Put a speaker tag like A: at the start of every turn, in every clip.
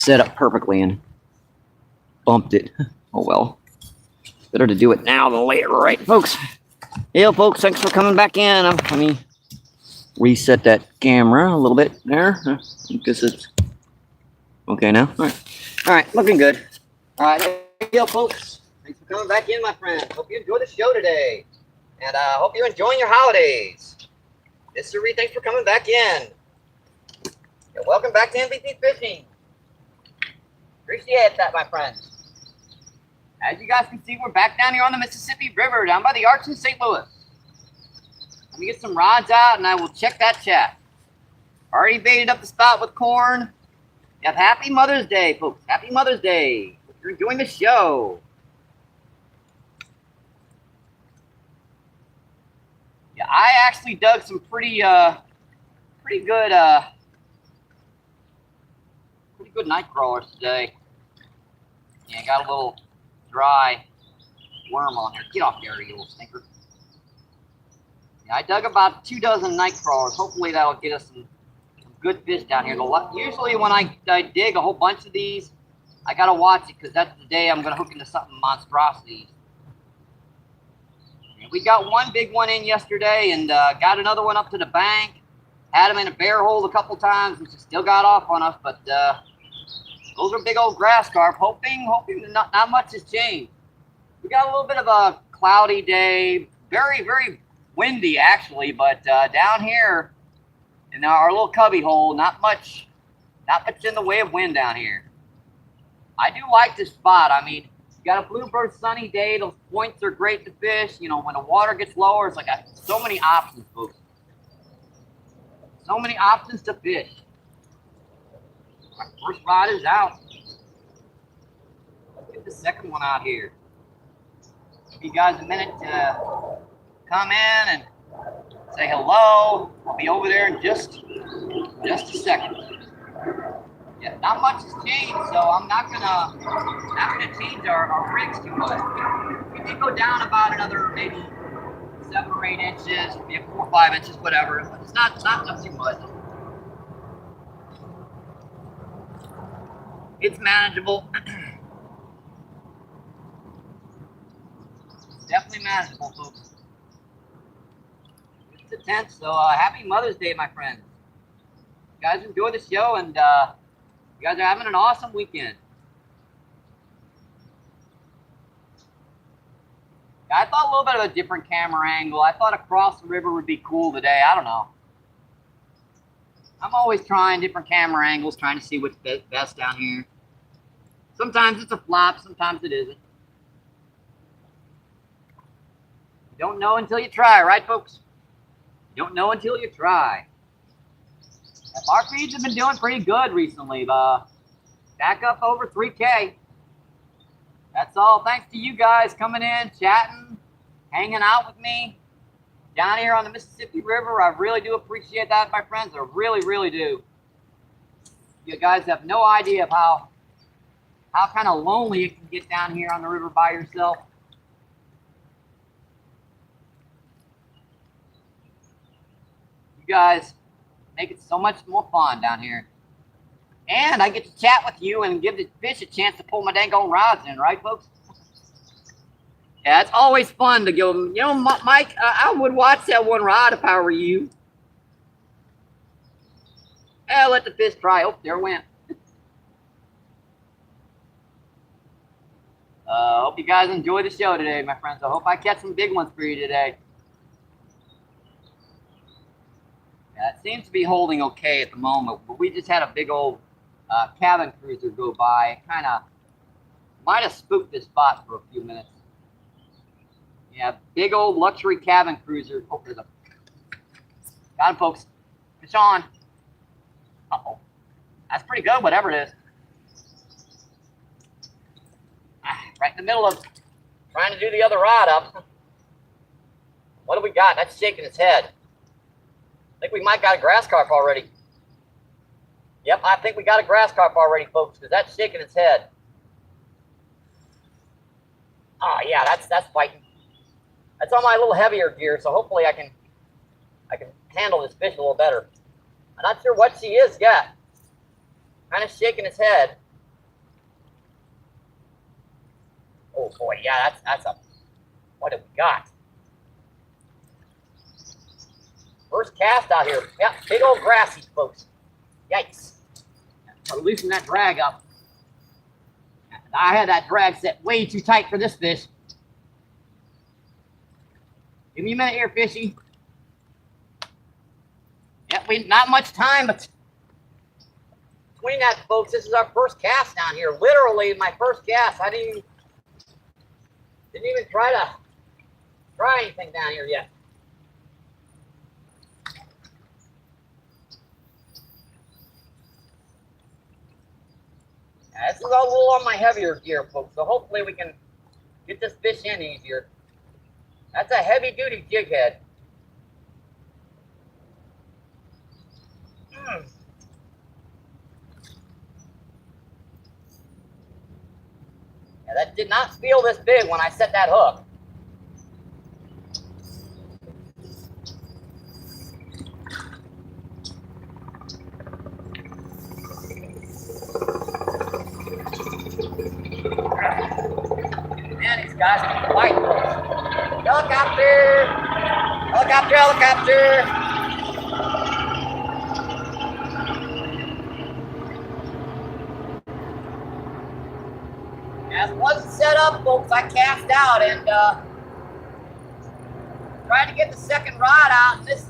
A: set up perfectly and bumped it. Oh well. Better to do it now than later, right, folks? Yeah, folks, thanks for coming back in. Let me reset that camera a little bit there. Because it's okay now. All right, looking good. All right, there you go, folks. Thanks for coming back in, my friends. Hope you enjoyed the show today, and hope you're enjoying your holidays. This is Reed. Thanks for coming back in. And welcome back to MBPFishing. Appreciate that, my friends. As you guys can see, we're back down here on the Mississippi River, down by the Arch in St. Louis. Let me get some rods out, and I will check that chat. Already baited up the spot with corn. Yep, happy Mother's Day, folks. Happy Mother's Day. Hope you're enjoying the show. Yeah, I actually dug some pretty good night crawlers today. Yeah, got a little dry worm on here. Get off there, you little stinker. Yeah, I dug about 2 dozen night crawlers. Hopefully that'll get us some good fish down here. Usually when I dig a whole bunch of these, I gotta watch it because that's the day I'm gonna hook into something monstrosity. Yeah, we got one big one in yesterday and got another one up to the bank. Had him in a bear hole a couple times, which still got off on us, but those are big old grass carp. Hoping not much has changed. We got a little bit of a cloudy day, very, very windy actually, but down here in our little cubby hole, not much in the way of wind down here. I do like this spot. I mean, you got a bluebird sunny day. Those points are great to fish. You know, when the water gets lower, it's like so many options, folks. So many options to fish. My first rod is out. Let's get the second one out here. Give you guys a minute to come in and say hello. I'll be over there in just a second. Yeah, not much has changed, so I'm not gonna change our rigs too much. We did go down about another maybe 7 or 8 inches, maybe 4 or 5 inches, whatever. But it's not too much. It's manageable. It's definitely manageable, folks. It's the 10th, so happy Mother's Day, my friends. You guys enjoy the show, and you guys are having an awesome weekend. I thought a little bit of a different camera angle. I thought across the river would be cool today. I don't know. I'm always trying different camera angles, trying to see what's best down here. Sometimes it's a flop, sometimes it isn't. You don't know until you try, right, folks? You don't know until you try. Our feeds have been doing pretty good recently. Back up over 3K. That's all thanks to you guys coming in, chatting, hanging out with me down here on the Mississippi River. I really do appreciate that, my friends. I really, really do. You guys have no idea of how kind of lonely it can get down here on the river by yourself. You guys make it so much more fun down here. And I get to chat with you and give the fish a chance to pull my dang old rods in, right, folks? Yeah, it's always fun to go. You know, Mike, I would watch that one rod if I were you. Yeah, let the fish try. Oh, there it went. Hope you guys enjoy the show today, my friends. I hope I catch some big ones for you today. Yeah, it seems to be holding okay at the moment, but we just had a big old cabin cruiser go by. It kind of might have spooked this spot for a few minutes. Yeah, big old luxury cabin cruiser. Oh, there's a... Got him, folks. Fish on. Uh-oh. That's pretty good, whatever it is. Right in the middle of trying to do the other rod up. What do we got? That's shaking its head. I think we might got a grass carp already. Yep, I think we got a grass carp already, folks, because that's shaking its head. Oh yeah, that's fighting. That's on my little heavier gear, so hopefully I can handle this fish a little better. I'm not sure what she is yet. Kind of shaking its head. Oh boy, yeah, that's a, what have we got? First cast out here. Yep, big old grassy, folks. Yikes. I'll loosen that drag up. I had that drag set way too tight for this fish. Give me a minute here, fishy. Yep, not much time, but between that, folks, this is our first cast down here. Literally my first cast. I didn't even try anything down here yet. This is a little on my heavier gear, folks, so hopefully we can get this fish in easier. That's a heavy-duty jig head. Yeah, that did not feel this big when I set that hook. Man, these guys can fight, folks. Helicopter! Helicopter, helicopter! As wasn't set up, folks, I cast out and tried to get the second rod out, and this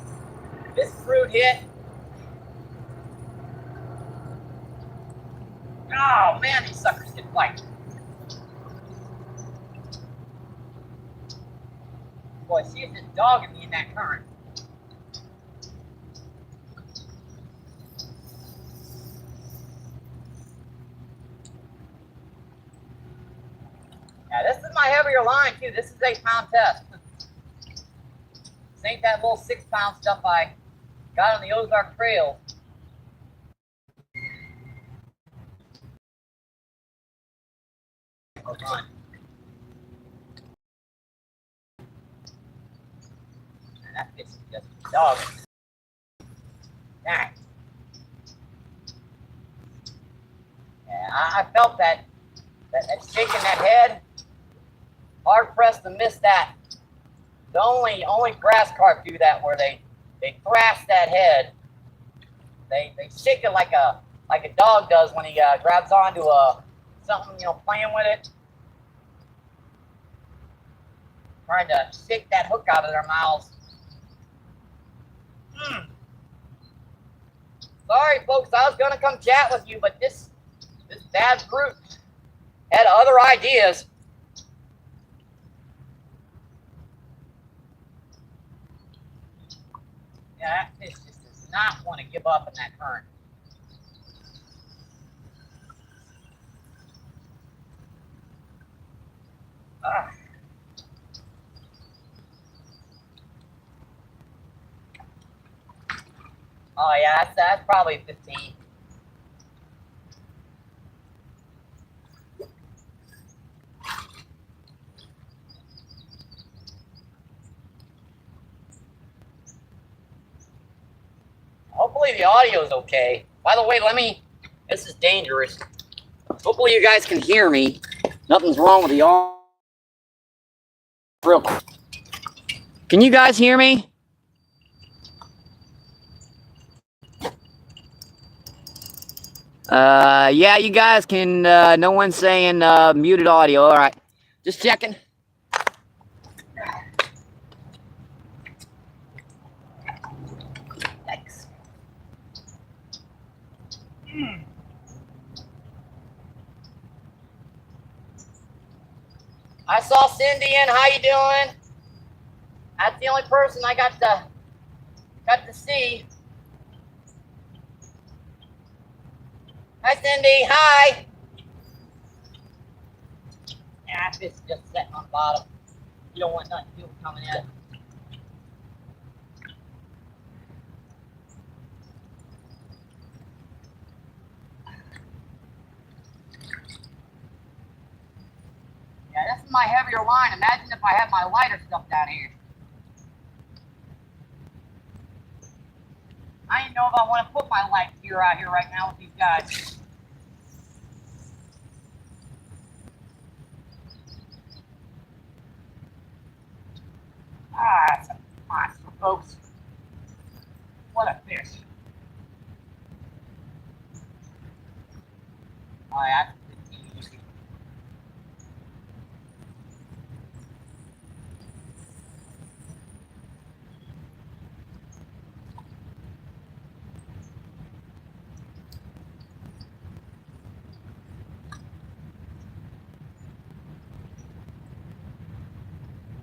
A: fruit hit. Oh man, these suckers can fight. Boy, she is just dogging me in that current. Yeah, this is my heavier line too. This is 8-pound test. This ain't that little 6-pound stuff I got on the Ozark Trail. Oh, fun. And that fish is just dogging. Dang. Yeah, I felt that shaking that head. Hard pressed to miss that. The only grass carp do that, where they thrash that head. They shake it like a dog does when he grabs onto something, you know, playing with it, trying to shake that hook out of their mouths. Sorry, folks, I was gonna come chat with you, but this bad fruit had other ideas. Yeah, that fish just does not want to give up in that current. Oh yeah, that's probably 15. Hopefully the audio is okay. By the way, this is dangerous. Hopefully you guys can hear me. Nothing's wrong with the audio. Real quick. Can you guys hear me? Yeah, you guys can, no one's saying, muted audio. All right. Just checking. Thanks. I saw Cindy in. How you doing? That's the only person I got to see. Hi, Cindy. Hi. Yeah, this is just sitting on the bottom. You don't want nothing to do with coming in. Yeah, this is my heavier line. Imagine if I had my lighter stuff down here. I didn't know if I want to put my light gear out here right now with these guys. folks. What a fish. Oh, yeah, that's 15.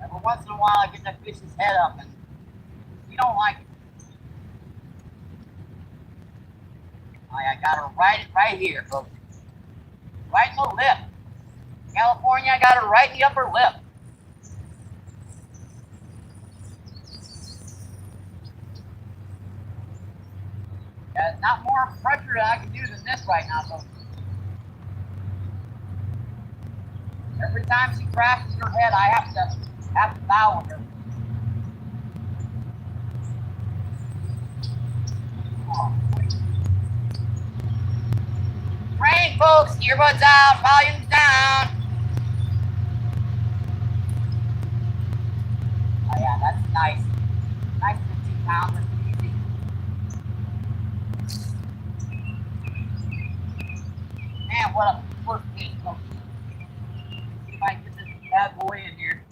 A: Every once in a while, I get that fish's head up, and you don't like it. Oh, yeah, I got her right here, folks. Right in the lip. California, I got her right in the upper lip. Yeah, not more pressure that I can do than this right now, folks. Every time she crashes her head, I have to bow with her. Oh, rain, folks. Earbuds out. Volume's down. Oh yeah, that's nice. Nice 15 pounds. That's easy. Man, what a first fish, folks. See if I can get this bad boy in here.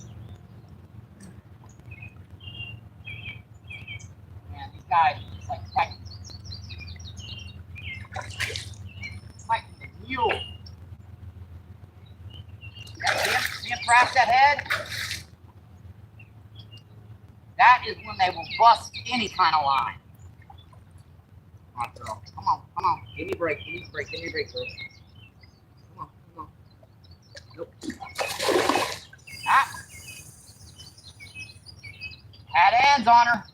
A: Man, these guys are just like fighting the mule. See him crash that head? That is when they will bust any kind of line. Come on, girl. Come on, come on. Give me a break, give me a break, give me a break, girl. Come on, come on. Nope. Ah. Had hands on her.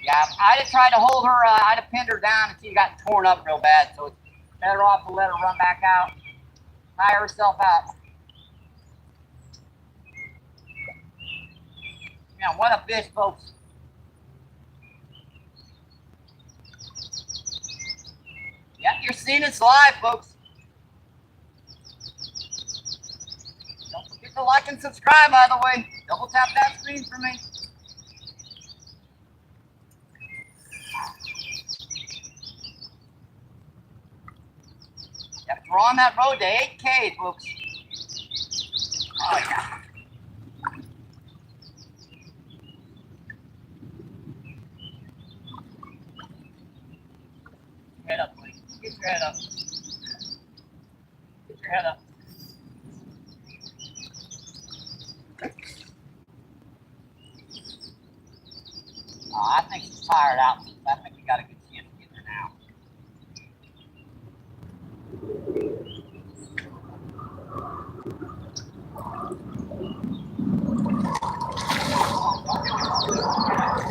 A: Yeah, if I'd have tried to hold her, I'd have pinned her down and she got torn up real bad. So it's better off to let her run back out, tire herself out. Man, what a fish, folks. Yep, you're seeing this live, folks. Don't forget to like and subscribe, by the way. Double tap that screen for me. Yep, we're on that road to 8K, folks. Oh, yeah. Head up, please. Get your head up. Get your head up. I think she's tired out. I think we got a good chance to get her now.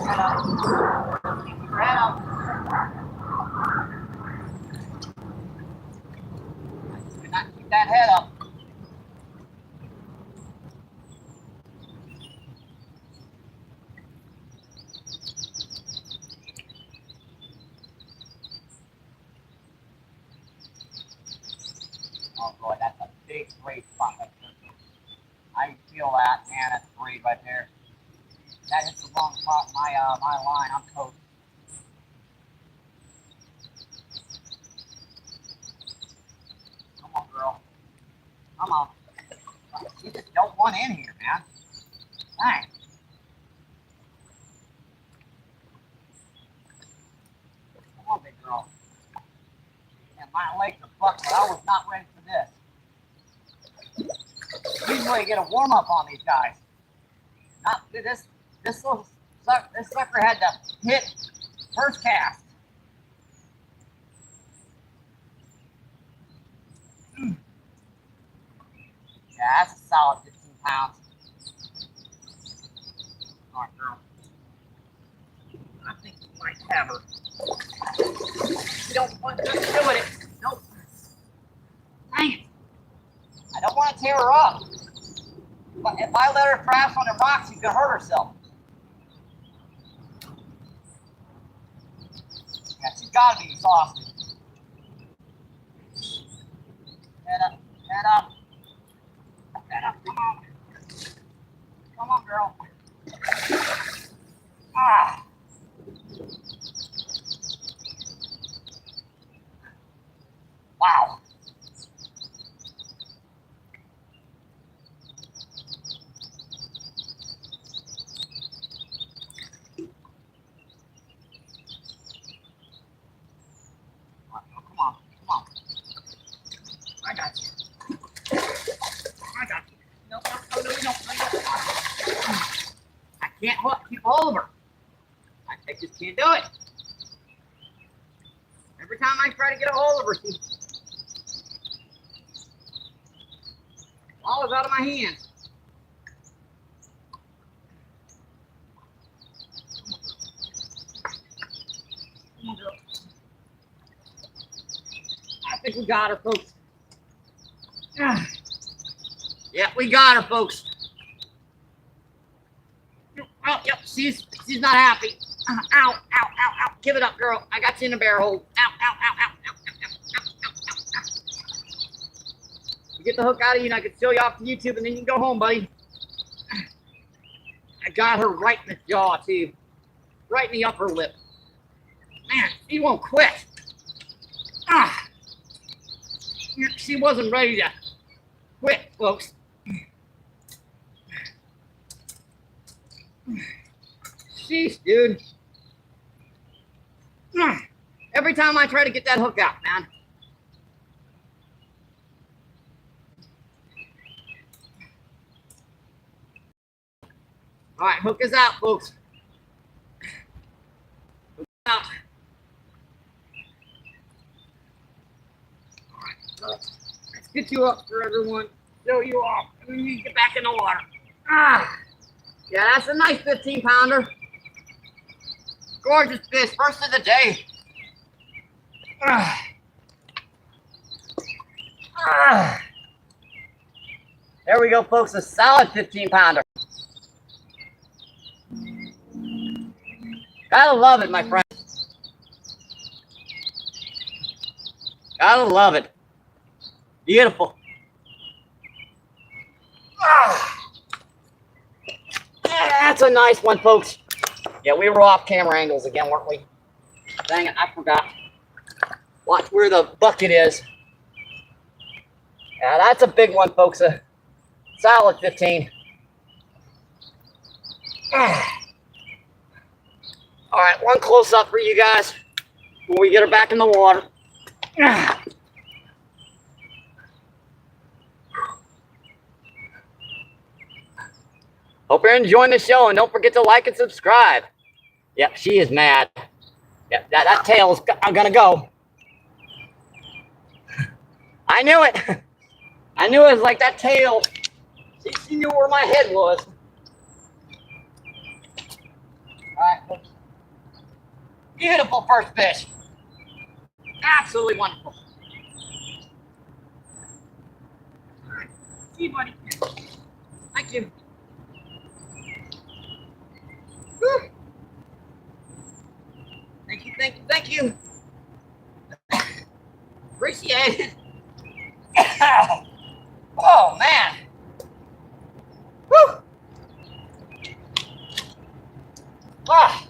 A: Head up. Do not keep that head up. Oh boy, that's a big braid spot right there. I feel that, man. That's a braid right there. That hits the wrong spot. My line. I'm toast. Come on, girl. Come on. You just don't want in here, man. Dang. Come on, big girl. And my legs are buckling. I was not ready for this. Usually you get a warm up on these guys. Not this. This sucker had to hit first cast. Yeah, that's a solid 15 pounds. All right, girl. I think you might have her. You don't want to do it. Nope. Dang it. I don't want to tear her up. But if I let her crash on the rocks, she's going to hurt herself. Yeah, she's got to be exhausted. Head up. Head up. Head up. Come on. Wow. Come on, come on. I got you. I got you. No, no, no, no, no, no. I can't keep hold of her. I just can't do it. Every time I try to get a hold of her, she falls out of my hands. Come on, girl. I think we got her, folks. Yeah, we got her, folks. Oh, yep, she's not happy. Ow, ow, ow, ow. Give it up, girl. I got you in a bear hole. Ow, ow, ow, ow, ow, ow, ow, ow, ow, ow. Get the hook out of you and I can show you off to YouTube and then you can go home, buddy. I got her right in the jaw, too. Right in the upper lip. Man, she won't quit. She wasn't ready to quit, folks. Sheesh, dude. Every time I try to get that hook out, man. All right, hook is out, folks. Hook is out. All right, so let's get you up for everyone. Show you off, and then you get back in the water. Yeah, that's a nice 15-pounder. Gorgeous fish, first of the day. There we go, folks, a solid 15-pounder. Gotta love it, my friend. Gotta love it. Beautiful. That's a nice one, folks. Yeah, we were off camera angles again, weren't we? Dang it, I forgot. Watch where the bucket is. Yeah, that's a big one, folks. A solid 15. All right, one close up for you guys when we get her back in the water. Hope you're enjoying the show, and don't forget to like and subscribe. Yep, she is mad. Yep, that tail's gonna go. I knew it. I knew it was like that tail. She knew where my head was. All right, folks. Beautiful first fish. Absolutely wonderful. All right. See you, buddy. Thank you. Whew. Thank you, thank you, thank you. Appreciate it. Oh, man. Whew. Ah.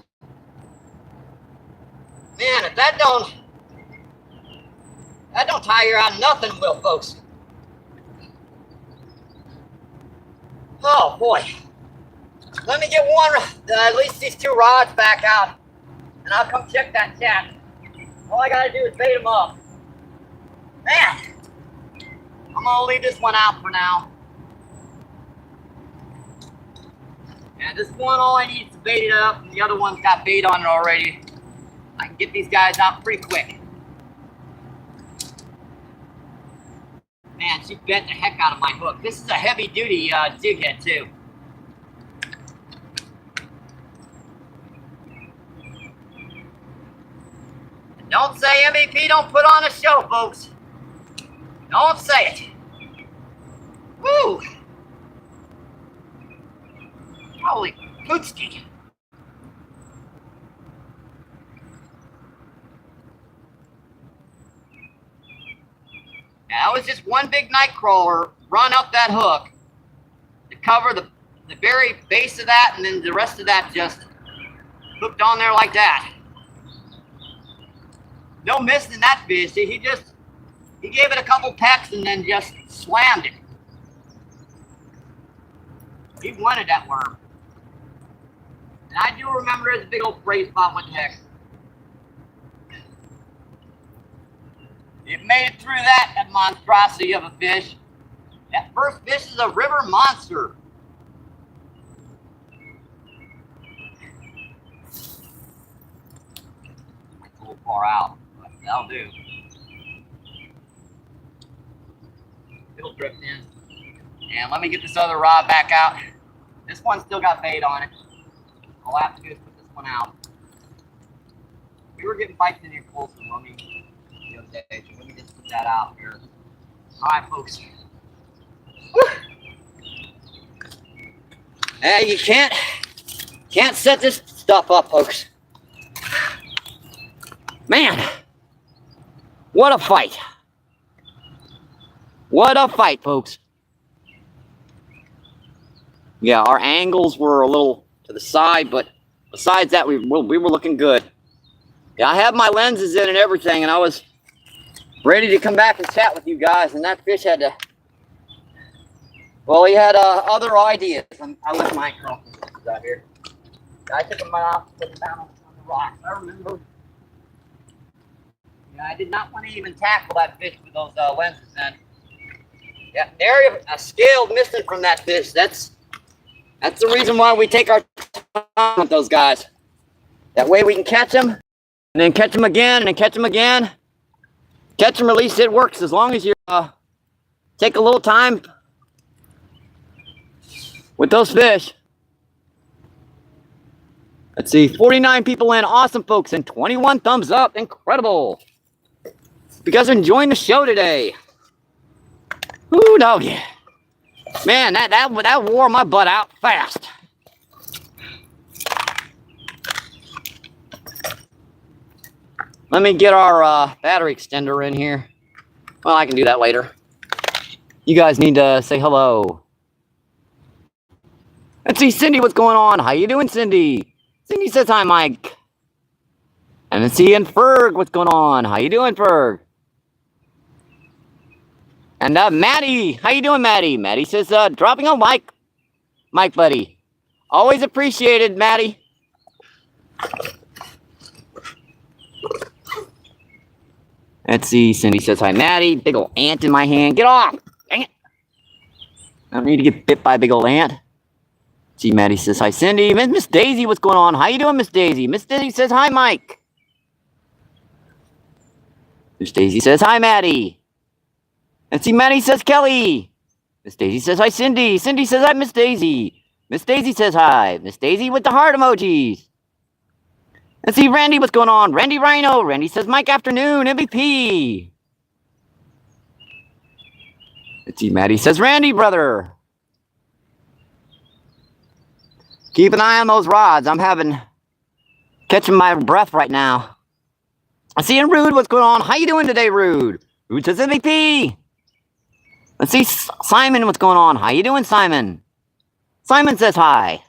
A: Man, if that don't tire out, nothing will, folks. Oh, boy. Let me get one, at least these two rods back out, and I'll come check that cat. All I gotta do is bait them up. Man, I'm gonna leave this one out for now. Yeah, this one, all I need is to bait it up, and the other one's got bait on it already. I can get these guys out pretty quick. Man, she bent the heck out of my hook. This is a heavy-duty jig head, too. Don't say MVP don't put on a show, folks. Don't say it. Woo! Holy pootski. That was just one big night crawler run up that hook to cover the very base of that, and then the rest of that just hooked on there like that. No missing that fish. He just He gave it a couple pecks and then just slammed it. He wanted that worm. And I do remember his big old prey spot. What the heck? It made it through that monstrosity of a fish. That first fish is a river monster. Might go far out, but that'll do. It'll drift in. And let me get this other rod back out. This one's still got bait on it. All I have to do is put this one out. We were getting bites in here closer, let me just put that out here. Alright, folks. Woo. Hey, you can't set this stuff up, folks. Man, what a fight. What a fight, folks. Yeah, our angles were a little to the side, but besides that, we were looking good. Yeah, I have my lenses in and everything, and I was ready to come back and chat with you guys, and that fish had to, well, he had other ideas. I left my crawfish out here. I took them off, put them down on the rocks. I remember. Yeah, I did not want to even tackle that fish with those lenses in. Yeah, area a scale missing from that fish. That's the reason why we take our time with those guys. That way we can catch them, and then catch them again, and then catch them again. Catch and release, it works as long as you take a little time with those fish. Let's see, 49 people in. Awesome, folks, and 21 thumbs up. Incredible. You guys are enjoying the show today. Ooh, no, yeah. Man, that wore my butt out fast. Let me get our battery extender in here. Well, I can do that later. You guys need to say hello. Let's see, Cindy, what's going on? How you doing, Cindy? Cindy says hi, Mike. And let's see, and Ferg, what's going on? How you doing, Ferg? And Maddie, how you doing, Maddie? Maddie says, dropping a like. Mike, buddy. Always appreciated, Maddie. Let's see, Cindy says hi, Maddie. Big old ant in my hand. Get off! Dang it. I don't need to get bit by a big old ant. See, Maddie says hi, Cindy. Miss Daisy, what's going on? How you doing, Miss Daisy? Miss Daisy says hi, Mike. Miss Daisy says hi, Maddie. Let's see, Maddie says Kelly. Miss Daisy says hi, Cindy. Cindy says hi, Miss Daisy. Miss Daisy says hi. Miss Daisy with the heart emojis. Let's see, Randy, what's going on? Randy Rhino. Randy says, Mike afternoon, MVP. Let's see, Maddie says, Randy, brother. Keep an eye on those rods. I'm catching my breath right now. I see, and Rude, what's going on? How you doing today, Rude? Rude says MVP. Let's see, Simon, what's going on? How you doing, Simon? Simon says hi.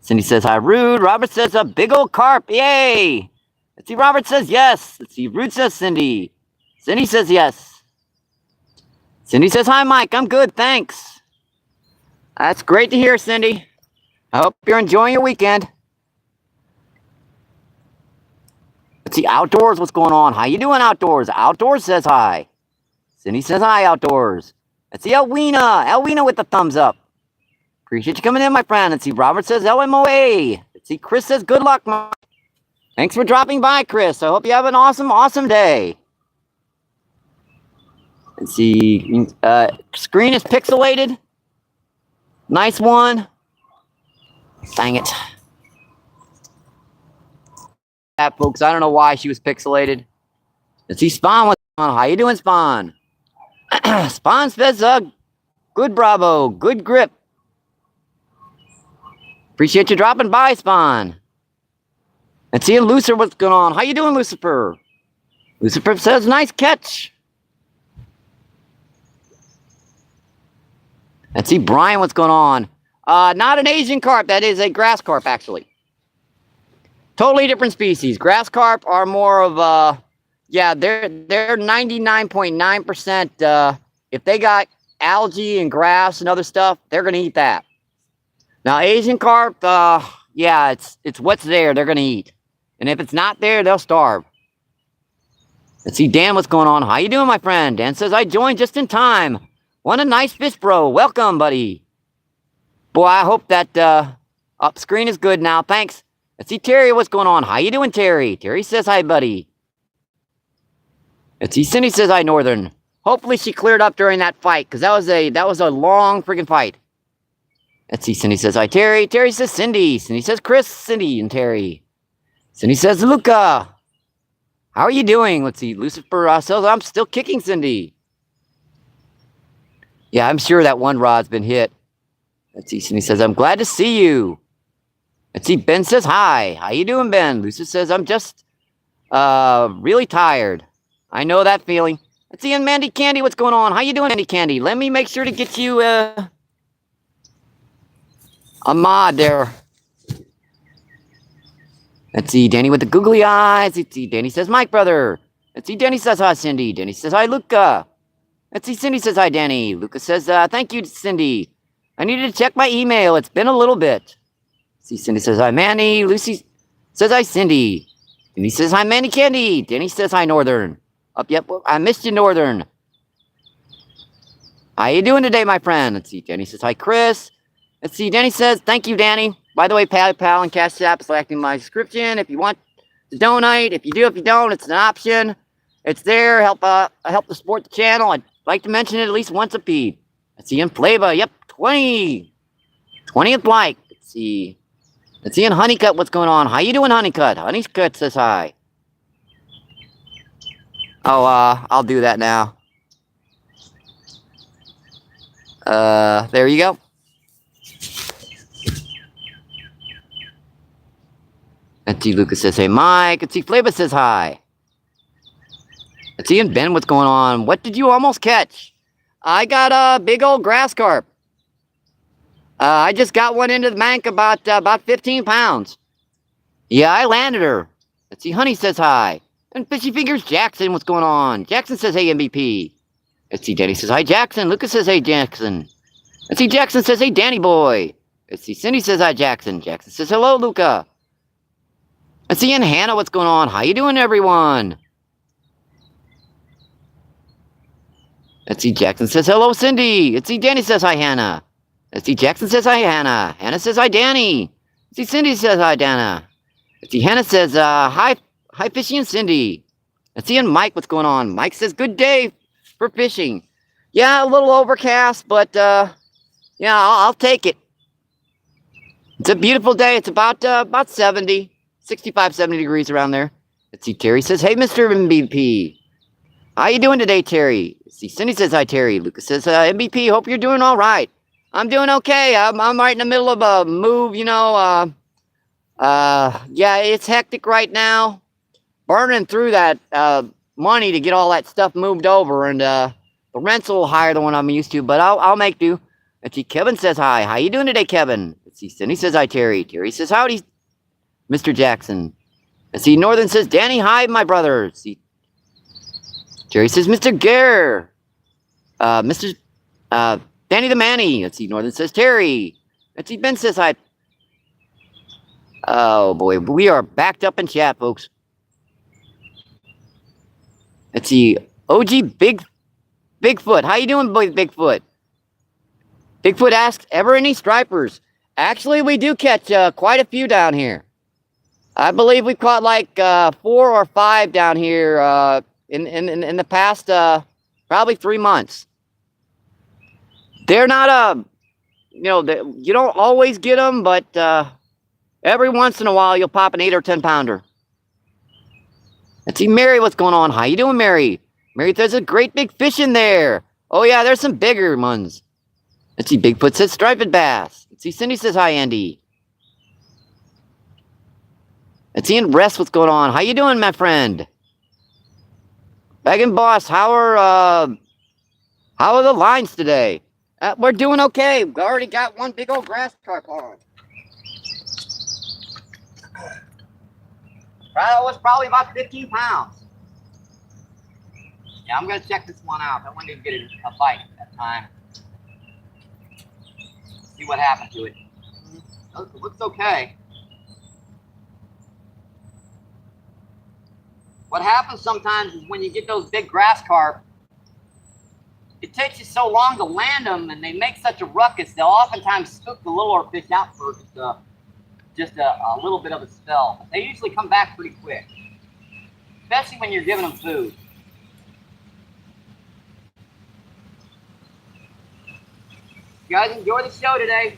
A: Cindy says hi, Rude. Robert says a big old carp. Yay. Let's see, Robert says yes. Let's see, Rude says Cindy. Cindy says yes. Cindy says hi, Mike. I'm good, thanks. That's great to hear, Cindy. I hope you're enjoying your weekend. Let's see, Outdoors, what's going on? How you doing, Outdoors? Outdoors says hi. Cindy says hi, Outdoors. Let's see, Elwina. Elwina with the thumbs up. Appreciate you coming in, my friend. Let's see, Robert says LMOA. Let's see, Chris says good luck, Mike. Thanks for dropping by, Chris. I hope you have an awesome, awesome day. Let's see, screen is pixelated. Nice one. Dang it. That, folks, I don't know why she was pixelated. Let's see, Spawn, what's on? How you doing, Spawn? Spawn says, good bravo, good grip. Appreciate you dropping by, Spawn. Let's see, Lucifer, what's going on? How you doing, Lucifer? Lucifer says, nice catch. Let's see, Brian, what's going on? Not an Asian carp. That is a grass carp, actually. Totally different species. Grass carp are more of Yeah, they're 99.9%. If they got algae and grass and other stuff, they're gonna eat that. Now Asian carp, yeah, it's what's there they're gonna eat, and if it's not there, they'll starve. Let's see, Dan, what's going on? How you doing, my friend? Dan says I joined just in time. What a nice fish, bro. Welcome, buddy. Boy, I hope that up screen is good now. Thanks. Let's see, Terry, what's going on? How you doing, Terry? Terry says hi, buddy. Let's see, Cindy says hi, Northern. Hopefully she cleared up during that fight, because that was a long freaking fight. Let's see, Cindy says hi, Terry. Terry says Cindy. Cindy says Chris, Cindy, and Terry. Cindy says Luca. How are you doing? Let's see, Lucifer says I'm still kicking, Cindy. Yeah, I'm sure that one rod's been hit. Let's see, Cindy says I'm glad to see you. Let's see, Ben says hi. How you doing, Ben? Lucy says I'm just really tired. I know that feeling. Let's see, and Mandy Candy, what's going on? How you doing, Mandy Candy? Let me make sure to get you a mod there. Let's see, Danny with the googly eyes. Let's see, Danny says Mike, brother. Let's see, Danny says hi, Cindy. Danny says hi, Luca. Let's see, Cindy says hi, Danny. Luca says thank you, Cindy. I needed to check my email. It's been a little bit. Let's see, Cindy says hi, Manny. Lucy says hi, Cindy. Danny says hi, Mandy Candy. Danny says hi, Northern. Yep, I missed you, Northern. How you doing today, my friend? Let's see, Danny says hi, Chris. Let's see, Danny says, thank you, Danny. By the way, PayPal and Cash App is selecting my description. If you want to donate, if you do, if you don't, it's an option. It's there, help to support the channel. I'd like to mention it at least once a feed. Let's see, in Flava, yep, 20. 20th like. Let's see, in Honeycut, what's going on? How you doing, Honeycut? Honeycut says hi. Oh, I'll do that now. There you go. Let's see, Lucas says, hey, Mike. Let's see, Flava says hi. Let's see, and Ben, what's going on? What did you almost catch? I got a big old grass carp. I just got one into the bank about 15 pounds. Yeah, I landed her. Let's see, Honey says hi. And Fishy Fingers Jackson, what's going on? Jackson says, hey, MVP. Let's see, Danny says, hi, Jackson. Lucas says, hey, Jackson. Let's see, Jackson says, hey, Danny boy. Let's see, Cindy says, hi, Jackson. Jackson says, hello, Luca. Let's see, and Hannah, what's going on? How you doing, everyone? Let's see, Jackson says, hello, Cindy. Let's see, Danny says, hi, Hannah. Let's see, Jackson says, hi, Hannah. Hannah says, hi, Danny. Let's see, Cindy says, hi, Dana. Let's see, Hannah says, hi, Fishy and Cindy. Let's see, and Mike, what's going on? Mike says, good day for fishing. Yeah, a little overcast, but, yeah, I'll take it. It's a beautiful day. It's about 65, 70 degrees around there. Let's see, Terry says, hey, Mr. MVP. How you doing today, Terry? Let's see, Cindy says, hi, Terry. Lucas says, MVP, hope you're doing all right. I'm doing okay. I'm right in the middle of a move, you know. Yeah, it's hectic right now. Burning through that money to get all that stuff moved over, and the rent's a little higher than what I'm used to, but I'll make do. Let's see, Kevin says hi. How you doing today, Kevin? Let's see, Cindy says hi, Terry. Terry says howdy, Mr. Jackson. Let's see, Northern says, Danny, hi, my brother. Let's see, Terry says, Mr. Gare. Danny the Manny. Let's see, Northern says, Terry. Let's see, Ben says hi. Oh, boy, we are backed up in chat, folks. Let's see, OG Bigfoot. How you doing, boy, Bigfoot? Bigfoot asks, ever any stripers? Actually, we do catch quite a few down here. I believe we've caught like 4 or 5 down here in the past probably 3 months. They're not you know, you don't always get them, but every once in a while you'll pop an 8 or 10 pounder. Let's see, Mary, what's going on? How you doing, Mary? Mary, there's a great big fish in there. Oh yeah, there's some bigger ones. Let's see, Bigfoot says striped bass. Let's see, Cindy says hi, Andy. Let's see, and Rest, what's going on? How you doing, my friend? Baggin' Boss, how are the lines today? We're doing okay. We already got one big old grass carp on. That was probably about 15 pounds. Yeah, I'm gonna check this one out. That one didn't get a bite that time. See what happened to it. It looks okay. What happens sometimes is when you get those big grass carp, it takes you so long to land them, and they make such a ruckus. They'll oftentimes spook the littler fish out for just a little bit of a spell. But they usually come back pretty quick, especially when you're giving them food. You guys enjoy the show today.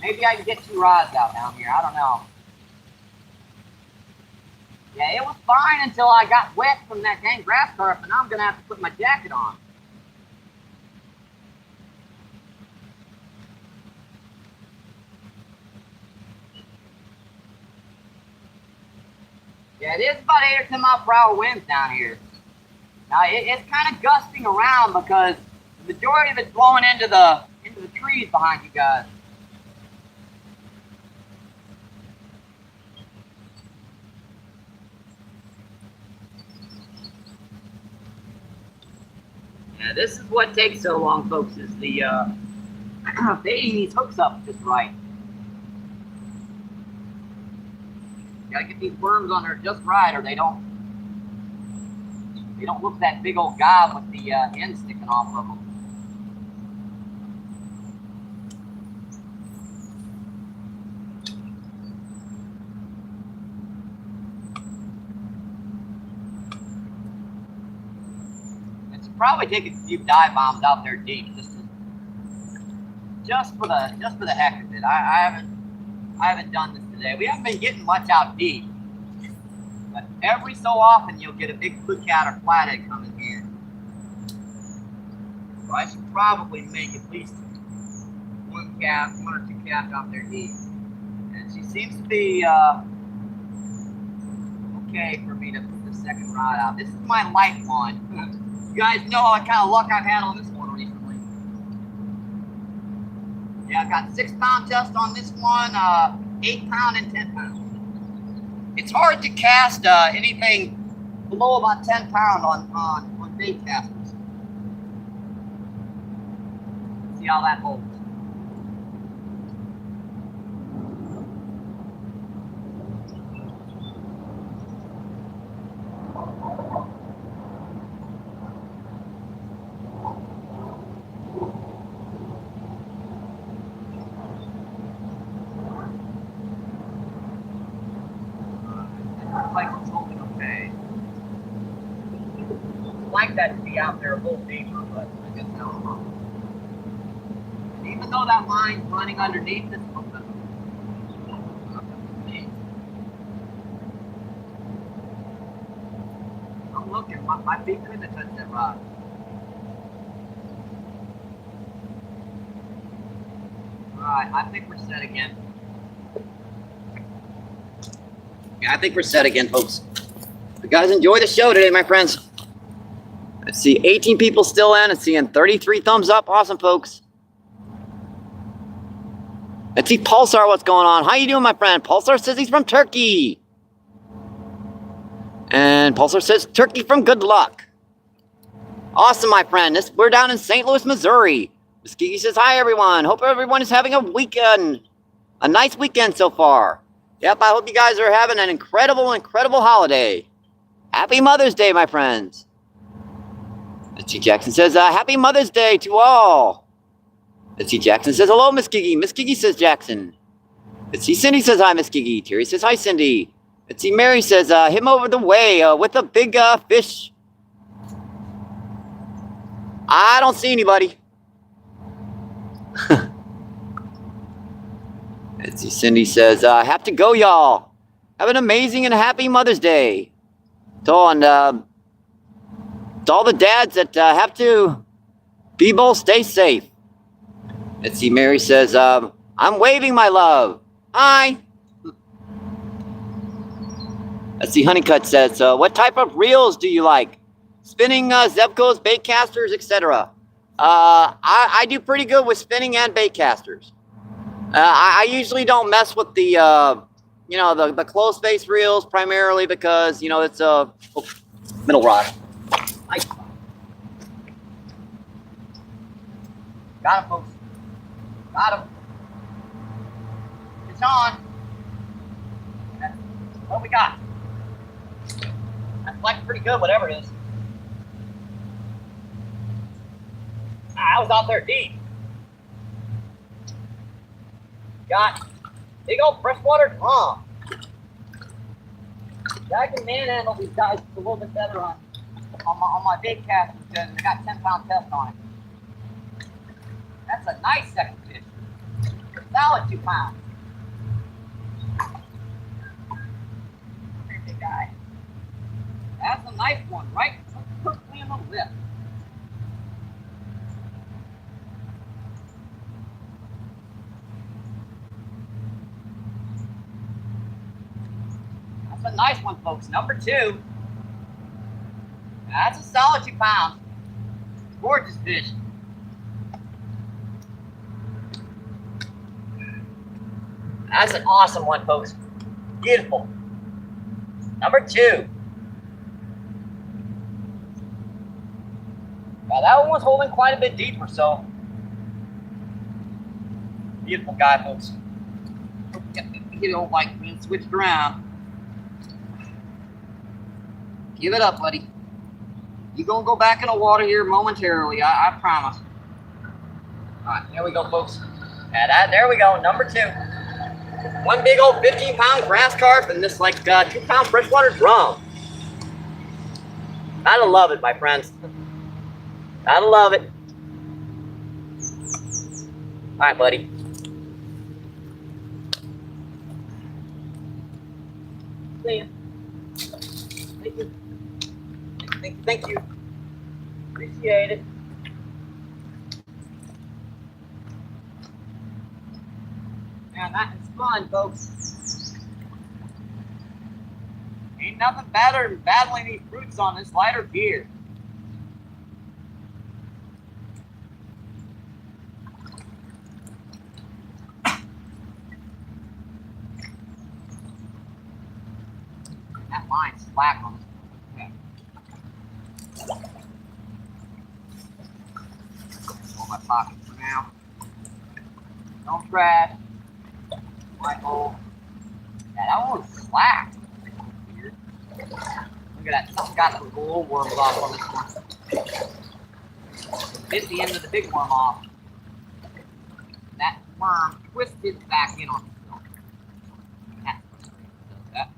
A: Maybe I can get 2 rods out down here. I don't know. Yeah, it was fine until I got wet from that dang grass carp, and now I'm going to have to put my jacket on. Yeah, it is about 8 or 10 mile per hour winds down here. Now, it's kind of gusting around because the majority of it's blowing into the trees behind you guys. Yeah, this is what takes so long, folks, is the baiting these hooks up just right. Gotta get these worms on there just right, or they don't look that big old gob with the end sticking off of them. Probably take a few dive bombs out there deep, just for the heck of it. I haven't done this today. We haven't been getting much out deep, but every so often you'll get a big blue cat or flathead coming here. So I should probably make at least 1 or 2 cats out there deep, and she seems to be okay for me to put the second rod out. This is my light one. You guys know what kind of luck I've had on this one recently. Yeah, I've got 6-pound test on this one, 8-pound and 10-pound. It's hard to cast anything below about 10 pound on bait casters. See how that holds. That to be out there a little deeper, but I guess no. And even though that line's running underneath this one, I'm looking. My feet couldn't touch that rod. Alright, I think we're set again. Yeah, I think we're set again, folks. You guys enjoy the show today, my friends. I see 18 people still in and seeing 33 thumbs up. Awesome, folks. Let's see Pulsar, what's going on? How you doing, my friend? Pulsar says he's from Turkey. And Pulsar says Turkey from good luck. Awesome, my friend. We're down in St. Louis, Missouri. Miss Kiki says, hi, everyone. Hope everyone is having a nice weekend so far. Yep, I hope you guys are having an incredible holiday. Happy Mother's Day, my friends. Let's see, Jackson says, happy Mother's Day to all. Let's see, Jackson says, hello, Miss Kiki. Miss Kiki says, Jackson. Let's see, Cindy says, hi, Miss Kiki. Terry says, hi, Cindy. Let's see, Mary says, him over the way with a big fish. I don't see anybody. Let's see, Cindy says, have to go, y'all. Have an amazing and happy Mother's Day. So, and to all the dads that have to be both, stay safe. Let's see, Mary says, I'm waving, my love. Hi. Let's see, Honeycutt says, what type of reels do you like? Spinning, Zebcos, bait casters, etc. I do pretty good with spinning and bait casters. I usually don't mess with the, the closed face reels primarily because, it's a middle rod. Nice one. Got him, folks. Got him. It's on. That's what we got. That's like pretty good, whatever it is. I was out there deep. Got big old freshwater drum. Yeah, I can manhandle these guys a little bit better on my big cast because I got 10-pound test on it. That's a nice second fish. Solid 2 pounds. Come here, big guy. That's a nice one, right? Perfectly in the lip. That's a nice one, folks. Number 2. That's a solid 2 pounds. Gorgeous fish. That's an awesome one, folks. Beautiful. Number 2. Now that one was holding quite a bit deeper, so beautiful guy, folks. Get the old light being switched around. Give it up, buddy. You're gonna go back in the water here momentarily, I promise. All right, there we go, folks. There we go, number 2. One big old 15-pound grass carp and this like 2-pound freshwater drum. Gotta love it, my friends. Gotta love it. All right, buddy. See ya. Thank you. Thank you. Appreciate it. Man, that is fun, folks. Ain't nothing better than battling these fruits on this lighter gear. That line's slack on this one. On my pocket for now. Don't trash. My hole. Yeah, that one was slack. Weird. Look at that. Something got the little worms off on this one. Hit the end of the big worm off. That worm twisted back in on itself. That's frustrating. Does that.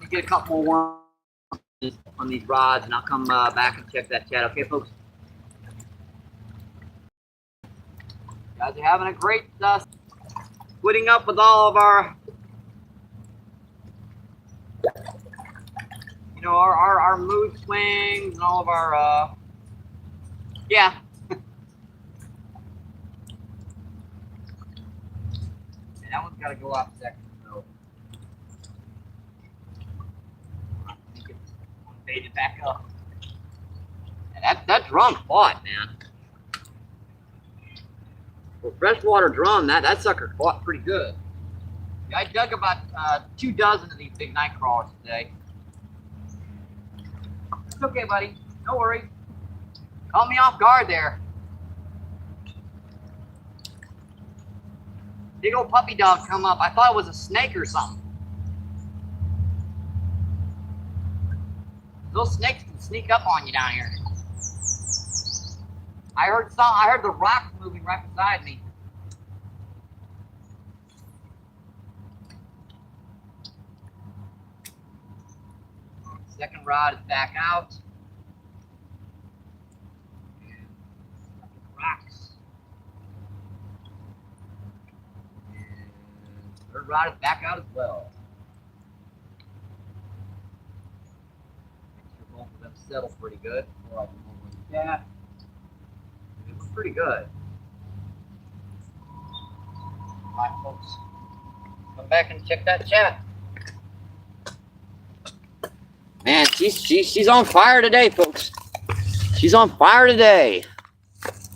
A: Get a couple more worms on these rods and I'll come back and check that chat. Okay, folks? You guys are having a great splitting up with all of our, you know, our mood swings and all of our, yeah. Yeah, that one's got to go off second. So. Fade it back up. Yeah, that drum fought, man. For freshwater drum, that sucker fought pretty good. Yeah, I dug about 2 dozen of these big night crawlers today. It's okay, buddy. No worries. Caught me off guard there. Big old puppy dog come up. I thought it was a snake or something. Those snakes can sneak up on you down here. I heard the rocks moving right beside me. Second rod is back out. And rocks. And third rod is back out as well. Both of them settle pretty good before I can move with that. It was pretty good. All right, folks. Come back and check that chat. Man, she's on fire today, folks. She's on fire today.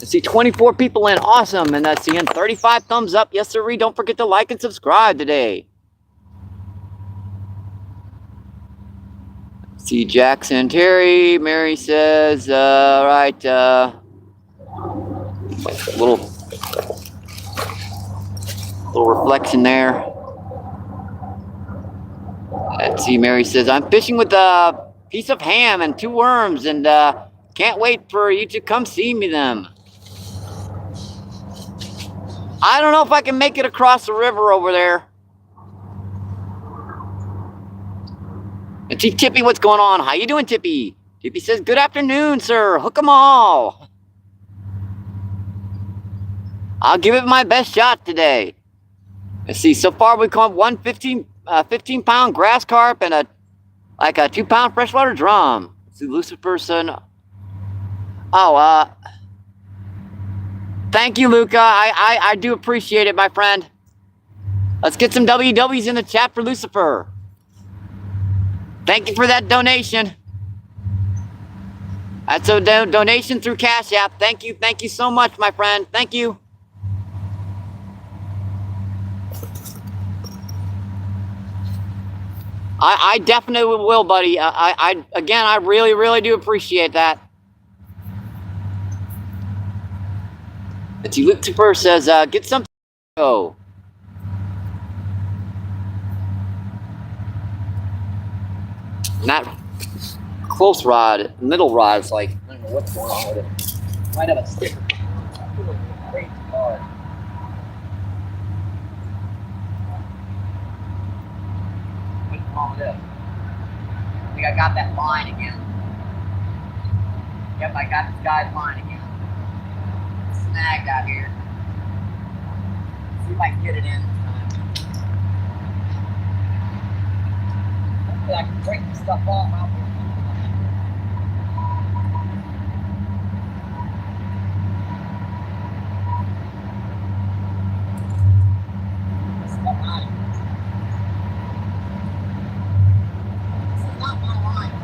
A: I see 24 people in. Awesome. And that's seeing 35 thumbs up. Yes, sir. Don't forget to like and subscribe today. See Jackson Terry. Mary says, right, little reflection there. Let's see, Mary says, I'm fishing with a piece of ham and 2 worms and can't wait for you to come see me them. I don't know if I can make it across the river over there. And see Tippy, what's going on? How you doing, Tippy? Tippy says, good afternoon, sir. Hook 'em all. I'll give it my best shot today. Let's see, so far we caught one 15-pound grass carp and a 2-pound freshwater drum. Let's see, Luciferson. Oh, thank you, Luca. I do appreciate it, my friend. Let's get some WWs in the chat for Lucifer. Thank you for that donation. That's a donation through Cash App. Thank you so much, my friend. Thank you. I definitely will, buddy. Again, I really do appreciate that. Let's see, Lucifer says, get something to go. And that close rod, middle rod is like, I don't know what's going on with it. Might have a sticker. Great hard. What's wrong with this? I think I got that line again. Yep, I got this guy's line again. Snagged out here. See if I can get it in. Hopefully I can break this stuff off out there. This is not mine. This is not my line.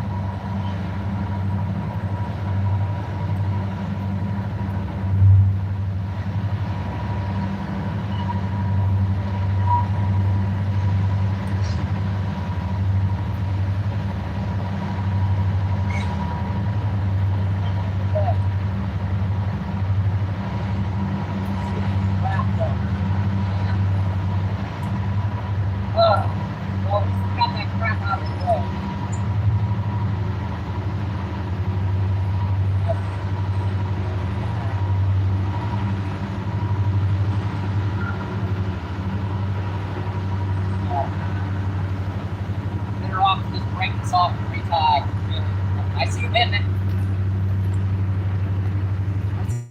A: I see you hitting it.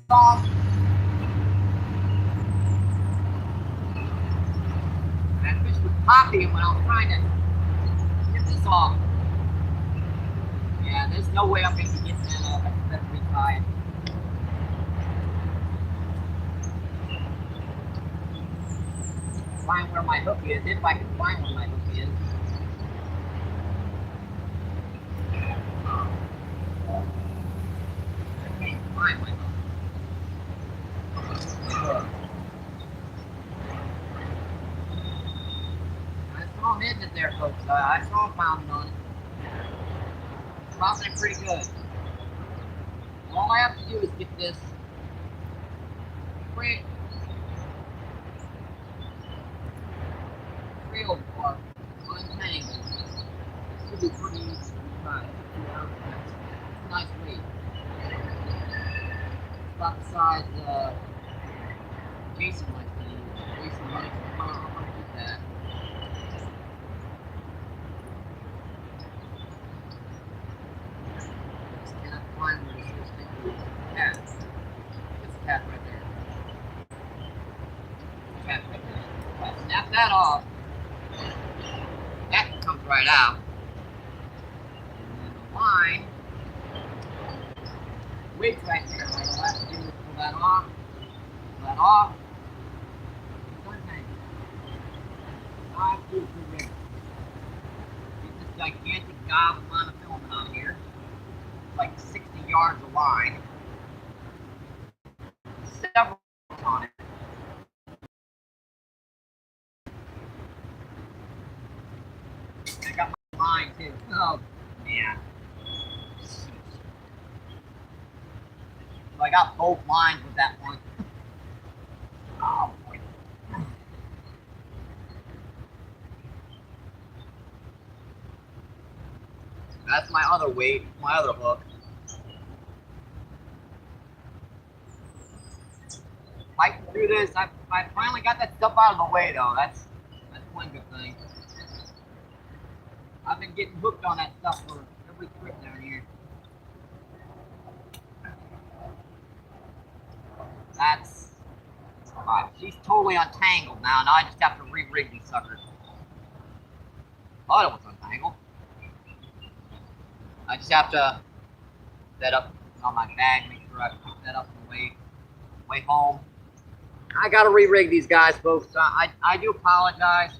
A: Soft. That fish was popping when I was trying to get this off. Yeah, there's no way I'm going to get that off. That's retie it. Find where my hook is, if I can find where my hook is. I can't find my hook. I saw him hitting it there, folks. I saw him pounding on it. Popping it pretty good. All I have to do is get this quick trail part untangled. It should be pretty easy to try. It's a nice weight. It's about the size Jason likes to use. Jason likes to do that. Just cannot find where this thing is. Cat. It's a cat right there. Cat right there. If I snap that off, that comes right out. And then the line, wig's right there. All I have to do is pull that off. Pull that off. Get this gigantic gob of monofilament on here. It's like 60 yards of line. several on it. I got my line too. Oh man. So I got both lines with that one. Oh boy. That's my other weight, my other hook. Fighting through this, I finally got that stuff out of the way though. That's one good thing. I've been getting hooked on that stuff for every trip down here. That's right. She's totally untangled now. Now I just have to re-rig these suckers. Oh, it was untangled. I just have to set up on my bag, make sure I pick that up on the way home. I gotta re-rig these guys, folks. I do apologize.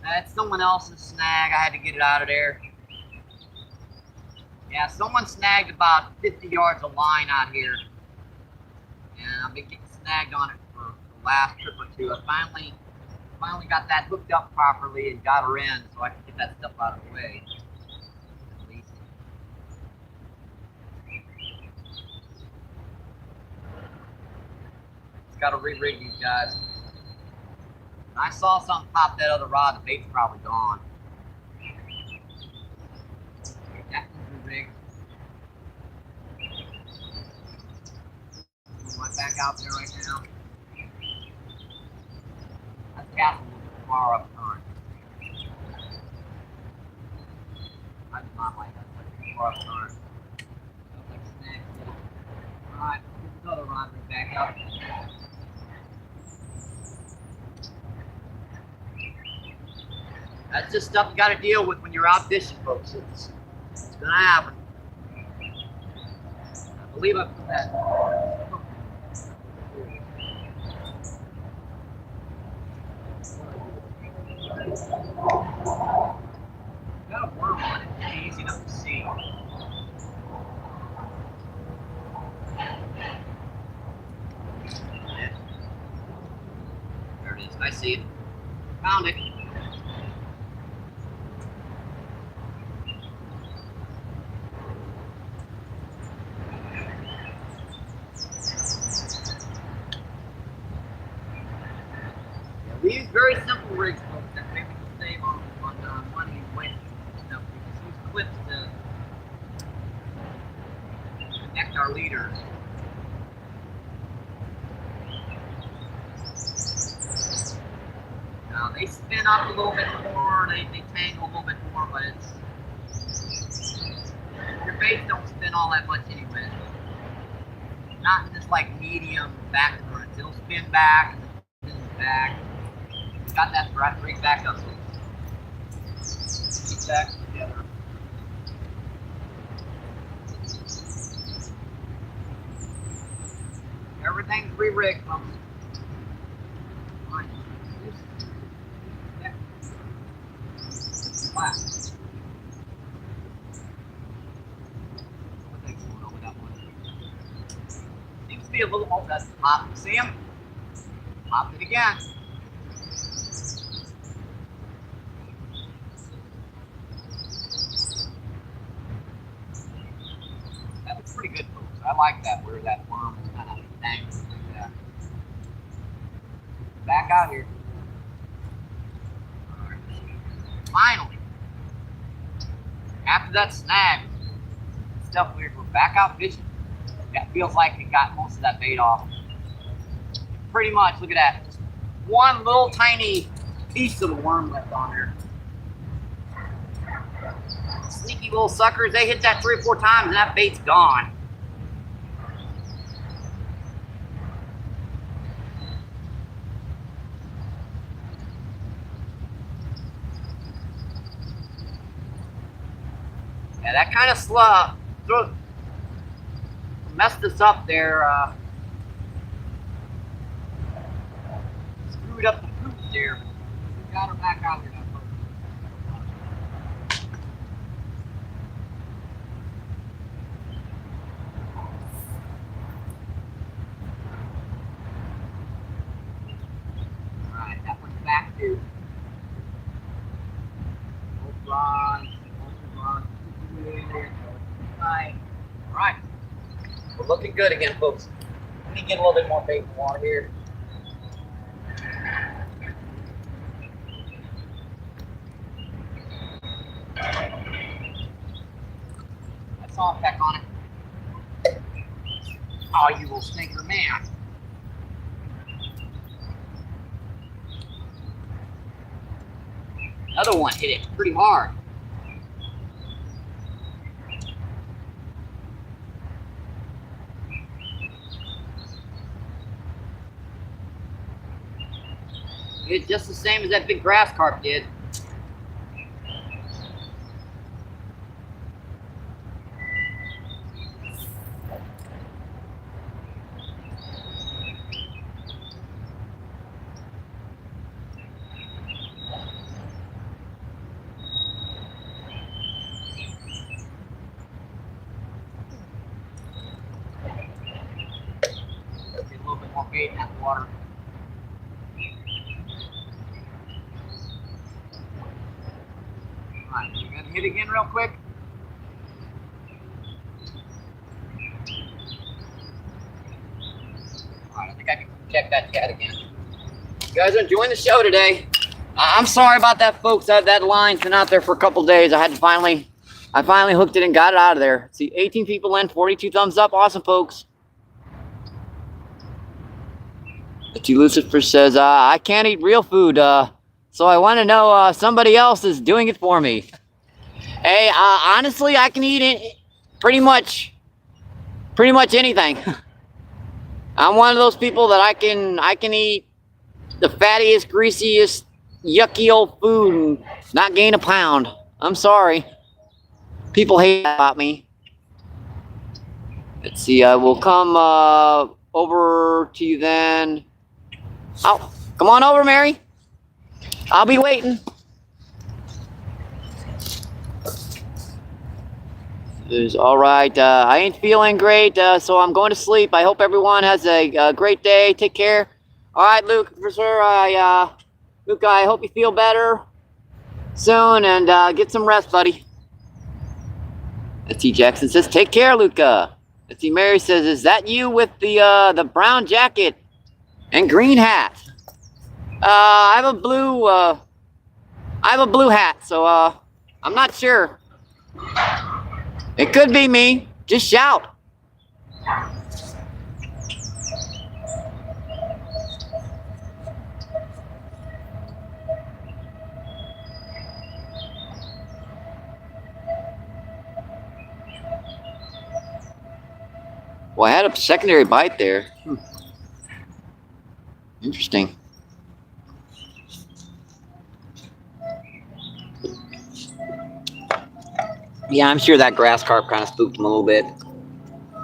A: That's someone else's snag. I had to get it out of there. Yeah, someone snagged about 50 yards of line out here. And I've been getting snagged on it for the last trip or two. I finally got that hooked up properly and got her in so I can get that stuff out of the way. At least. Just gotta re-rig these guys. I saw something pop that other rod, the bait's probably gone. That one's re-rigged. I'm back out there right now. That's cast a little bit far up current. I do not like that, but too far up current. Looks like snags. Alright, here's another rod rig back up. That's just stuff you got to deal with when you're out fishing, folks. It's going to happen. I believe I put that. Got a worm on it. It's easy enough to see. There it is. I see it. Found it. These very simple rigs, folks, that way we can save on money and weight and stuff. We just use clips to connect our leaders. Now they spin up a little bit more, they tangle a little bit more, but your baits don't spin all that much anyway. Not in this like medium back and front. It'll spin back and spin back. Got that rig back up. Keep that together. Everything's re-rigged, folks. Flat. What thing's going on with that one? Seems to be a little. Oh, that's pop. See him? Pop it again. Pretty good, folks. I like that where that worm is kind of dangled like that. Back out here. All right. Finally, after that snag stuff, we're back out fishing. That feels like it got most of that bait off. Pretty much. Look at that. Just one little tiny piece of the worm left on there. Sneaky little suckers, they hit that 3 or 4 times and that bait's gone. Yeah, that kind of messed us up there. Screwed up the poop there. We got her back out here now. do. Right. All right. We're looking good again, folks. Let me get a little bit more bait in the water here. I saw a peck on it. Oh, you little stinker, man. Another one hit it pretty hard. It's just the same as that big grass carp did. Let's get a little bit more bait in that water. Alright, we're gonna hit again real quick. Alright, I think I can check that cat again. You guys are enjoying the show today. I'm sorry about that, folks. That line's been out there for a couple days. I finally hooked it and got it out of there. See, 18 people in, 42 thumbs up. Awesome, folks. The T. Lucifer says, I can't eat real food, so I want to know somebody else is doing it for me. Hey, honestly, I can eat it pretty much anything. I'm one of those people that I can eat the fattiest, greasiest, yucky old food and not gain a pound. I'm sorry. People hate that about me. Let's see, I will come over to you then. Oh, come on over, Mary. I'll be waiting. All right, I ain't feeling great, so I'm going to sleep. I hope everyone has a great day. Take care. All right, Luke, sir, Luke, I hope you feel better soon and get some rest, buddy. Let's see, Jackson says, take care, Luca. Let's see, Mary says, is that you with the brown jacket and green hat? I have a blue hat, so I'm not sure. It could be me. Just shout. Well, I had a secondary bite there. Interesting. Yeah, I'm sure that grass carp kind of spooked him a little bit.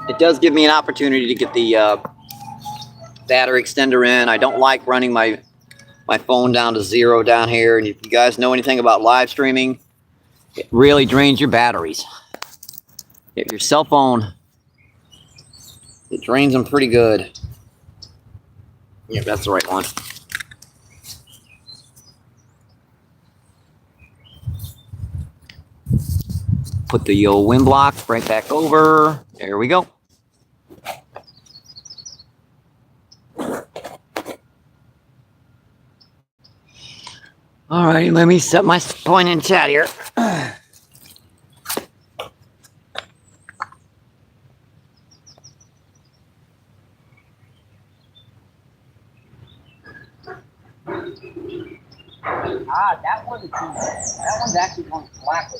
A: It does give me an opportunity to get the battery extender in. I don't like running my phone down to 0 down here. And if you guys know anything about live streaming, it really drains your batteries. Your cell phone, it drains them pretty good. Yeah, that's the right one. Put the old wind block right back over. There we go. All right, let me set my point in chat here. That one's actually going flat.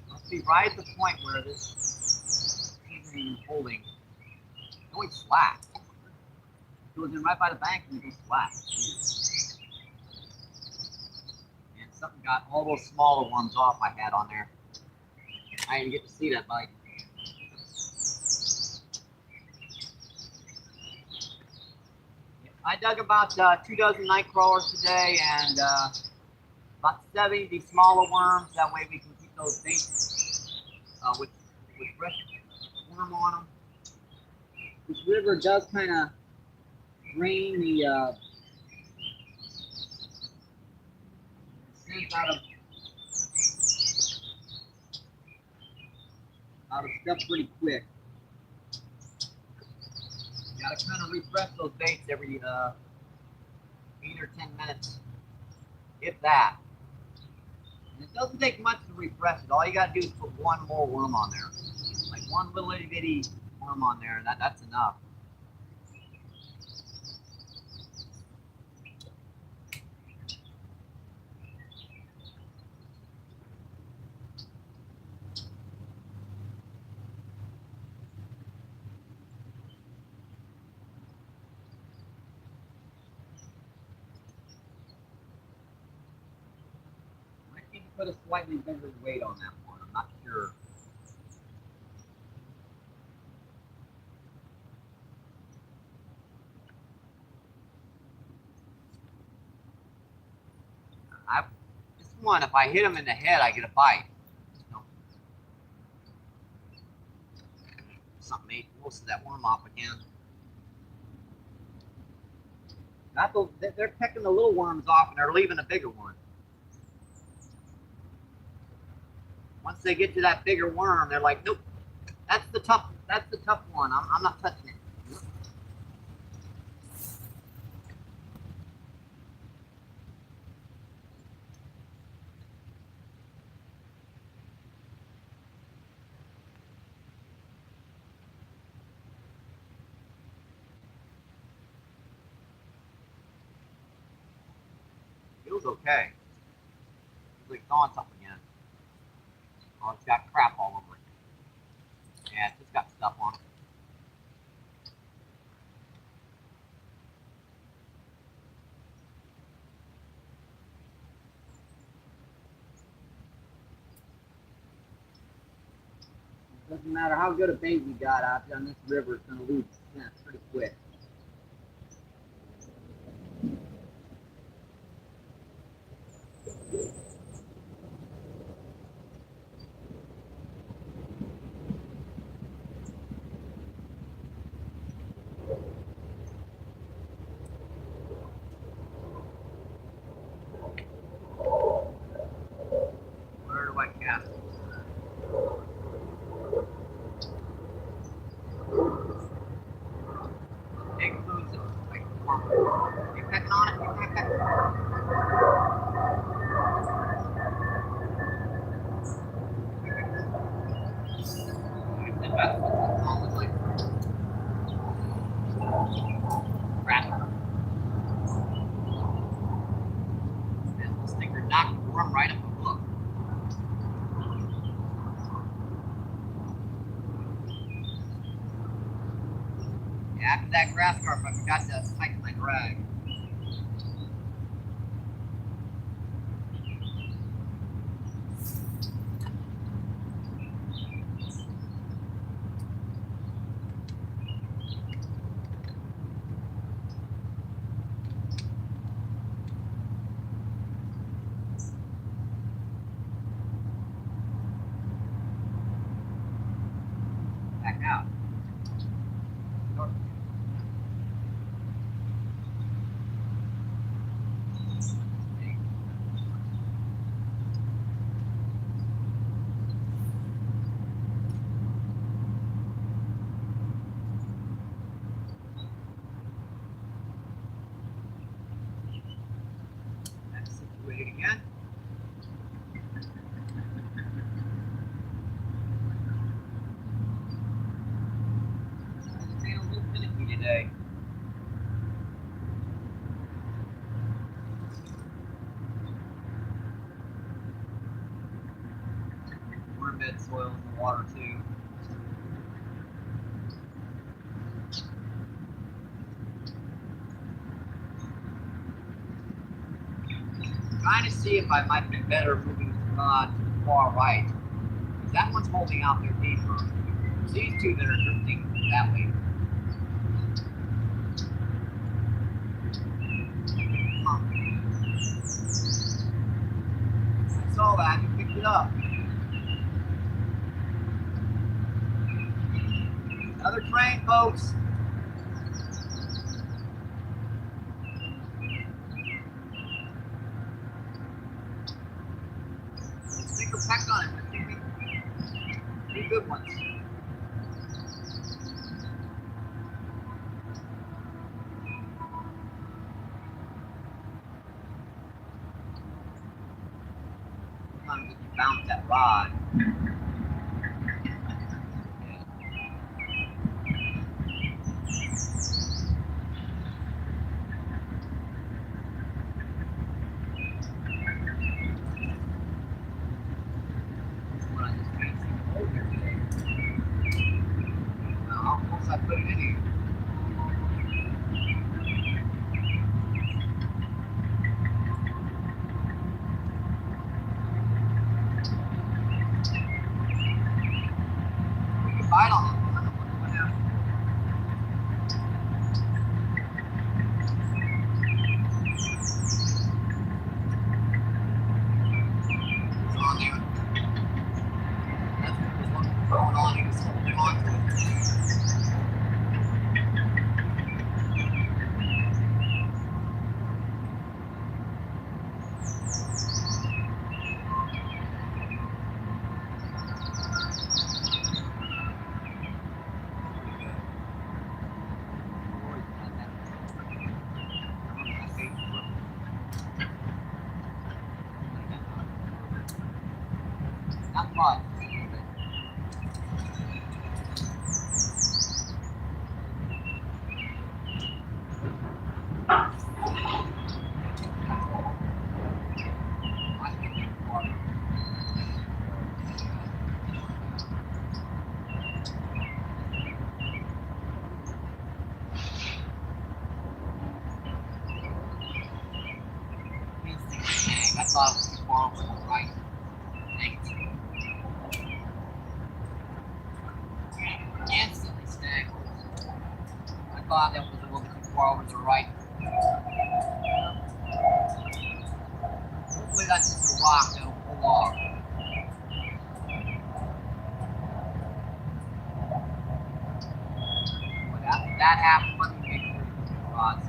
A: Let's see, right at the point where this isn't even holding. It's going flat. It goes in right by the bank and it goes flat. And something got all those smaller ones off I had on there. I didn't get to see that bite. I dug about 2 dozen night crawlers today and about 70 smaller worms. That way we can keep those baits with fresh worm on them. This river does kind of drain the scent out of stuff pretty quick. You gotta kind of refresh those baits every 8 or 10 minutes, if that. And it doesn't take much to refresh it. All you gotta do is put one more worm on there, like one little itty bitty worm on there, and that's enough. Put a slightly bigger weight on that one. I'm not sure. This one, if I hit him in the head, I get a bite. No. Something ate most of that worm off again. They're pecking the little worms off and they're leaving the bigger one. Once they get to that bigger worm, they're like, nope, that's the tough one. I'm not touching it. Feels okay. It's like gnawing something again. Oh, it's got crap all over it. Yeah, it's just got stuff on it. Doesn't matter how good a bait we got out there on this river, it's going to lose its scent pretty quick. Where do I cast it? Big foods, like you pecking on it, you pecking. Crap. Man, this stinger knocked the worm right up the hook. Yeah, after that grass carp, I forgot to tighten my drag. Back out. That's situated again. Staying a little finicky today. Worm bed soil in the water too. Trying to see if I might be better moving the rod to the far right. That one's holding out there deeper. These two that are drifting that way. I saw that and picked it up. Another train, folks. Pretty good ones. Sometimes if you bounce that rod. I put it in here. Put the bite on it. What happened? It's on there. That's what was going on. He was holding on to it. Not much. I thought it was too far over the right. Instantly snagged. I thought that was a little bit too far over to the right. Hopefully that's just a rock that'll pull off. But after that happened, let me make sure the rods.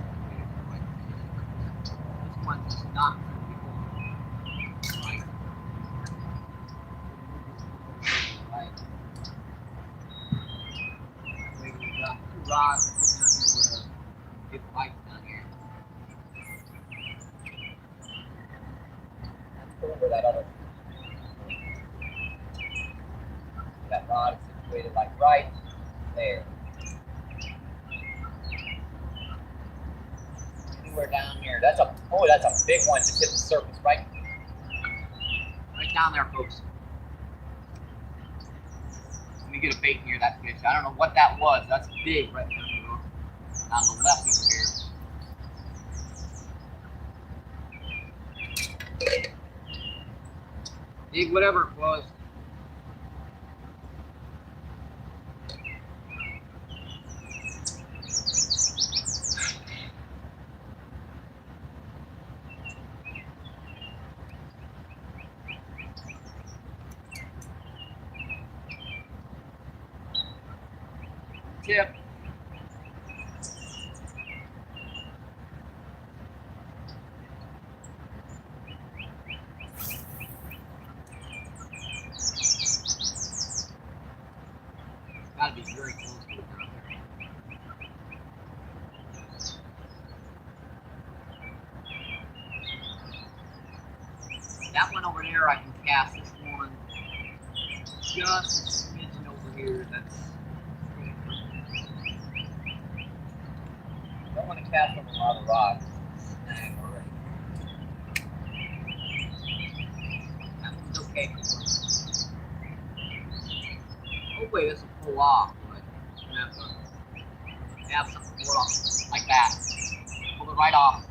A: This one's just not going to be right. Right. We've got two rods put down here where it bites down here. Let's go over that other. That rod is situated like right there. Anywhere down here. That's a big one. Just hit the surface right down there, folks. Let me get a bait near that fish. I don't know what that was. That's big right down the left over here. Big whatever it was. Tip. Gotta be very close to it down there. That one over there, I can cast this one just a smidgen over here. That's. Don't want to cast over a lot of rods. Snag already. That one's okay. Hopefully this will pull off, but I'm gonna have something pull it off like that. Pull it right off.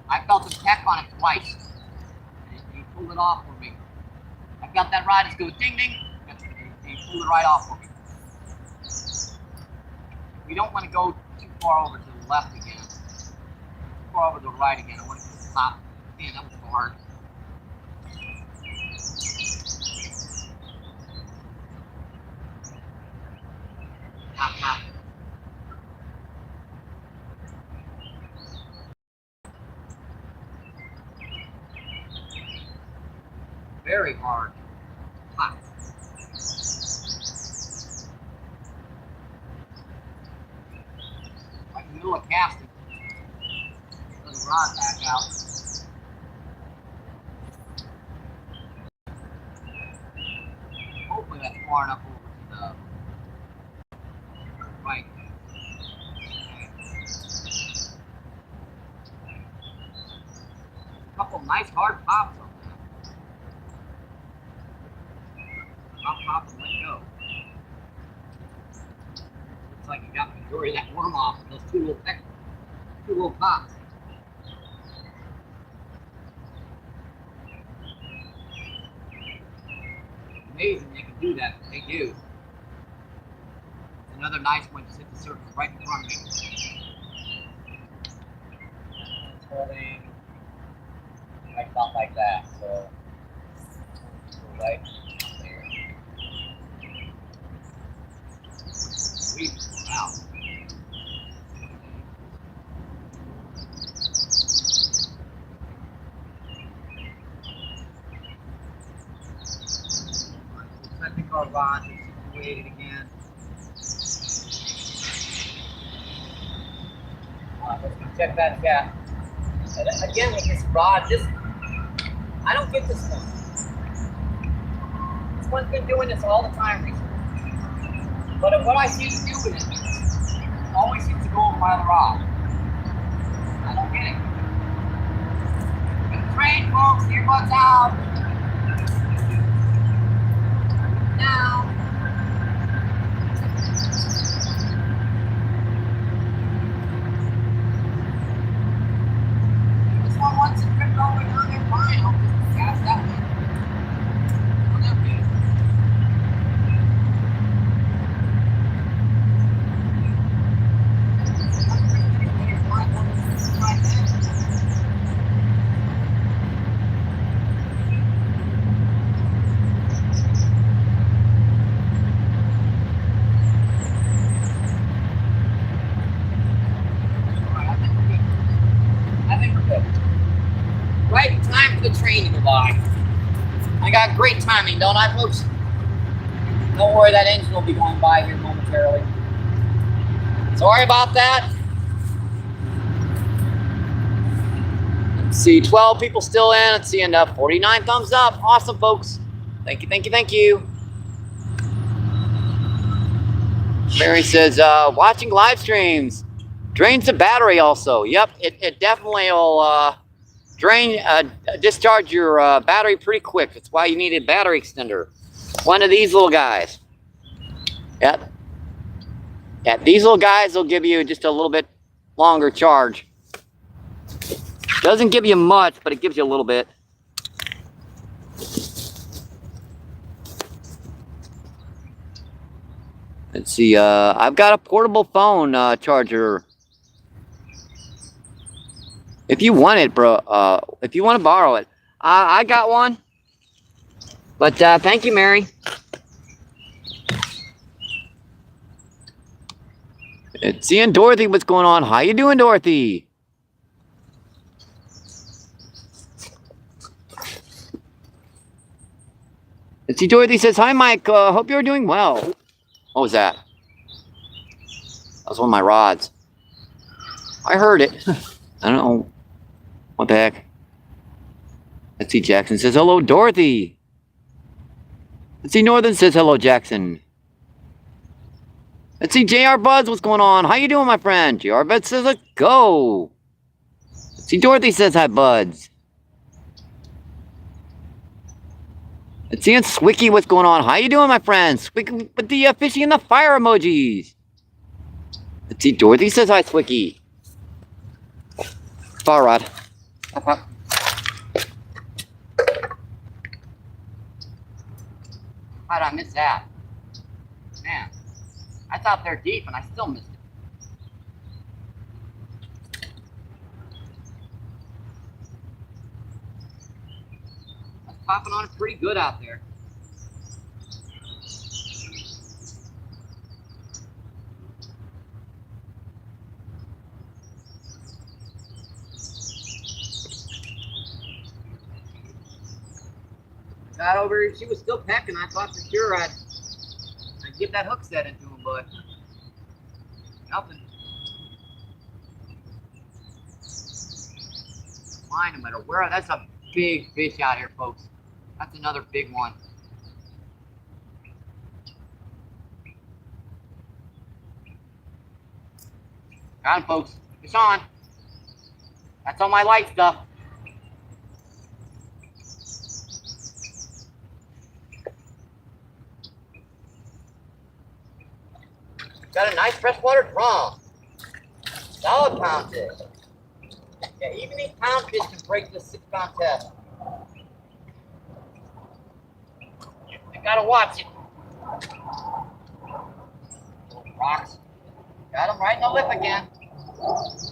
A: I felt the tech on it twice. And he pulled it off for me. I got that rod, it's going ding ding, and he pulled it right off for me. We don't want to go too far over to the left again. Too far over to the right again. I want to get the top. Man, that was hard. Top. Very hard. Hot. Right in the middle of casting. Let the rod back out. Hopefully that's far enough over to the right. A couple nice hard pops on that. Pop, and let go. Looks like you got the majority of that worm off with those two little pops. Amazing they can do that, but they do. Another nice one just hit the surface right in front of me. It's holding right about like that, so right there. Sweet. Wow. I think our rods are situated again. Let's go check that gap. And again, with this rod, I don't get this one. This one's been doing this all the time recently. But what I seem to do with it always seems to go over my other rod. I don't get it. Good train, folks. Earbuds out. Now. This one wants to trip over down there fine. I'll just cast that one. Right time for the train to go by. I got great timing, don't I, folks? Don't worry, that engine will be going by here momentarily. Sorry about that. Let's see, 12 people still in. Let's see, 49 thumbs up. Awesome, folks. Thank you, thank you, thank you. Mary says, watching live streams drains the battery also. Yep, it definitely will discharge your battery pretty quick. That's why you need a battery extender. One of these little guys. Yep. Yeah, these little guys will give you just a little bit longer charge. Doesn't give you much, but it gives you a little bit. Let's see, I've got a portable phone charger. If you want it, bro, if you want to borrow it, I got one. But thank you, Mary. It's seeing Dorothy. What's going on? How you doing, Dorothy? Let's see, Dorothy says, hi, Mike. Hope you're doing well. What was that? That was one of my rods. I heard it. I don't know. What the heck? Let's see, Jackson says, hello, Dorothy. Let's see, Northern says, hello, Jackson. Let's see, JR Buds, what's going on? How you doing, my friend? JR Buds says, let's go. Let's see, Dorothy says, hi, Buds. Let's see, and Swicky, what's going on? How you doing, my friend? Swicky with the fishing and the fire emojis. Let's see, Dorothy says, hi, Swicky. Far rod. How did I miss that? Man, I thought they're deep and I still missed it. That's popping on it pretty good out there. Got over here, she was still pecking. I thought for sure I'd get that hook set into him, but nothing. Line no matter where. That's a big fish out here, folks. That's another big one. Got him, folks. Fish on. That's all my light stuff. Got a nice freshwater drum. Solid pound fish. Yeah, even these pound fish can break this 6-pound test. I gotta watch it. Rocks. Got him right in the lip again.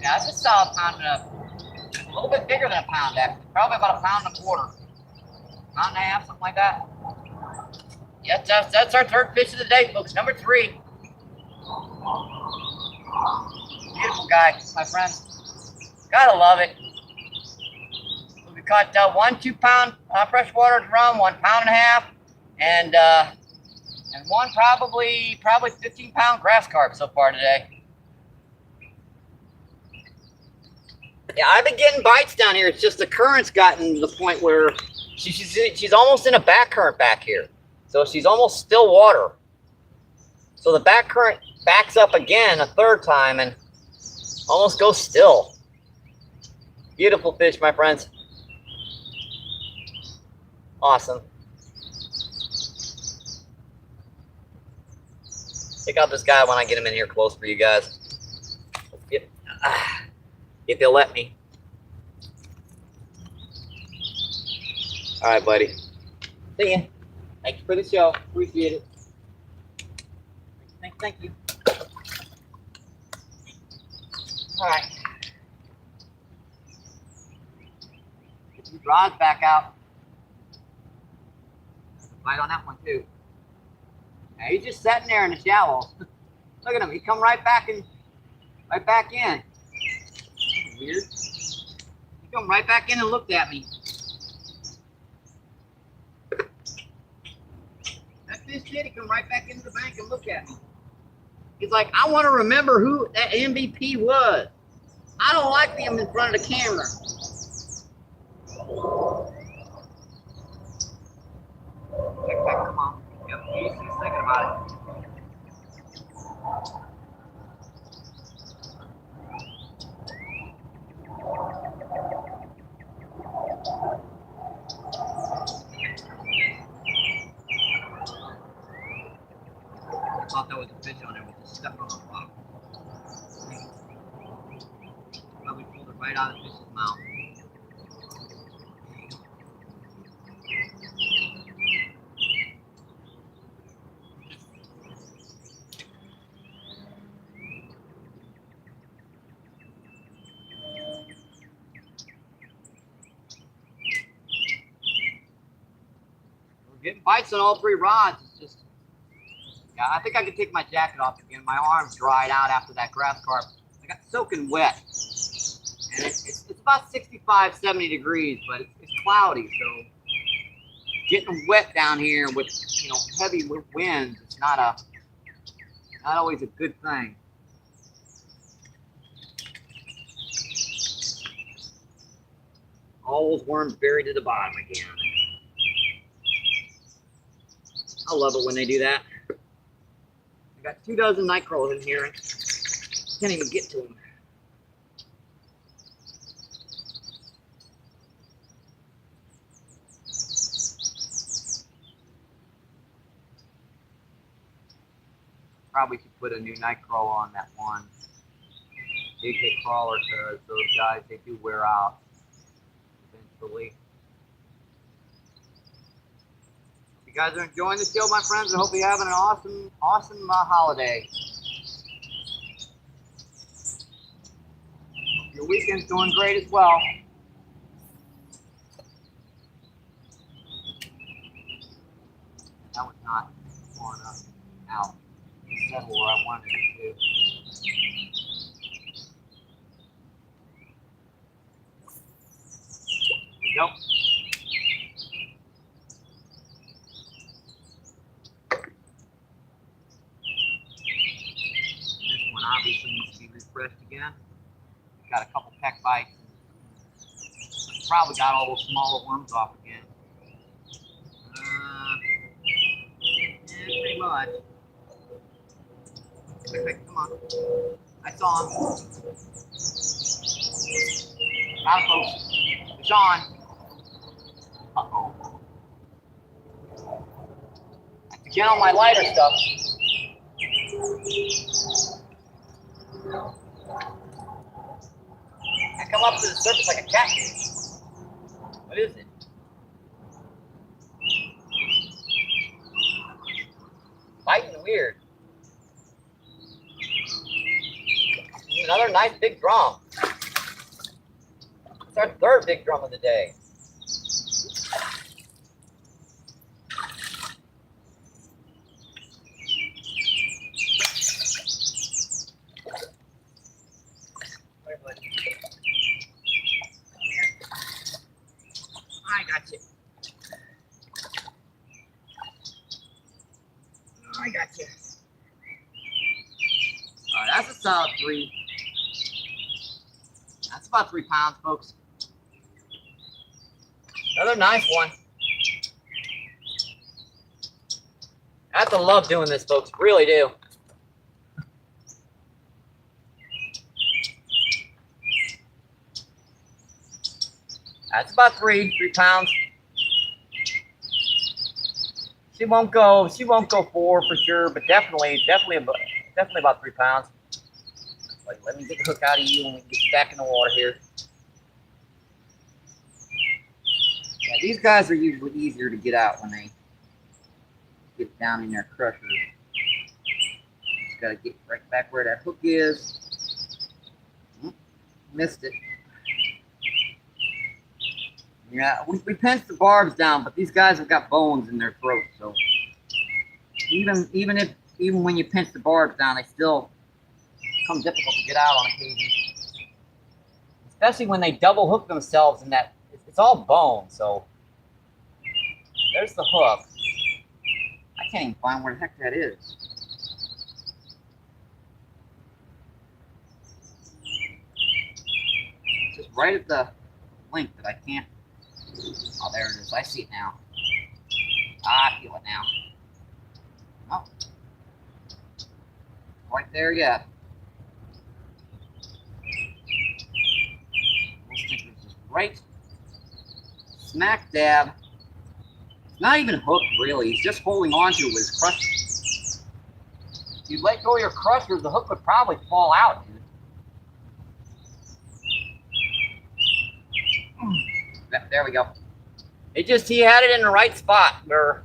A: Yeah, that's a solid pound enough. A little bit bigger than a pound, actually. Probably about 1.25 pounds. Pound and a half, something like that. Yes, that's our third fish of the day, folks. Number 3. Beautiful guy, my friend. Gotta love it. We caught 1 2-pound freshwater drum, 1.5 pounds, and one probably 15-pound grass carp so far today. Yeah, I've been getting bites down here. It's just the current's gotten to the point where she's almost in a back current back here. So she's almost still water. So the back current backs up again a third time and almost goes still. Beautiful fish, my friends. Awesome. Check out this guy when I get him in here close for you guys. If they'll let me. All right, buddy. See ya. Thank you for the show. Appreciate it. Thank you. All right. Get these rods back out. Bite on that one too. Now he's just sitting there in the shallows. Look at him. He come right back in. Weird. He come right back in and looked at me. That fish did. He come right back into the bank and looked at me. He's like, I want to remember who that MVP was. I don't like being in front of the camera. Come on. Yep, he's thinking about it. I thought that was a fish on there, but just stuck on the rock. Probably pulled it right out of the fish's mouth. We're getting bites on all 3 rods. It's just, yeah, I think I could take my jacket off again. My arms dried out after that grass carp. I got soaking wet. And it's about 65, 70 degrees, but it's cloudy, so getting wet down here with, you know, heavy winds, it's not always a good thing. All those worms buried to the bottom again. I love it when they do that. I got 2 dozen night crawlers in here. Can't even get to them. Probably should put a new night crawler on that one JK crawler because those guys, they do wear out eventually. You guys are enjoying the show, my friends. I hope you're having an awesome holiday. Your weekend's going great as well. That was not far enough out. Settle where I wanted it to. There we go. refreshed again. Got a couple peck bites. Probably got all those smaller worms off again. Yeah, pretty much. Quick, come on. I saw him. Got him, folks. It's on. Uh-oh. I have to get on my lighter stuff. I come up to the surface like a catfish. What is it? Biting weird. Another nice big drum. It's our third big drum of the day. I got you. I got you. All right, that's a solid 3. That's about 3 pounds, folks. Another nice one. I have to love doing this, folks. Really do. That's about 3 pounds. She won't go 4 for sure, but definitely about 3 pounds. Like, let me get the hook out of you and we can get you back in the water here. Yeah, these guys are usually easier to get out when they get down in their crushers. Just gotta get right back where that hook is. Missed it. Yeah, we pinch the barbs down, but these guys have got bones in their throat, so even when you pinch the barbs down, they still become difficult to get out on occasion. Especially when they double hook themselves in that, it's all bone, so there's the hook. I can't even find where the heck that is. It's just right at the link that I can't. Oh, there it is. I see it now. I feel it now. Oh. Right there, yeah. This thing is just right smack dab. It's not even hooked, really. He's just holding on to it with his crushers. If you let go of your crushers, the hook would probably fall out, dude. There we go. He had it in the right spot where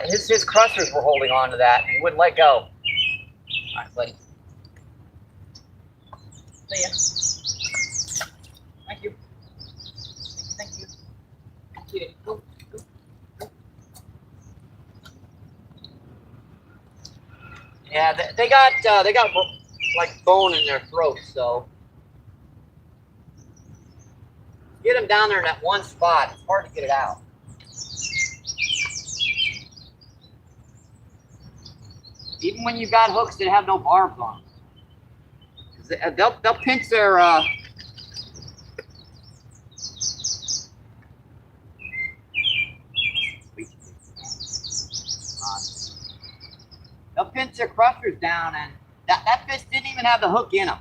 A: his crushers were holding on to that, and he wouldn't let go. All right, buddy. See ya. Thank you. Thank you. Thank you. Go. Yeah, they got like bone in their throat, so get them down there in that one spot. It's hard to get it out. Even when you've got hooks that have no barbs on them, they'll pinch their they'll pinch their crushers down, and that fish didn't even have the hook in him.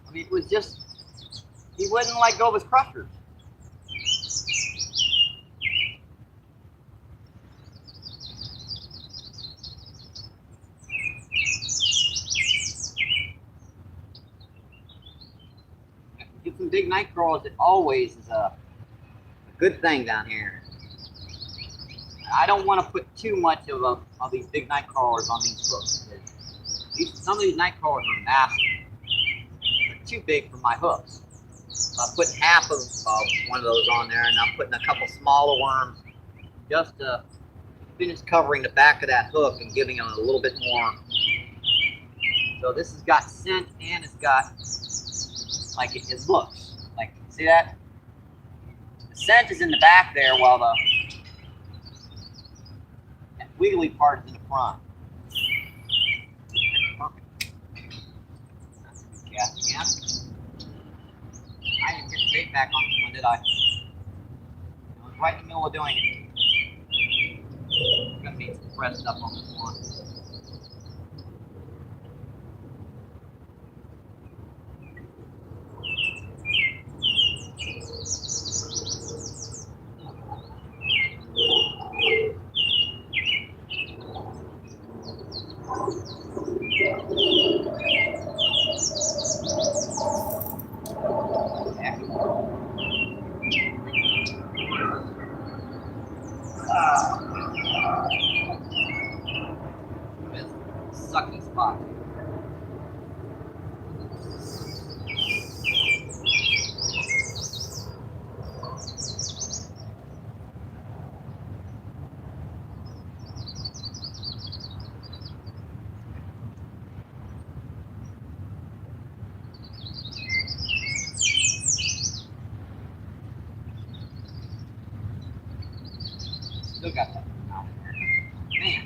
A: I mean, it was just he wouldn't let go of his crushers. Get some big night crawlers. It always is a good thing down here. I don't want to put too much of these big night crawlers on these hooks. Some of these night crawlers are massive. They're too big for my hooks. I'm putting half of one of those on there, and I'm putting a couple smaller worms just to finish covering the back of that hook and giving them a little bit more. So this has got scent, and it's got, like, it looks like, see that? The scent is in the back there, while the wiggly part is in the front. Perfect. That's a good Yeah. I didn't get the bait back on this one, did I? I was right in the middle of doing it. I'm gonna need some fresh stuff on this one. Sucky spot. Still got that out there. Man.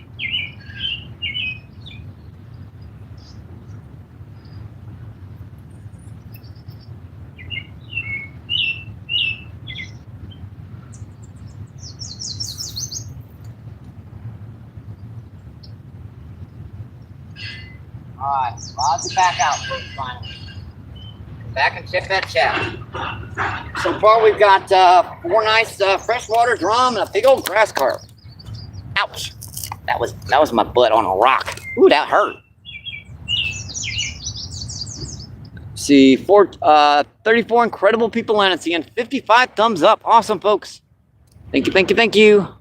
A: Alright, rods are back out finally. Back and check that chat. So far we've got 4 nice freshwater drum and a big old grass carp. Ouch. That was my butt on a rock. Ooh, that hurt. See, 34 incredible people in it, seeing 55 thumbs up. Awesome, folks. Thank you, thank you, thank you.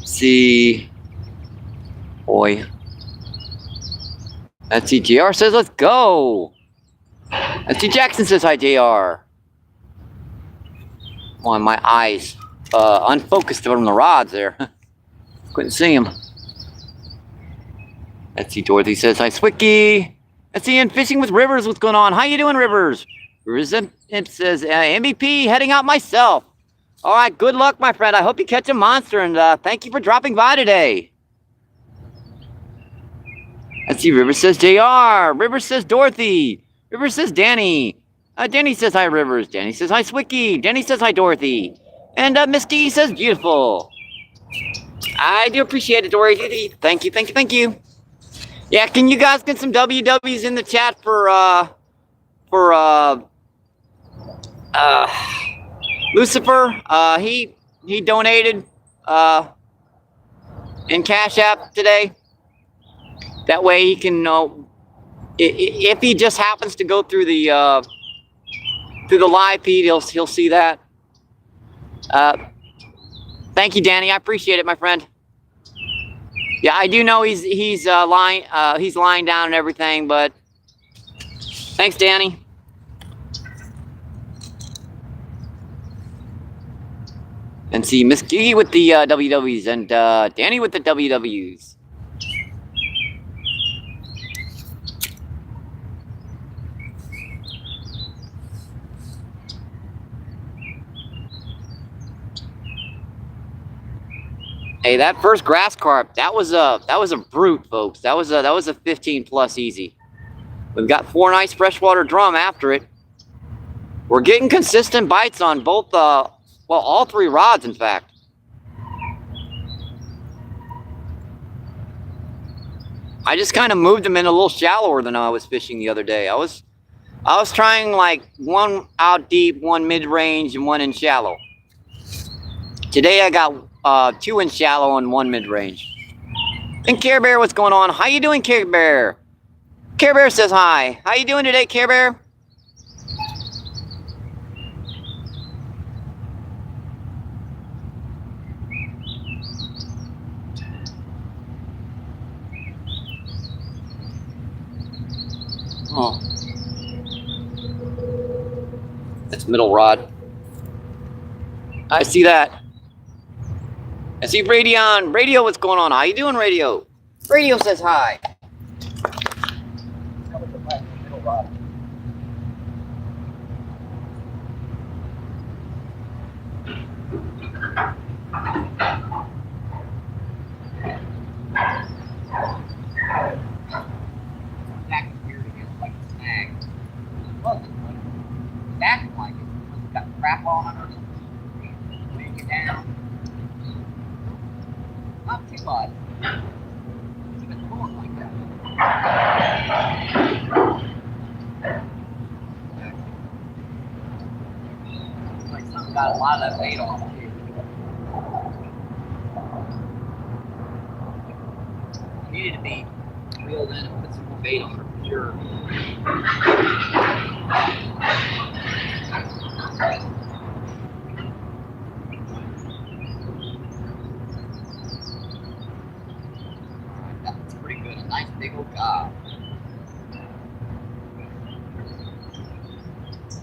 A: See, boy. That's JR says, let's go. ST Jackson says, hi, JR. On my eyes, unfocused from the rods there. Couldn't see him. Let's see, Dorothy says, hi, Swicky. Let's see, in Fishing with Rivers, what's going on? How you doing, Rivers? It says, MVP, heading out myself. All right, good luck, my friend. I hope you catch a monster, and thank you for dropping by today. Let's see, Rivers says JR. Rivers says Dorothy. Rivers says Danny. Danny says hi, Rivers. Danny says hi, Swicky. Danny says hi, Dorothy. And Misty says beautiful. I do appreciate it, Dorothy. Thank you, thank you, thank you. Yeah, can you guys get some WWs in the chat for Lucifer? He donated in Cash App today. That way he can know if he just happens to go through the live feed, he'll see that. Thank you, Danny. I appreciate it, my friend. Yeah, I do know he's lying down and everything, but thanks, Danny. And see Miss Gigi with the WWs and Danny with the WWs. Hey, that first grass carp, that was a brute, folks. That was a 15 plus easy. We've got 4 nice freshwater drum after it. We're getting consistent bites on both well, all 3 rods, in fact. I just kind of moved them in a little shallower than I was fishing the other day. I was trying like 1 out deep, 1 mid-range, and 1 in shallow. Today I got 2 in shallow and 1 mid-range. And Care Bear, what's going on? How you doing, Care Bear? Care Bear says hi. How you doing today, Care Bear? Oh. That's middle rod. I see that. I see Radion. Radio, what's going on? How you doing, Radio? Radio says hi. back on her. Take it down. Not too much. Keep it going like that. Looks like something got a lot of that bait on it. Needed to be reeled in and put some more bait on her for sure. Alright, that's pretty good. A nice big old gob.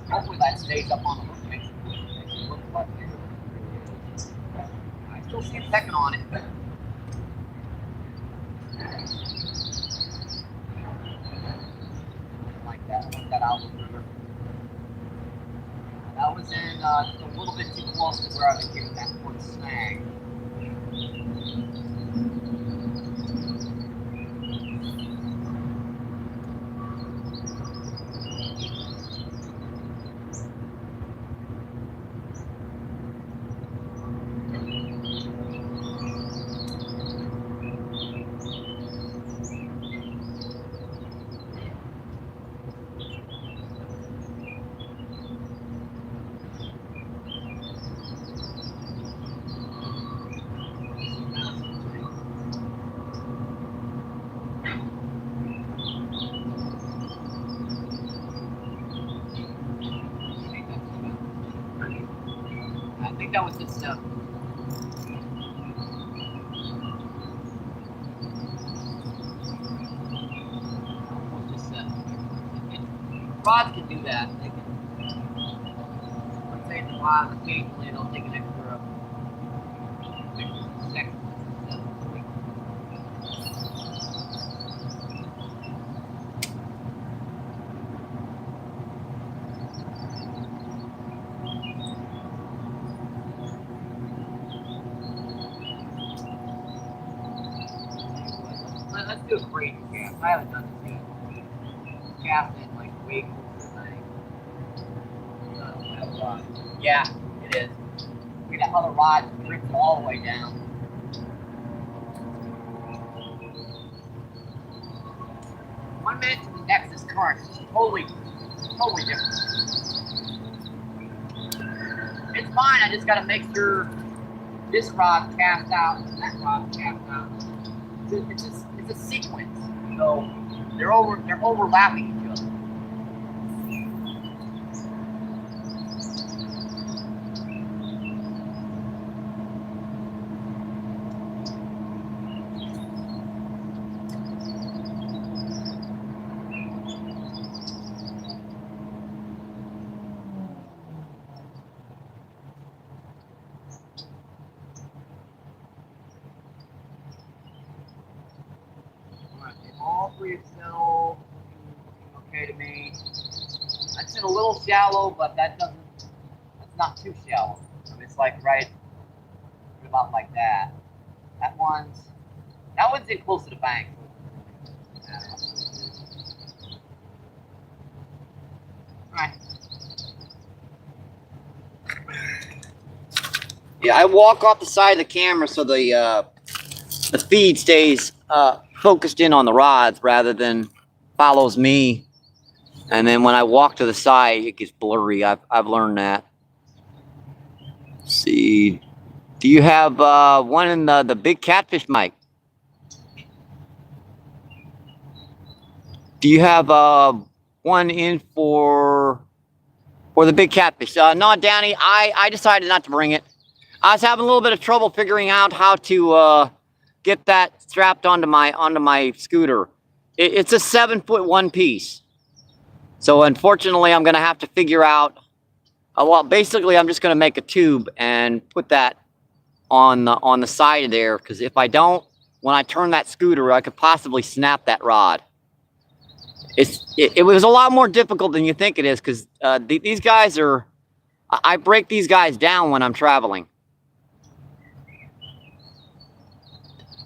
A: Hopefully that stays up on the hook. Makes it look like it really is. I still see him pecking on it, but like that. I want that out of the river. That was in just a little bit too close to where I was getting that one snag. I think that was just rods can do that. They can rotate the rod occasionally, they'll take an extra second. Let's do a crazy cast. I haven't done this yet. Cast in like way closer thing. Yeah, it is. Look at that other rod drifts all the way down. One minute to the next is current. Totally different. It's fine. I just gotta make sure this rod cast out and that rod cast out. It's a sequence, so they're overlapping each other. All three are still okay to me. That's in a little shallow, but that's not too shallow. So it's like right about like that. That one's in close to the bank. Alright. Yeah, I walk off the side of the camera so the feed stays focused in on the rods rather than follows me. And then when I walk to the side, it gets blurry. I've learned that. Let's see, do you have one in the big catfish, Mike? Do you have one in for the big catfish? No, Danny, I decided not to bring it. I was having a little bit of trouble figuring out how to get that strapped onto my scooter. It's a 7-foot one piece. So unfortunately, I'm gonna have to figure out, well, basically I'm just gonna make a tube and put that on the side of there, because if I don't, when I turn that scooter, I could possibly snap that rod. It was a lot more difficult than you think it is, because these guys are, I break these guys down when I'm traveling.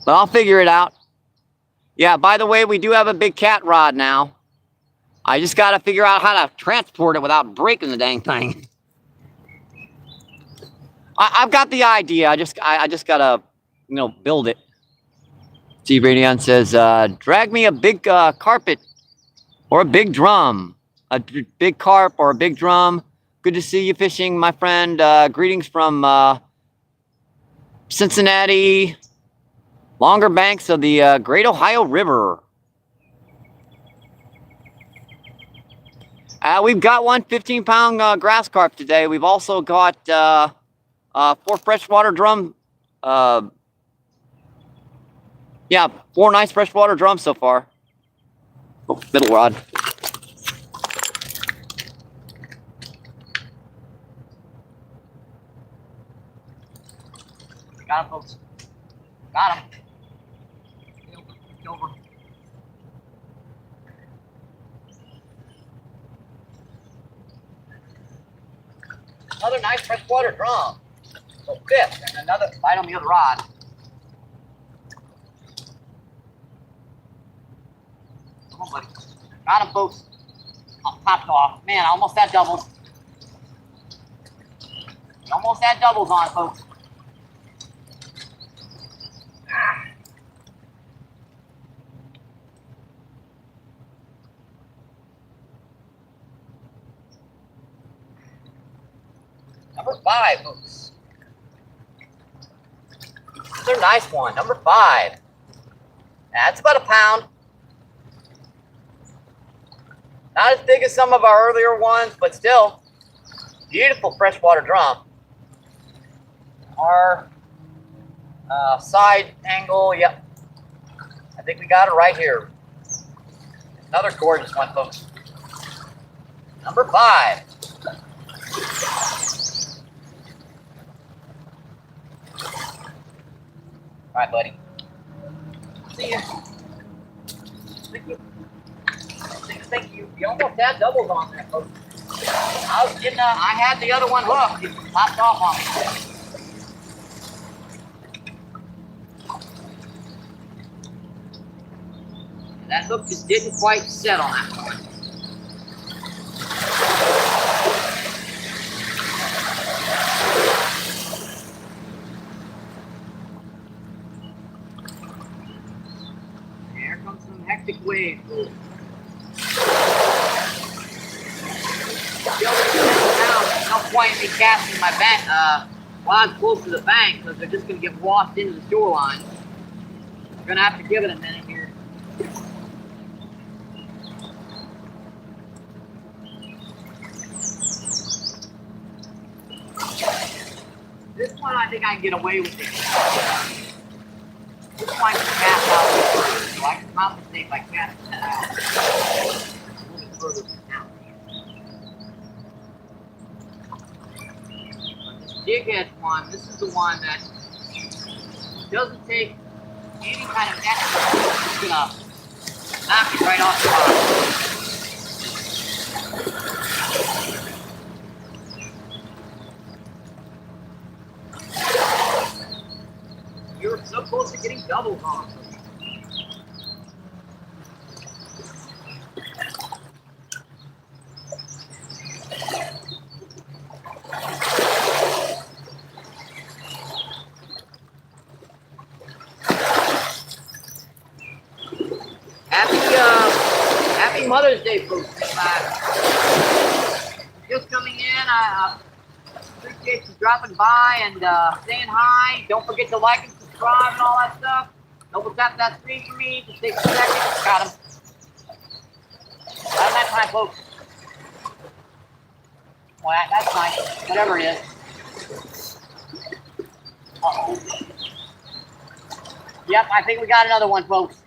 A: But I'll figure it out. Yeah, by the way, we do have a big cat rod now. I just got to figure out how to transport it without breaking the dang thing. I've got the idea. I just gotta, build it. Steve Radion says, drag me a big carpet or a big drum. A big carp or a big drum. Good to see you fishing, my friend. Greetings from Cincinnati, longer banks of the Great Ohio River. We've got one 15-pound grass carp today. We've also got 4 freshwater drum. Yeah, 4 nice freshwater drums so far. Oh, middle rod. Got him, folks. Got him. Over. Another nice freshwater drum. So 5th, and another bite on the other rod. Come on, buddy. Got him, folks. Oh, popped off. Man, I almost had doubles. Almost had doubles on, folks. Ah. Number 5, folks. This is a nice one. Number 5. That's about a pound. Not as big as some of our earlier ones, but still beautiful freshwater drum. Our side angle, yep. I think we got it right here. Another gorgeous one, folks. Number 5. All right, buddy. See ya. Thank you. Thank you. You almost had doubles on there, folks. I was getting. I had the other one hooked. It popped off on me. That hook just didn't quite set on that one. Here comes some hectic waves. No point in me casting my bank while I'm close to the bank because they're just going to get washed into the shoreline. I'm going to have to give it a minute here. This one I think I can get away with it. This one I can cast out further, so I can compensate by casting that out. A little bit further now. Jig edge one, this is the one that doesn't take any kind of extra. It's just gonna knock it right off the bottom. You're so close to getting doubles on. Happy Mother's Day, folks. Just coming in, I appreciate you dropping by and saying hi. Don't forget to like and subscribe and all that stuff. Double tap that screen for me. Just take a second. Got him. Right on that time, folks. Well, that's nice. Whatever it is. Uh-oh. Yep, I think we got another one, folks.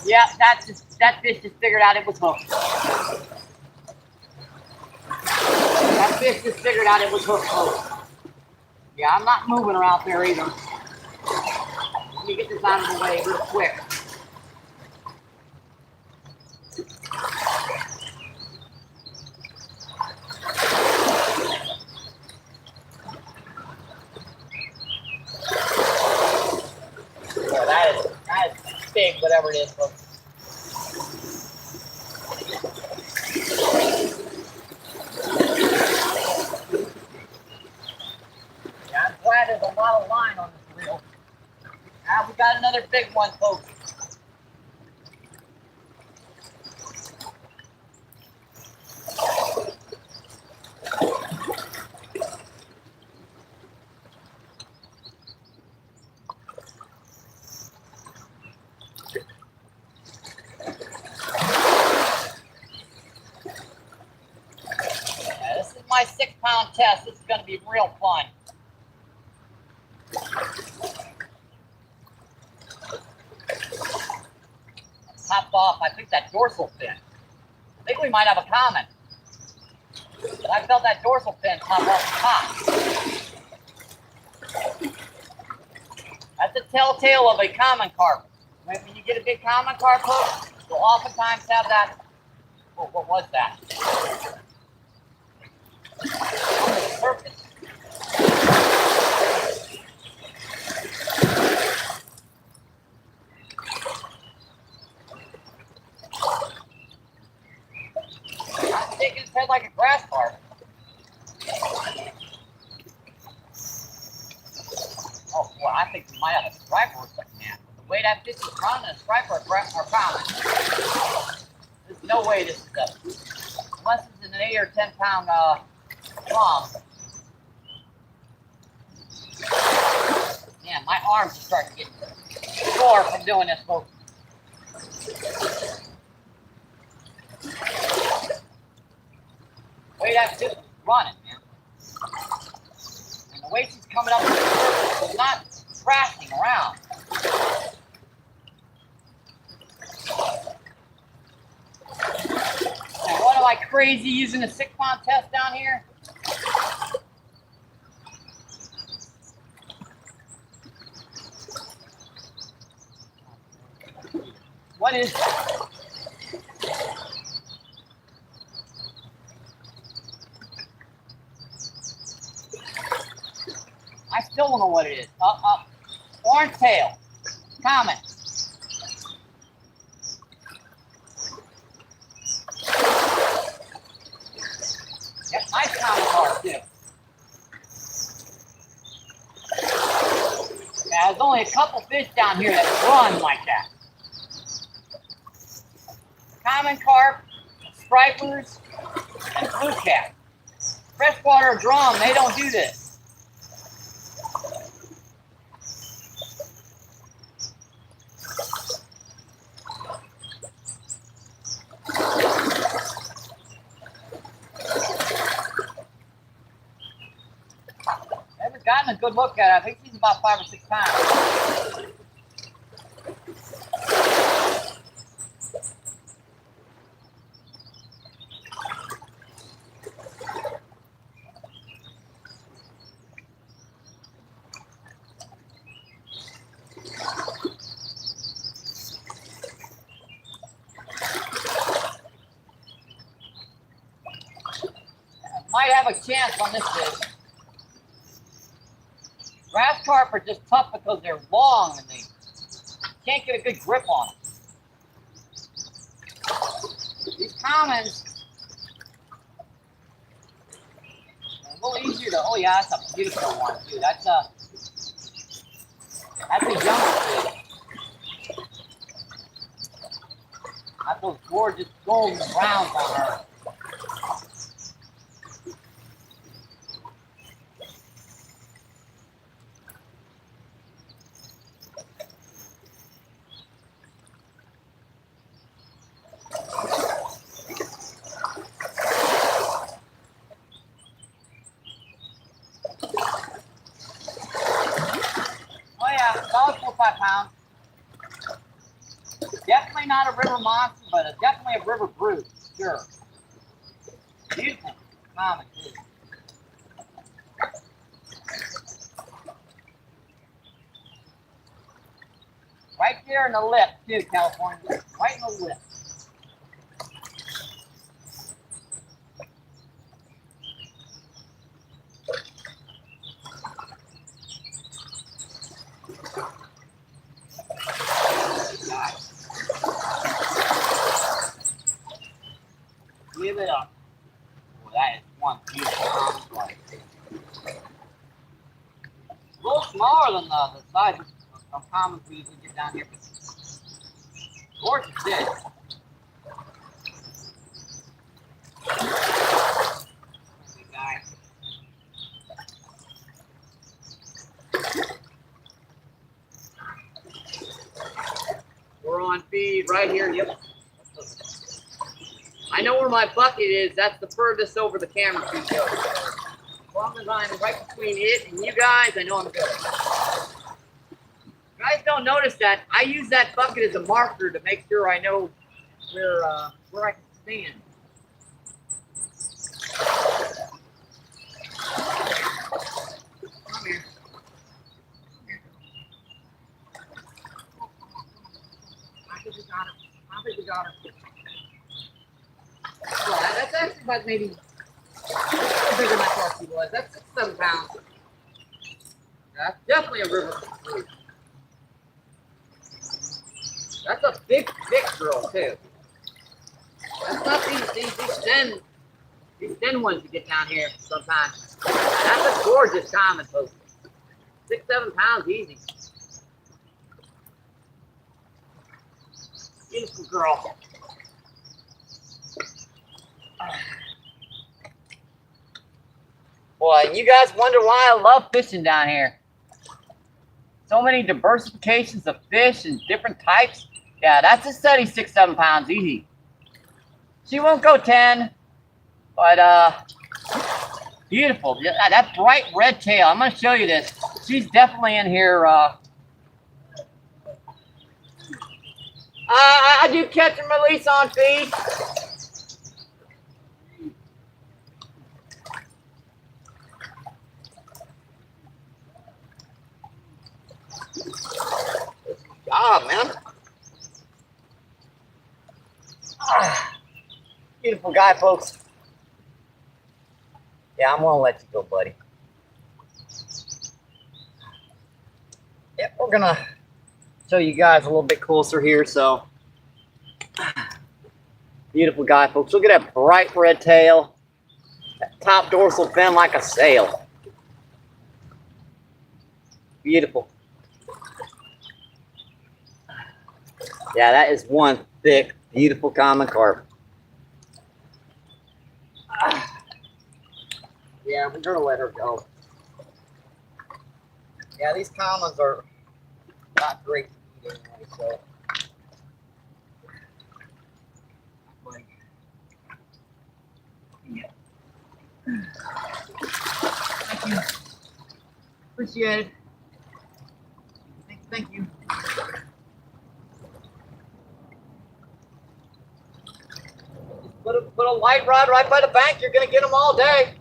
A: Yeah, that fish just figured out it was hooked. That fish just figured out it was hooked, folks. Yeah, I'm not moving her out there either. Let me get this out of the way real quick. Yeah, that is big, whatever it is, folks. lot of line on this reel. Now we got another big one, folks. My 6-pound test. This is going to be real fun. Popped off, I think, that dorsal fin. I think we might have a common. But I felt that dorsal fin pop off the top. That's a telltale of a common carp. When you get a big common carp hook, you'll oftentimes have that. Oh, what was that? Surface. I'm shaking his head like a grass carp. Oh boy, I think we might have a striper or something, man. The way that fish is running, a striper are common. There's no way this is up. Unless it's an 8 or 10 pound long. Man, my arms are starting to get sore from doing this, folks. The way that fish is running, man. And the way she's coming up with the surface is not crashing around. And what am I crazy using a 6-pound test down here? What is that? I still don't know what it is. Orange tail. Common. Yep, nice common carp too. Now, there's only a couple fish down here that run like that. Common carp, stripers, and blue cat. Freshwater drum, they don't do this. Never gotten a good look at it. I think she's about 5 or 6 pounds. Might have a chance on this fish. Grass carp are just tough because they're long and they can't get a good grip on them. These commons are a little easier to. Oh yeah, that's a beautiful one too. That's a younger fish. Got those gorgeous golden browns on her. Solid 4 or 5 pounds. Definitely not a river monster, but definitely a river brute, sure. Beautiful common too. Right there in the lip too, California. Right in the lip. Give it up. Boy, that is one beautiful one. A little smaller than the size of commons we usually get down here. Gorgeous fish. Big guy. We're on feed right here. Yep. I know where my bucket is. That's the furthest over the camera feed goes. As long as I'm right between it and you guys, I know I'm good. You guys don't notice that I use that bucket as a marker to make sure I know where I can stand. Come here. I think we got her. I think we got her. Well, that's actually about maybe how bigger my turkey was. That's 6 or 7 pounds. That's definitely a river fruit. That's a big, thick girl too. That's not these thin ones you get down here sometimes. That's a gorgeous common, folks. 6, 7 pounds easy. Beautiful girl. Boy, you guys wonder why I love fishing down here. So many diversifications of fish and different types. Yeah, that's a steady 6, 7 pounds easy. She won't go 10, but beautiful. That bright red tail. I'm gonna show you this. She's definitely in here. I do catch and release on feed. Ah, man. Beautiful guy, folks. Yeah, I'm gonna let you go, buddy. Yep, we're gonna show you guys a little bit closer here. So, beautiful guy, folks. Look at that bright red tail. That top dorsal fin like a sail. Beautiful. Yeah, that is one thick, beautiful common carp. Yeah, we're gonna let her go. Yeah, these commons are not great to eat anyway, so. Yeah. Thank you. Appreciate it. Thank you. Put a light rod right by the bank. You're gonna get them all day.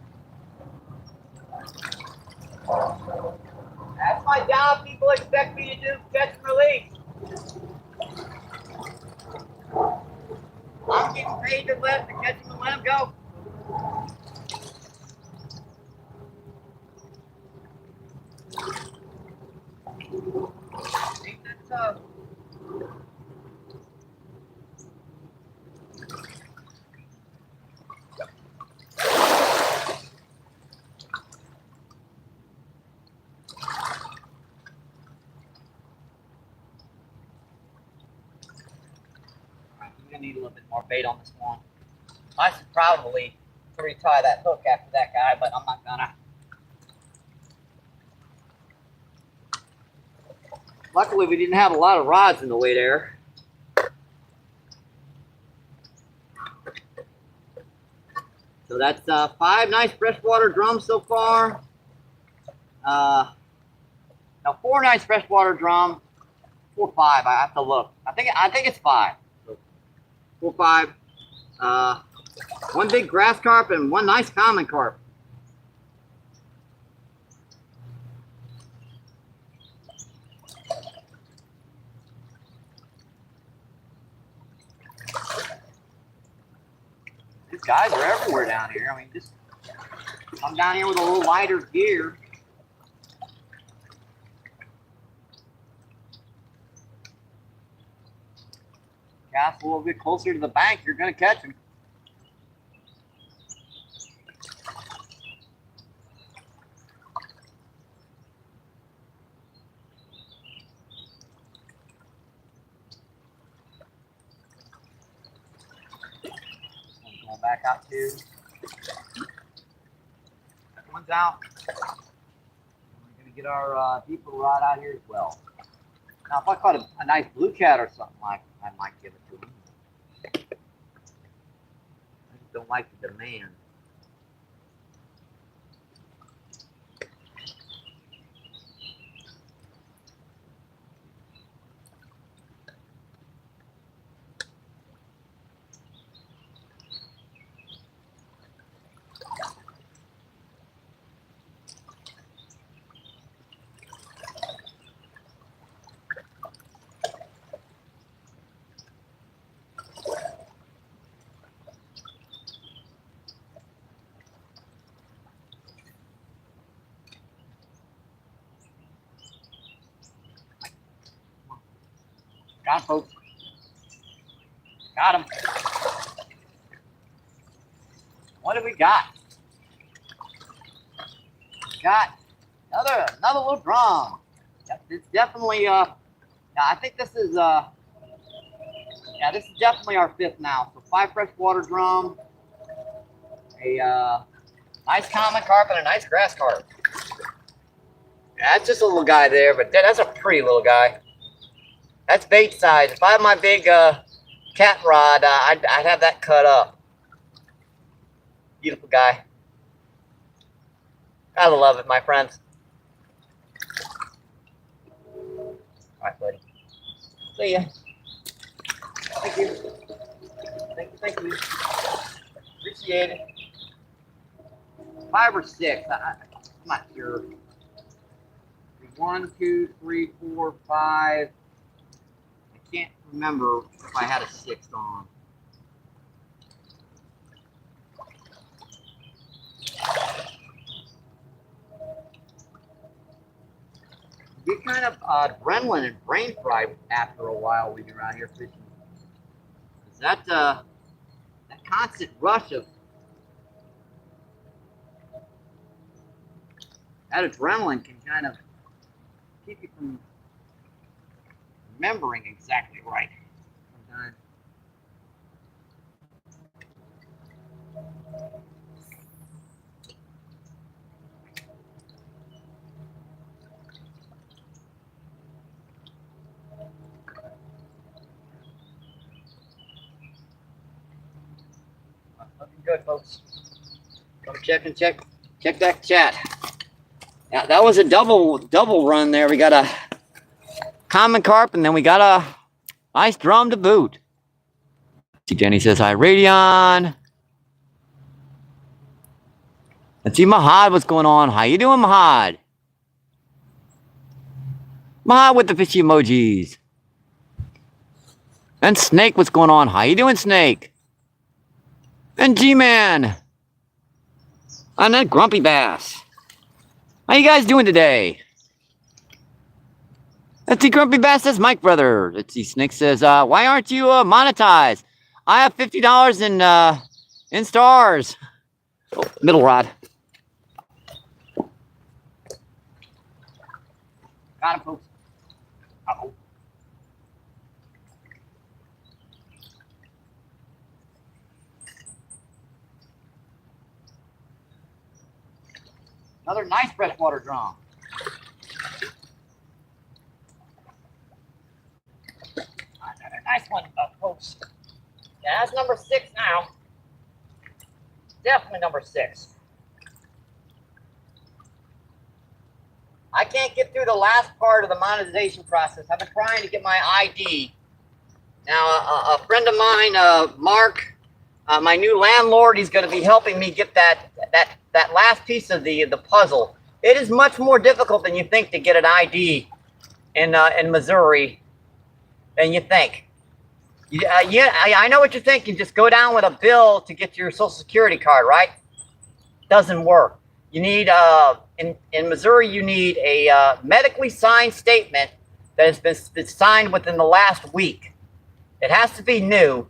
A: That's my job. People expect me to do catch and release. I'm getting paid to catch them and let them go. Ain't that tough? I'm gonna need a little bit more bait on this one. I should probably retie that hook after that guy, but I'm not gonna. Luckily, we didn't have a lot of rods in the way there. So that's 5 nice freshwater drums so far. Now 4 nice freshwater drum. 4 or 5. I have to look. I think it's 5. So 4 or 5. 1 big grass carp and 1 nice common carp. These guys are everywhere down here. I mean, just come down here with a little lighter gear. Cast a little bit closer to the bank, you're going to catch them. back out too. That one's out. We're gonna get our deeper rod out here as well. Now, if I caught a nice blue cat or something like, I might give it to him. I just don't like the demand. Got him, folks. Got him. What do we got? Got another little drum. It's definitely yeah, I think this is yeah, this is definitely our fifth now. So 5 freshwater drum, a nice common carp, and a nice grass carp. Yeah, that's just a little guy there, but that's a pretty little guy. That's bait size. If I had my big cat rod, I'd have that cut up. Beautiful guy. Gotta love it, my friends. All right, buddy. See ya. Thank you. Thank you. Appreciate it. 5 or 6. I'm not sure. 1, 2, 3, 4, 5. I can't remember if I had a 6th on. You get kind of adrenaline and brain fried after a while when you're out here fishing. That constant rush of that adrenaline can kind of keep you from remembering exactly right sometimes. Looking good, folks. Come check that chat. Yeah, that was a double run there. We got a common carp, and then we got a nice drum to boot. See, Jenny says hi, Radion. Let's see, Mahad, what's going on? How you doing, Mahad? Mahad with the fishy emojis. And Snake, what's going on? How you doing, Snake? And G-Man. And then Grumpy Bass. How you guys doing today? Let's see, Grumpy Bass says, Mike, brother. Let's see, Snake says, why aren't you monetized? I have $50 in stars. Oh, middle rod. Got him, folks. Uh-oh. Another nice freshwater drum. Another nice one, folks. Yeah, that's number 6 now. Definitely number 6. I can't get through the last part of the monetization process. I've been trying to get my ID. Now, a friend of mine, Mark, my new landlord, he's going to be helping me get that last piece of the puzzle. It is much more difficult than you think to get an ID in Missouri than you think. Yeah, I know what you're thinking. Just go down with a bill to get your Social Security card, right? Doesn't work. You need in Missouri, you need a medically signed statement that has been signed within the last week. It has to be new.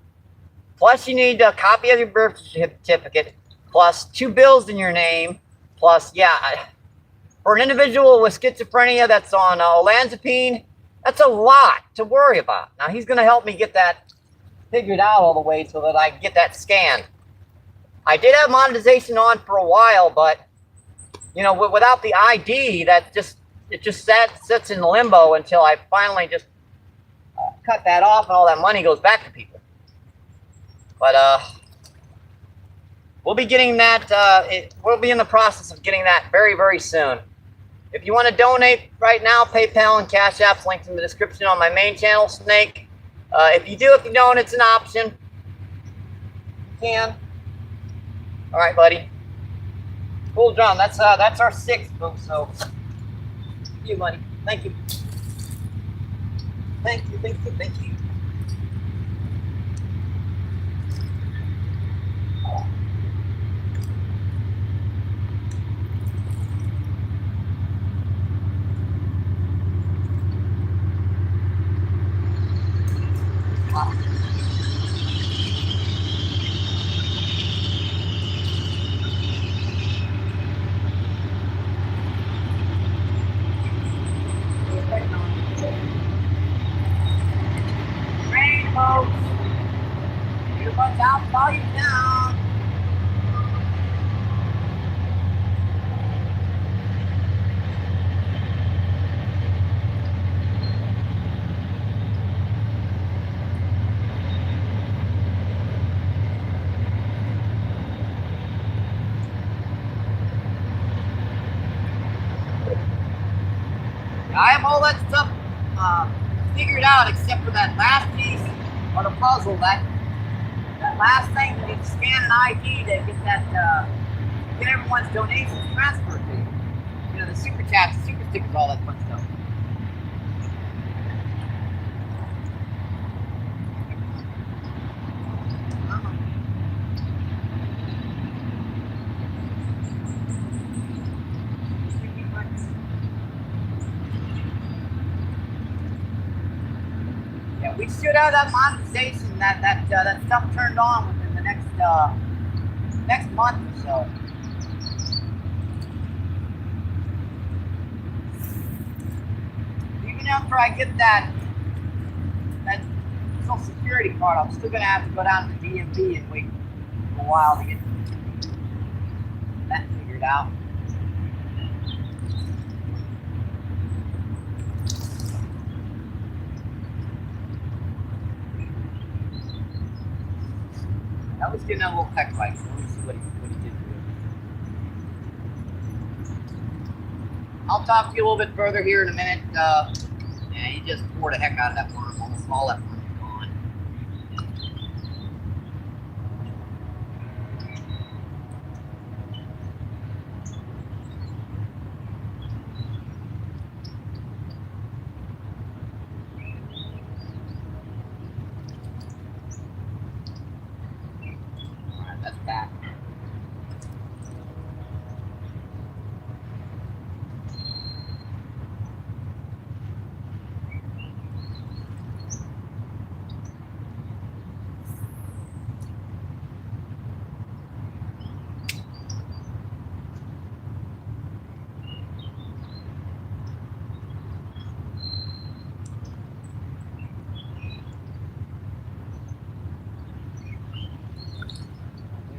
A: Plus, you need a copy of your birth certificate, plus 2 bills in your name, plus, yeah, for an individual with schizophrenia that's on olanzapine, that's a lot to worry about. Now, he's going to help me get that figured out all the way so that I can get that scanned. I did have monetization on for a while, but you know, without the ID, it just sits in limbo until I finally just cut that off and all that money goes back to people. But we'll be getting that. We'll be in the process of getting that very, very soon. If you want to donate right now, PayPal and Cash App's linked in the description on my main channel, Snake. If you don't, it's an option. You can. All right, buddy. Cool drum. That's our 6th, folks. So, thank you, buddy. Thank you. Thank you. Thank you. Thank you. Rainbows. Earbuds out, volume down. I have all that stuff figured out except for that last piece of the puzzle, that last thing you need to scan an ID to get that get everyone's donations transferred to you. You know, the super chats, the super stickers, all that fun stuff. Yeah, we should have that monetization, that stuff turned on within the next month or so. Even after I get that Social Security card, I'm still gonna have to go down to the DMV and wait a while to get that figured out. I was getting a little tech bike, so let me see what he did to it. I'll talk to you a little bit further here in a minute. Yeah, he just tore the heck out of that worm. Almost all that worm is gone. Alright, that's back.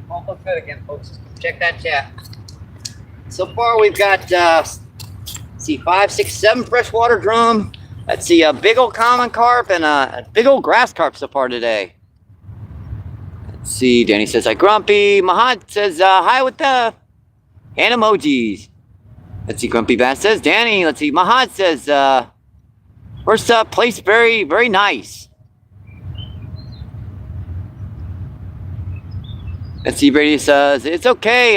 A: Won't look good again, folks. Check that chat. So far, we've got, let's see, 5, 6, 7 freshwater drum. Let's see, a big old common carp and a big old grass carp so far today. Let's see, Danny says, hi, Grumpy. Mahad says, hi with the hand emojis. Let's see, Grumpy Bass says, Danny. Let's see, Mahad says, first place, very, very nice. Let's see, Brady says, it's okay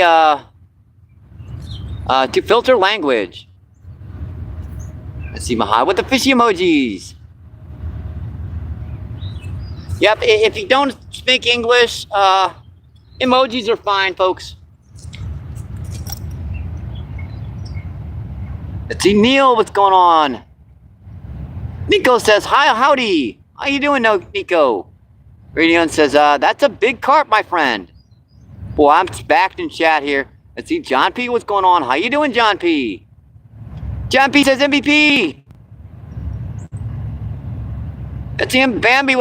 A: to filter language. Let's see, Mahad with the fishy emojis. Yep, if you don't speak English, emojis are fine, folks. Let's see, Neil, what's going on? Nico says, hi, howdy. How you doing, Nico? Radion says, that's a big carp, my friend. Boy, I'm backed in chat here. Let's see, John P, what's going on? How you doing, John P? John P says MVP. Let's see him, Bambi,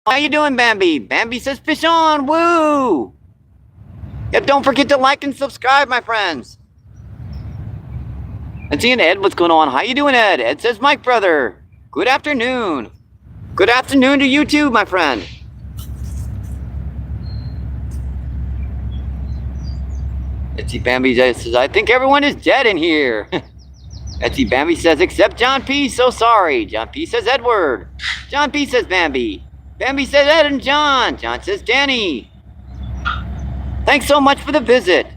A: how you doing, Bambi? Bambi says fish on, woo! Yep, don't forget to like and subscribe, my friends. And seeing Ed, what's going on? How you doing, Ed? Ed says, Mike, brother. Good afternoon. Good afternoon to you too, my friend. Etsy Bambi says, I think everyone is dead in here. Etsy Bambi says, except John P. So sorry. John P. says Edward. John P. says Bambi. Bambi says Ed and John. John says Danny. Thanks so much for the visit.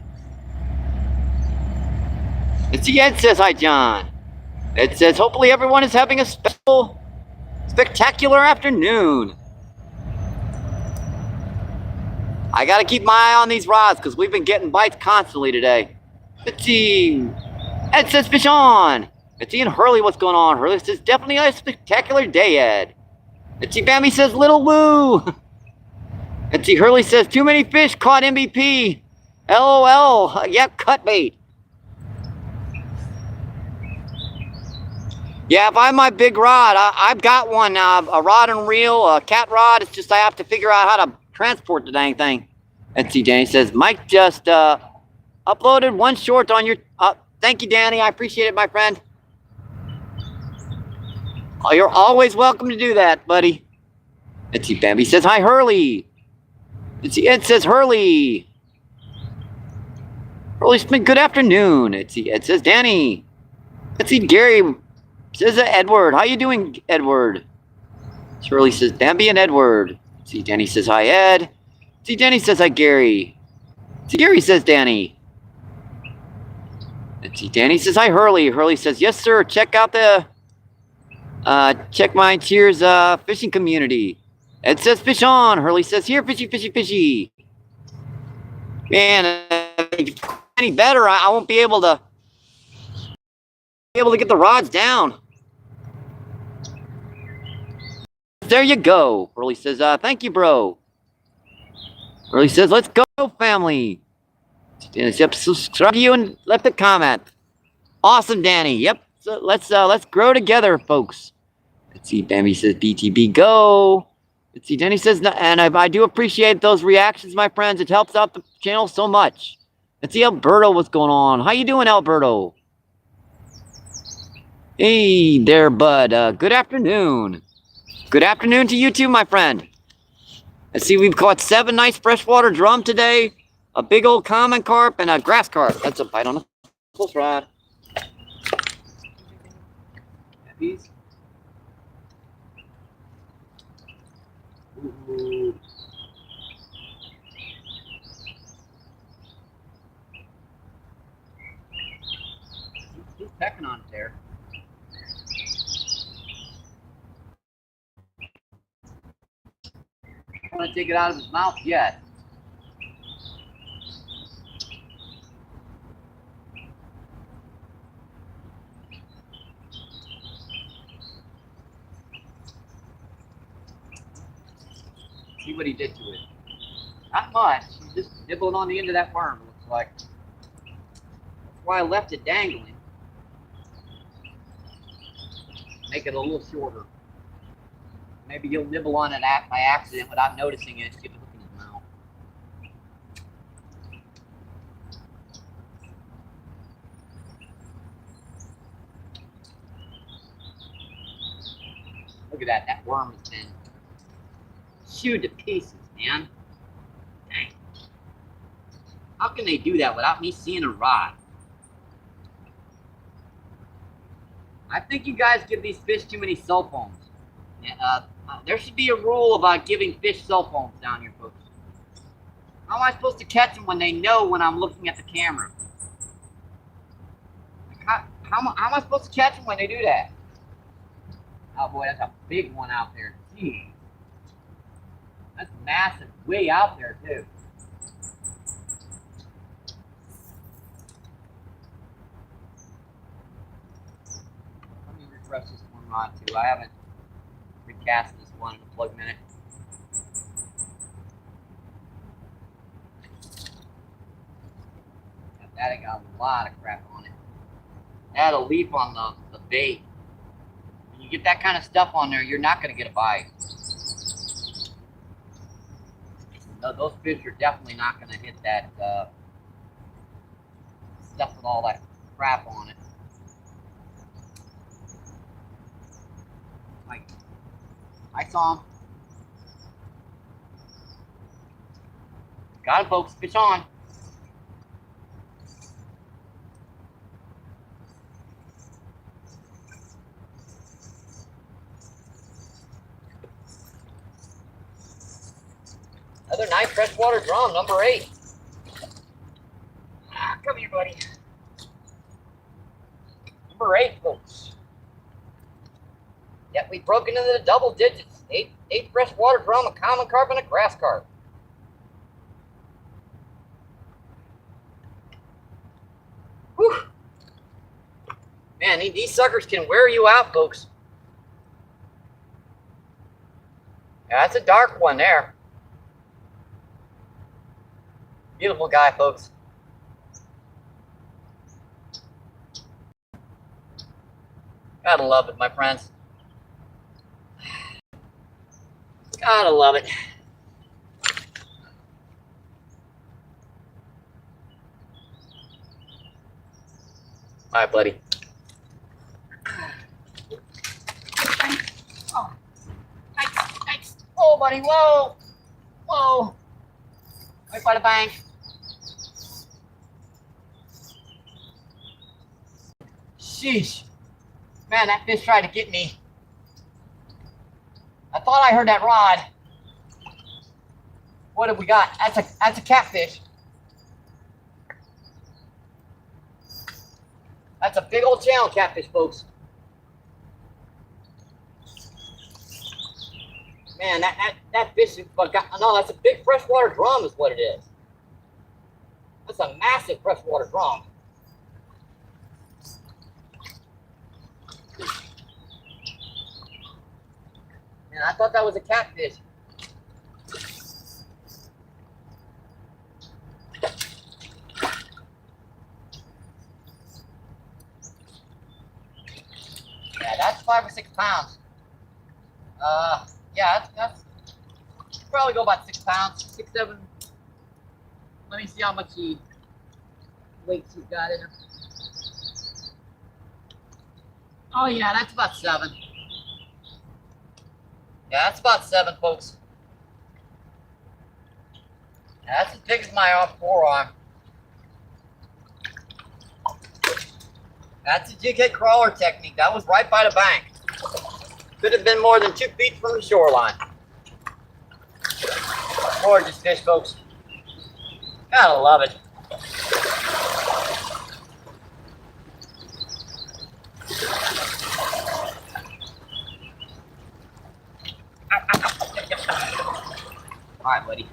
A: Etsy Ed says hi, John. Ed says, hopefully everyone is having a spectacular afternoon. I gotta keep my eye on these rods because we've been getting bites constantly today. Etsy. Ed says fish on. Etsy and Hurley, what's going on? Hurley says definitely a spectacular day, Ed. Etsy Bambi says little woo. Etsy Hurley says too many fish caught MVP. LOL. Yep, cut bait. Yeah, if I have my big rod, I've got one, a rod and reel, a cat rod. It's just I have to figure out how to transport the dang thing. Etsy Danny says, Mike just uploaded one short on your... thank you, Danny. I appreciate it, my friend. Oh, you're always welcome to do that, buddy. Etsy Bambi says, hi, Hurley. Etsy Ed says, Hurley. Hurley's been good afternoon. Etsy Ed says, Danny. Etsy Gary says, Edward. How you doing, Edward? Hurley says, Bambi and Edward. See, Danny says, hi, Ed. See, Danny says, hi, Gary. See, Gary says, Danny. See, Danny says, hi, Hurley. Hurley says, yes, sir. Check out the, check my Cheers fishing community. Ed says, fish on. Hurley says, here, fishy, fishy, fishy. Man, if it's any better, I won't be able to get the rods down. There you go. Hurley says, thank you, bro. Hurley says, let's go, family. Yep, subscribe to you and left a comment. Awesome, Danny. Yep. So let's grow together, folks. Let's see. Bambi says, BTB go. Let's see. Danny says, and I do appreciate those reactions, my friends. It helps out the channel so much. Let's see, Alberto, what's going on? How you doing, Alberto? Hey there, bud. Good afternoon. Good afternoon to you too, my friend. I see we've caught 7 nice freshwater drum today, a big old common carp, and a grass carp. That's a bite on a close rod. These. Ooh. He's pecking on it there. I don't want to take it out of his mouth yet. See what he did to it. Not much. He's just nibbling on the end of that worm, it looks like. That's why I left it dangling. Make it a little shorter. Maybe he'll nibble on it by accident without noticing it. Get a look in his mouth. Look at that. That worm has been chewed to pieces, man. Dang. How can they do that without me seeing a rod? I think you guys give these fish too many cell phones. There should be a rule about giving fish cell phones down here, folks. How am I supposed to catch them when they know when I'm looking at the camera? How am I supposed to catch them when they do that? Oh boy, that's a big one out there. Jeez. That's massive, way out there too. Let me refresh this one rod too. I haven't recast this one in a plug minute. That got a lot of crap on it. Add a leaf on the bait. When you get that kind of stuff on there, you're not going to get a bite. Those fish are definitely not going to hit that stuff with all that crap on it. I saw him. Got him, folks. Fish on. Another nice freshwater drum, number 8. Come here, buddy. Number 8, folks. Yep, we broke into the double digits. 8 freshwater drum, a common carp, and a grass carp. Whew. Man, these suckers can wear you out, folks. Yeah, that's a dark one there. Beautiful guy, folks. Gotta love it, my friends. Gotta love it. All right, buddy. Oh, thanks. Oh, buddy, whoa. Whoa. Right by the bank. Sheesh. Man, that fish tried to get me. I thought I heard that rod. What have we got? That's a catfish. That's a big old channel catfish, folks. Man, that fish is no, that's a big freshwater drum is what it is. That's a massive freshwater drum. Man, I thought that was a catfish. Yeah, that's 5 or 6 pounds. Yeah, that's probably go about 6 pounds, 6, 7. Let me see how much weights he's got in her. Oh yeah, that's about 7. Yeah, that's about 7, folks. Yeah, that's as big as my forearm. That's a jig head crawler technique. That was right by the bank. Could have been more than 2 feet from the shoreline. Gorgeous fish, folks. Gotta love it. All right, buddy.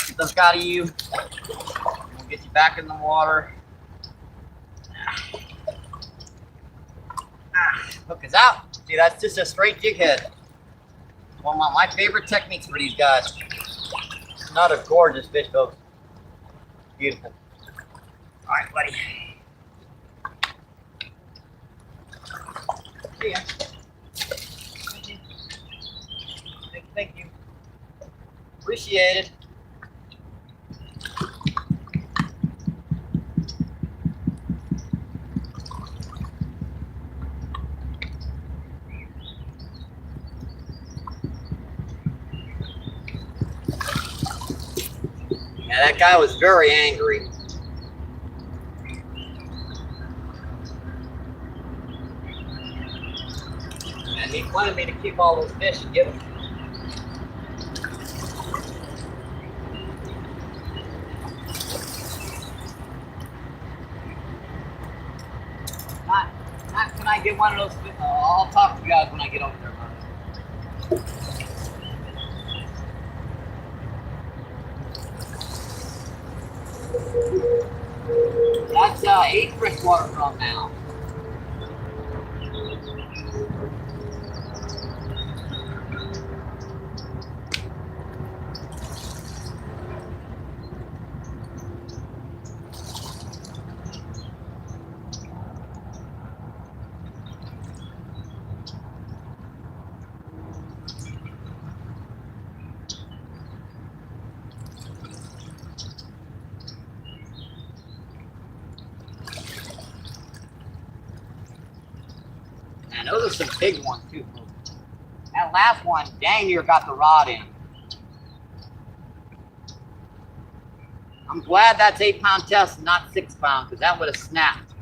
A: Get those out of you. We'll get you back in the water. Hook is out. See, that's just a straight jig head. One of my favorite techniques for these guys. Another gorgeous fish, folks. Beautiful. All right, buddy. See ya. Thank you. Appreciate it. Yeah, that guy was very angry. And he wanted me to keep all those fish and give them. Can I get one of those? I'll talk to you guys when I get over there. That's 8 freshwater drum now. Man, those are some big ones too. That last one dang near got the rod in. I'm glad that's 8-pound test and not 6-pound, because that would have snapped.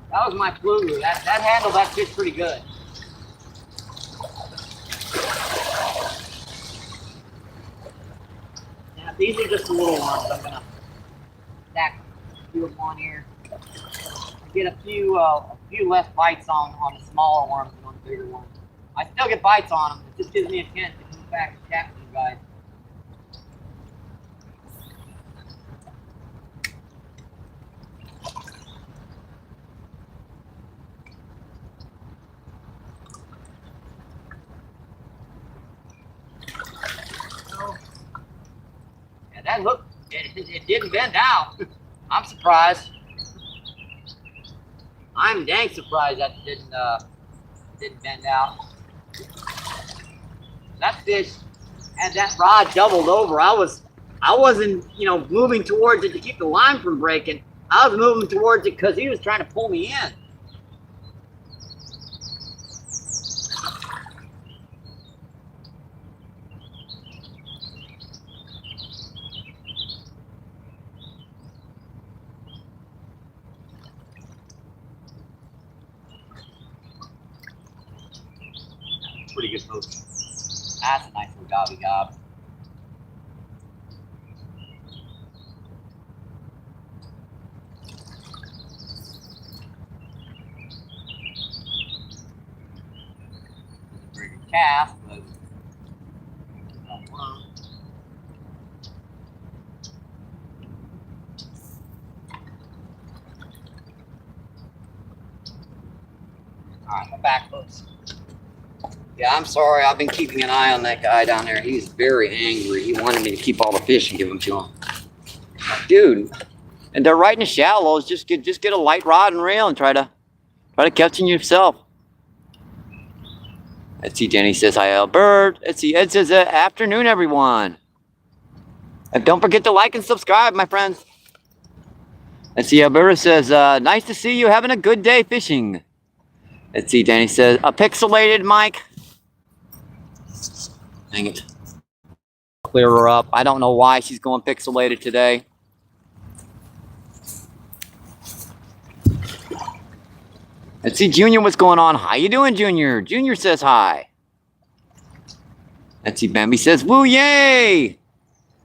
A: That was my fluke. That handled that fish pretty good. Now these are just the little ones. I'm gonna stack a few of them on here. Get a few less bites on the smaller worms than on the bigger ones. I still get bites on them. It just gives me a chance to come back and chat with you guys. Yeah, that hook, it didn't bend out. I'm surprised. I'm dang surprised that didn't bend out. That fish had that rod doubled over. I wasn't, moving towards it to keep the line from breaking. I was moving towards it because he was trying to pull me in. Pretty good hook. That's a nice little gobby gob. Pretty good cast, but alright, my back hooks. Yeah, I'm sorry. I've been keeping an eye on that guy down there. He's very angry. He wanted me to keep all the fish and give them to him. Dude, and they're right in the shallows. Just get a light rod and reel and try to catch them yourself. Let's see, Jenny says hi, Albert. Let's see, Ed says afternoon, everyone. And don't forget to like and subscribe, my friends. Let's see, Alberta says, nice to see you having a good day fishing. Let's see, Danny says, a pixelated mic. Dang it. Clear her up. I don't know why she's going pixelated today. Let's see, Junior, what's going on? How you doing, Junior? Junior says hi. Let's see, Bambi says, woo, yay!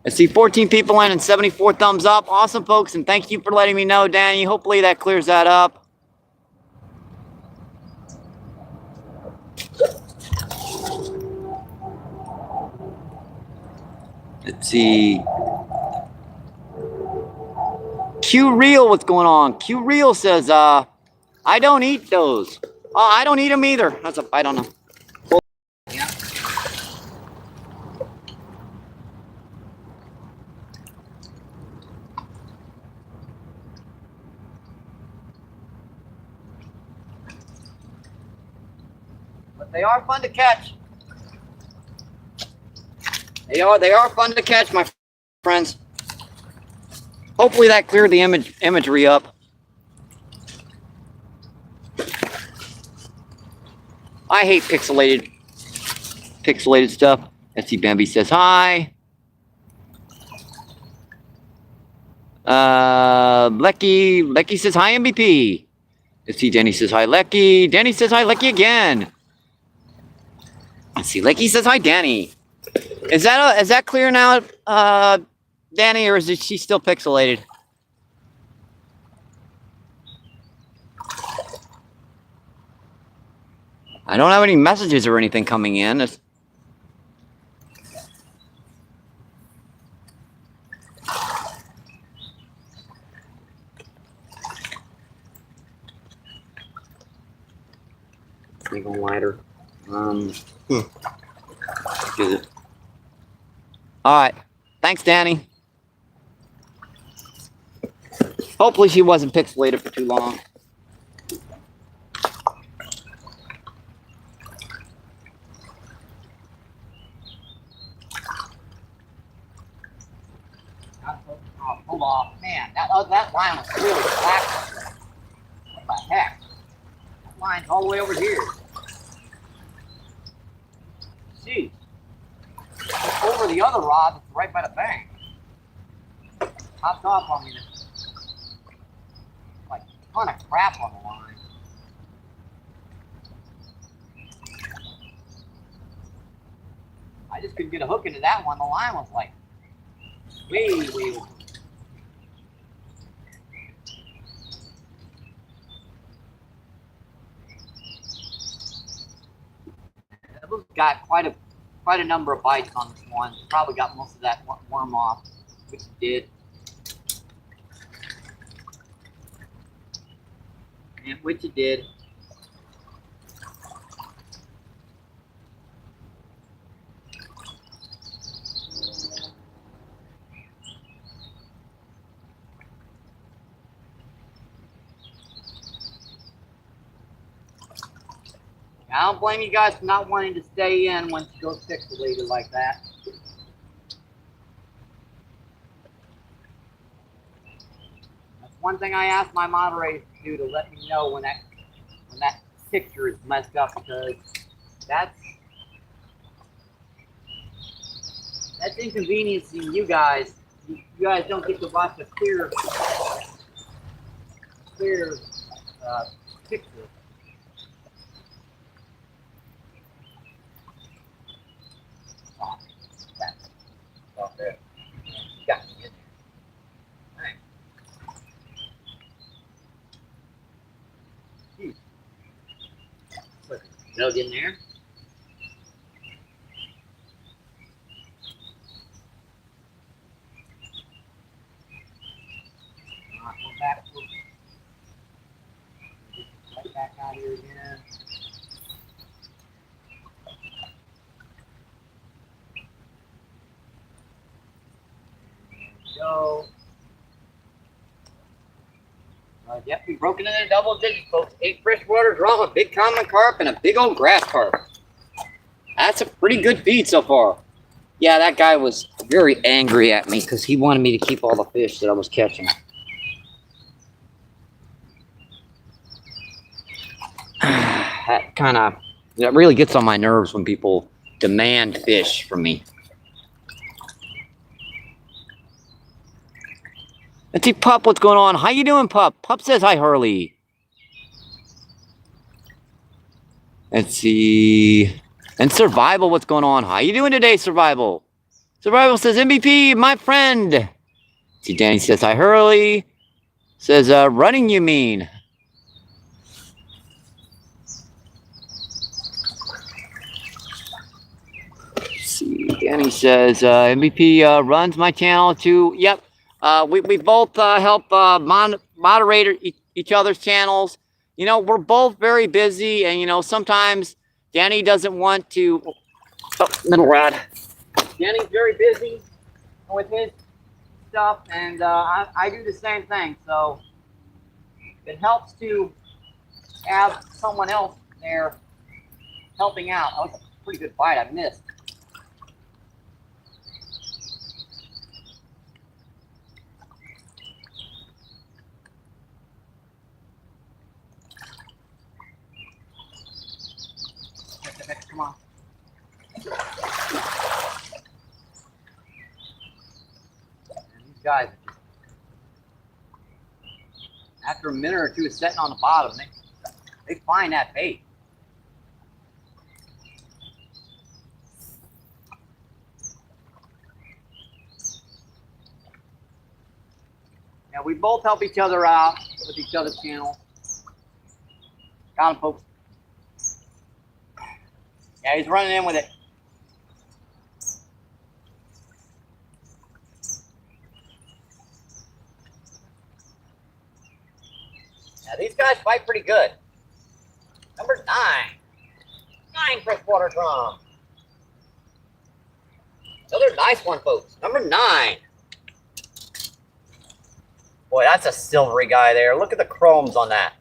A: Let's see, 14 people in and 74 thumbs up. Awesome, folks, and thank you for letting me know, Danny. Hopefully that clears that up. Let's see. Q Real, what's going on? Q Real says, I don't eat those. Oh, I don't eat them either. I don't know. Yeah. But they are fun to catch. They are fun to catch, my friends. Hopefully that cleared the imagery up. I hate pixelated stuff. Let's see, Bambi says hi. Lecky says hi, MBP. Let's see, Denny says hi, Lecky. Danny says hi, Lecky again. Let's see, Lecky says hi, Danny. Is that clear now, Danny, or is she still pixelated? I don't have any messages or anything coming in. It's make them lighter. Is it? All right. Thanks, Danny. Hopefully she wasn't pixelated for too long. Oh, hold on. Man, that line was really black. What the heck? line's all the way over here. See, over the other rod that's right by the bank. Popped off on me. Like a ton of crap on the line. I just couldn't get a hook into that one. The line was like way over. Those got quite a number of bites on this one. Probably got most of that worm off, which it did. And which it did. I don't blame you guys for not wanting to stay in when she goes pixelated like that. That's one thing I ask my moderators to do, to let me know when that picture is messed up, because that's inconveniencing you guys. You guys don't get to watch a clear picture. There. You got me in there. All right. Dug in there. All right, go back. Right back out here again. Go. Yep, we broke into the double digits, folks. 8 freshwater drum, a big common carp, and a big old grass carp. That's a pretty good feed so far. Yeah, that guy was very angry at me because he wanted me to keep all the fish that I was catching. That really gets on my nerves when people demand fish from me. Let's see, Pup, what's going on? How you doing, Pup? Pup says hi, Hurley. Let's see. And Survival, what's going on? How you doing today, Survival? Survival says, MVP, my friend. See, Danny says hi, Hurley. Says, running, you mean? Let's see, Danny says, MVP runs my channel too. Yep. We both help moderate each other's channels. You know, we're both very busy, and, you know, sometimes Danny doesn't want to... Oh, middle rod. Danny's very busy with his stuff, and I do the same thing, so it helps to have someone else there helping out. That was a pretty good bite I missed. Come on. And these guys, after a minute or two of sitting on the bottom, they find that bait. Yeah, we both help each other out with each other's channels. Got him, folks. Yeah, he's running in with it. Yeah, these guys fight pretty good. Number 9. 9 freshwater drum. Another nice one, folks. Number 9. Boy, that's a silvery guy there. Look at the chromes on that.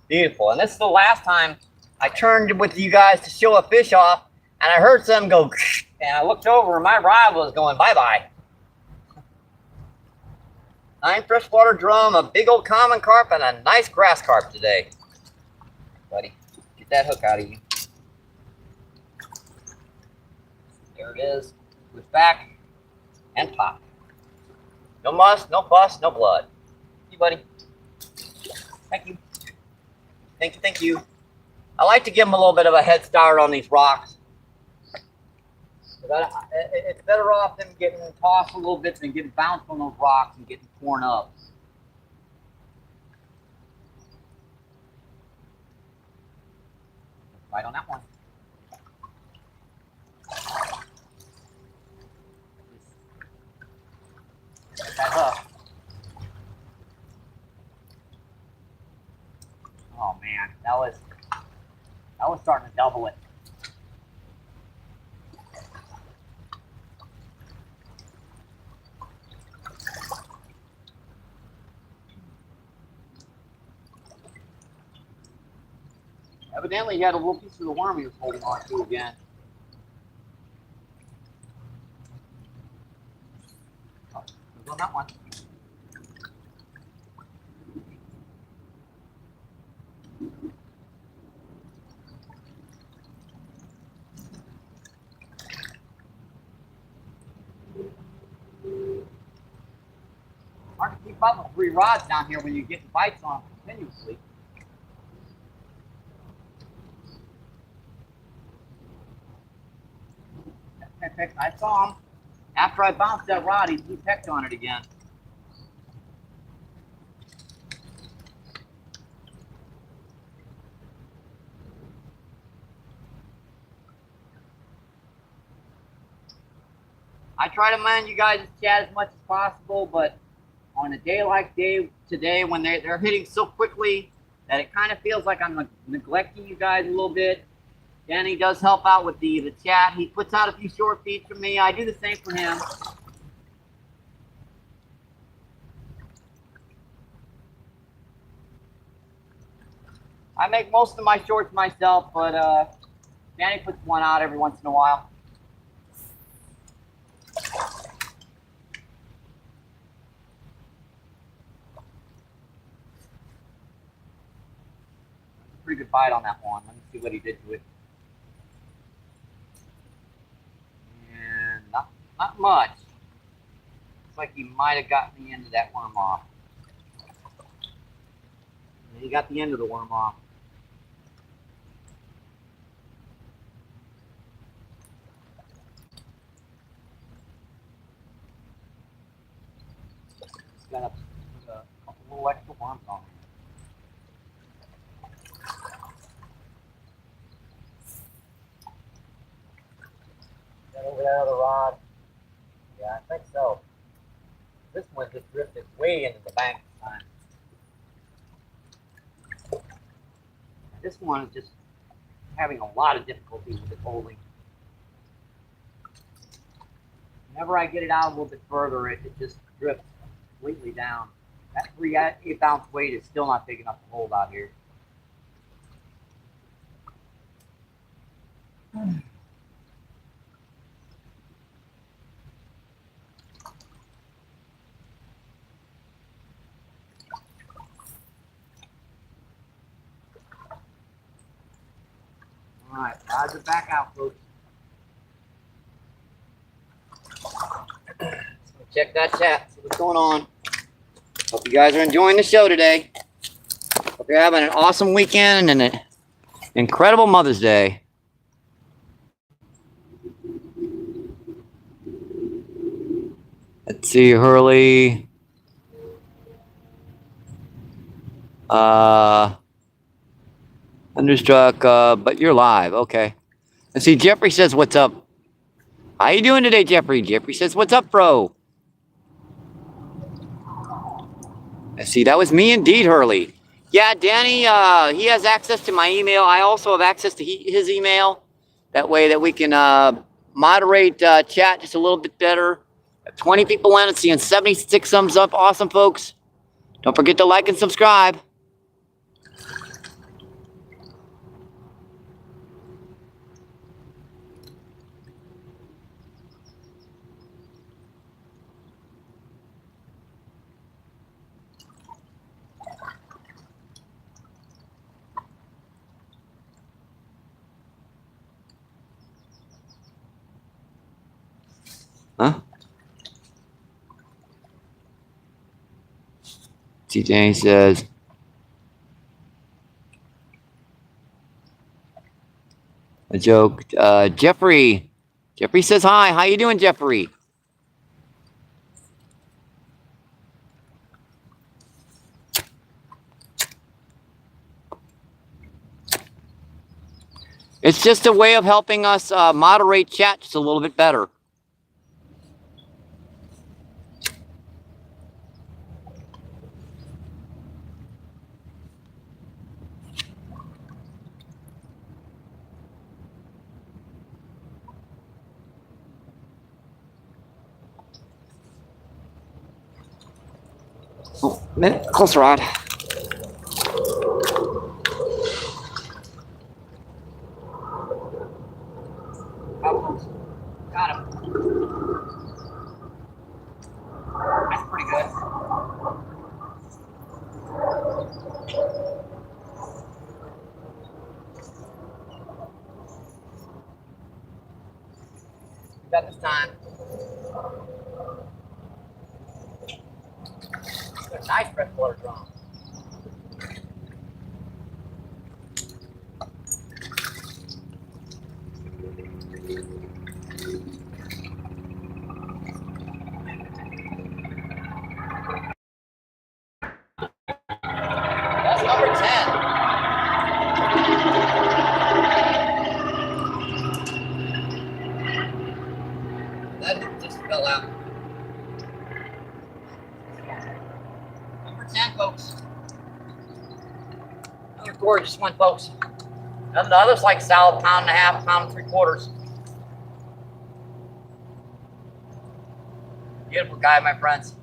A: Beautiful. And this is the last time I turned with you guys to show a fish off, and I heard some go, and I looked over, and my rod was going bye-bye. 9 freshwater drum, a big old common carp, and a nice grass carp today. Buddy, get that hook out of you. There it is. Push back and pop. No muss, no fuss, no blood. Thank you, buddy. Thank you. Thank you, thank you. I like to give them a little bit of a head start on these rocks. It's better off them getting tossed a little bit than getting bounced on those rocks and getting torn up. Right on that one. Get that hook. Oh man, that was starting to double it. Evidently, he had a little piece of the worm he was holding on to again. Oh, on that one. Hard to keep up with 3 rods down here when you're getting bites on them continuously. I saw him. After I bounced that rod, he pecked on it again. I try to mind you guys' chat as much as possible, but on a day like today, when they're hitting so quickly that it kind of feels like I'm neglecting you guys a little bit. Danny does help out with the chat. He puts out a few short feeds for me. I do the same for him. I make most of my shorts myself, but Danny puts one out every once in a while. Pretty good bite on that one. Let me see what he did to it. And not much. Looks like he might have gotten the end of that worm off. And he got the end of the worm off. He's got a couple little extra worms on him. Over that other rod. Yeah, I think so. This one just drifted way into the bank this time. This one is just having a lot of difficulty with it holding. Whenever I get it out a little bit further, it just drifts completely down. That 3/8 ounce weight is still not big enough to hold out here. All right, rods are back out, folks. Check that chat, see what's going on. Hope you guys are enjoying the show today. Hope you're having an awesome weekend and an incredible Mother's Day. Let's see, Hurley. Thunderstruck, but you're live. Okay. Let's see, Jeffrey says, what's up? How you doing today, Jeffrey? Jeffrey says, what's up, bro? Let's see, that was me indeed, Hurley. Yeah, Danny, he has access to my email. I also have access to his email. That way that we can moderate chat just a little bit better. 20 people in, it's seeing 76 thumbs up. Awesome, folks. Don't forget to like and subscribe. TJ says, a joke. Jeffrey says hi. How you doing, Jeffrey? It's just a way of helping us moderate chat just a little bit better. Oh, minute, closer rod. Got him. That's pretty good. Got this time. Good, nice freshwater drum. That's number 10. That just fell out. Number 10, folks. Another gorgeous one, folks. And the other's like solid pound and a half, pound and 3/4. Beautiful guy, my friends.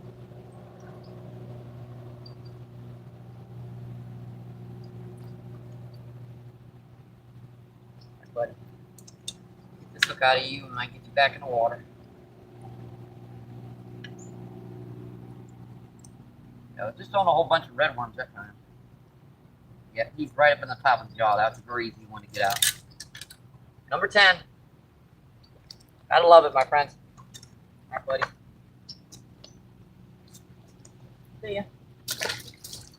A: But get this hook out of you and I get you back in the water. No, just on a whole bunch of red worms that time. Yeah, he's right up in the top of the jaw. That's a very easy one to get out. Number 10. Gotta love it, my friends. All right, buddy. See ya.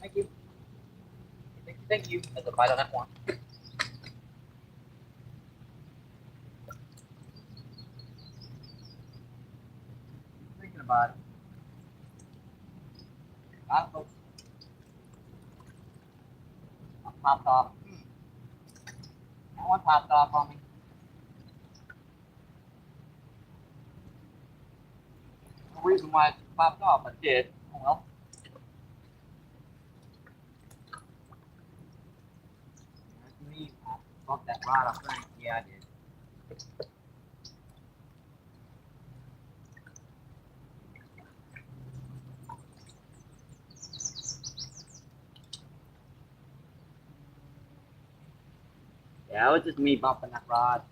A: Thank you. Thank you. There's a bite on that one. Thinking about it. Folks. Popped off. That one popped off on me. No reason why it popped off. I did. Oh well. There's me. I bumped that rod off. Yeah, I did. Yeah, it was just me bumping that rod.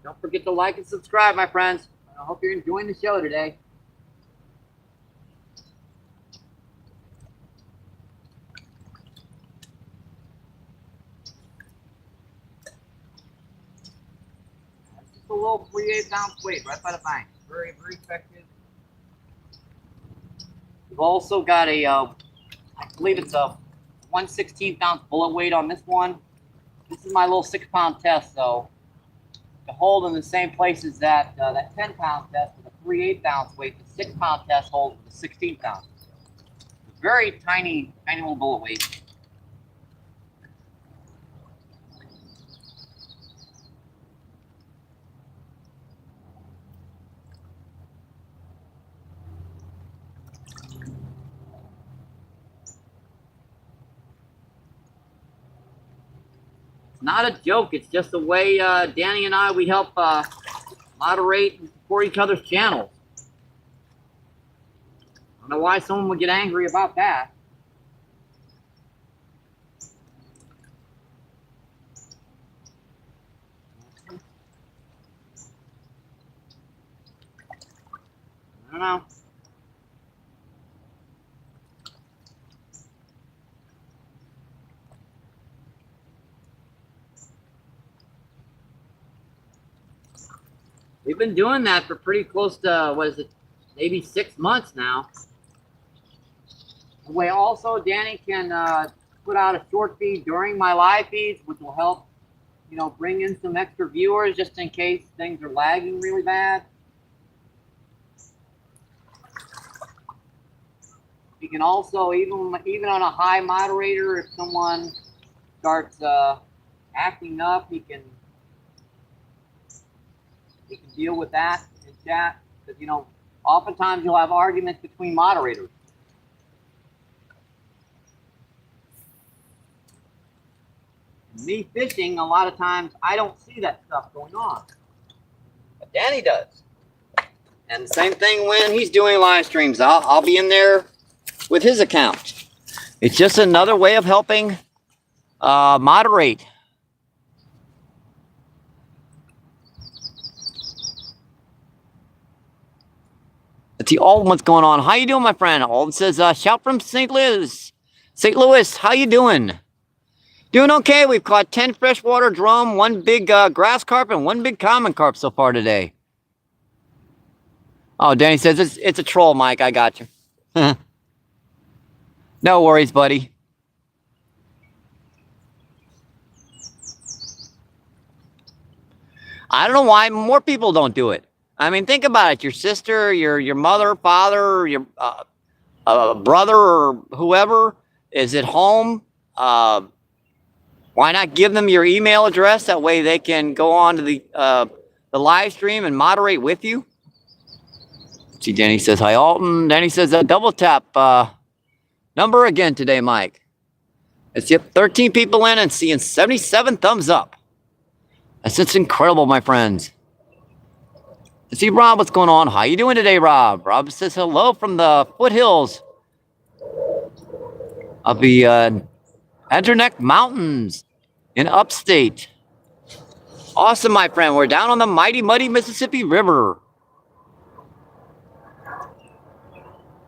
A: Don't forget to like and subscribe, my friends. I hope you're enjoying the show today. That's just a little 3/8 ounce weight right by the bank. Very, very effective. We've also got a, I believe it's a 1/16 ounce bullet weight on this one. This is my little 6-pound test, so to hold in the same place as that 10-pound test with a 3/8 ounce weight, the 6-pound test holds with a 16 pound. Very tiny little bullet weight. It's not a joke. It's just the way Danny and I, we help moderate and support each other's channels. I don't know why someone would get angry about that. I don't know. We've been doing that for pretty close to, what is it, maybe 6 months now. We also, Danny can put out a short feed during my live feeds, which will help, you know, bring in some extra viewers just in case things are lagging really bad. You can also, even on a high moderator, if someone starts acting up, he can deal with that in chat, because, you know, oftentimes you'll have arguments between moderators. Me fishing, a lot of times I don't see that stuff going on, but Danny does. And the same thing when he's doing live streams. I'll be in there with his account. It's just another way of helping moderate. Let's see, Alden, what's going on? How you doing, my friend? Alden says, shout from St. Louis. St. Louis, how you doing? Doing okay. We've caught 10 freshwater drum, 1 big grass carp, and 1 big common carp so far today. Oh, Danny says, it's a troll, Mike. I got you. No worries, buddy. I don't know why more people don't do it. I mean, think about it. Your sister, your mother, father, your brother, or whoever is at home. Why not give them your email address? That way they can go on to the live stream and moderate with you. See, Danny says, hi, Alton. Danny says, double tap number again today, Mike. It's 13 people in and seeing 77 thumbs up. That's just incredible, my friends. Let's see, Rob, what's going on? How you doing today, Rob? Rob says hello from the foothills of the Adirondack Mountains in upstate. Awesome, my friend. We're down on the mighty, muddy Mississippi River.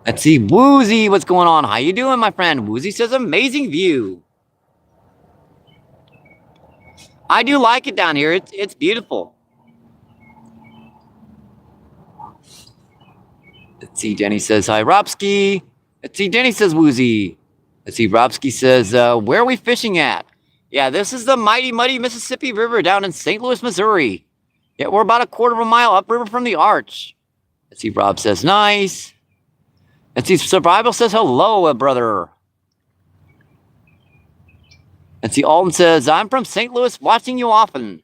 A: Let's see, Woozy, what's going on? How you doing, my friend? Woozy says amazing view. I do like it down here. It's beautiful. Let's see, Jenny says, hi, Robski. Let's see, Jenny says, Woozy. Let's see, Robski says, where are we fishing at? Yeah, this is the mighty, muddy Mississippi River down in St. Louis, Missouri. Yeah, we're about a quarter of a mile upriver from the arch. Let's see, Rob says, nice. Let's see, Survival says, hello, brother. Let's see, Alton says, I'm from St. Louis, watching you often.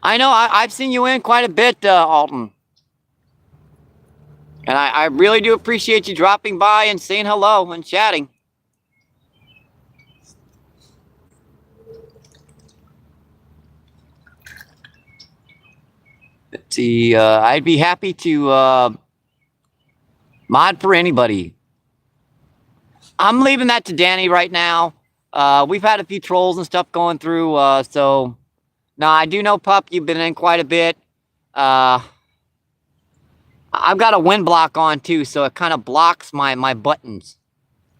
A: I know, I've seen you in quite a bit, Alton. And I really do appreciate you dropping by and saying hello and chatting. Let's see, I'd be happy to mod for anybody. I'm leaving that to Danny right now. We've had a few trolls and stuff going through, so... Now, I do know, Pup, you've been in quite a bit. I've got a wind block on, too, so it kind of blocks my buttons,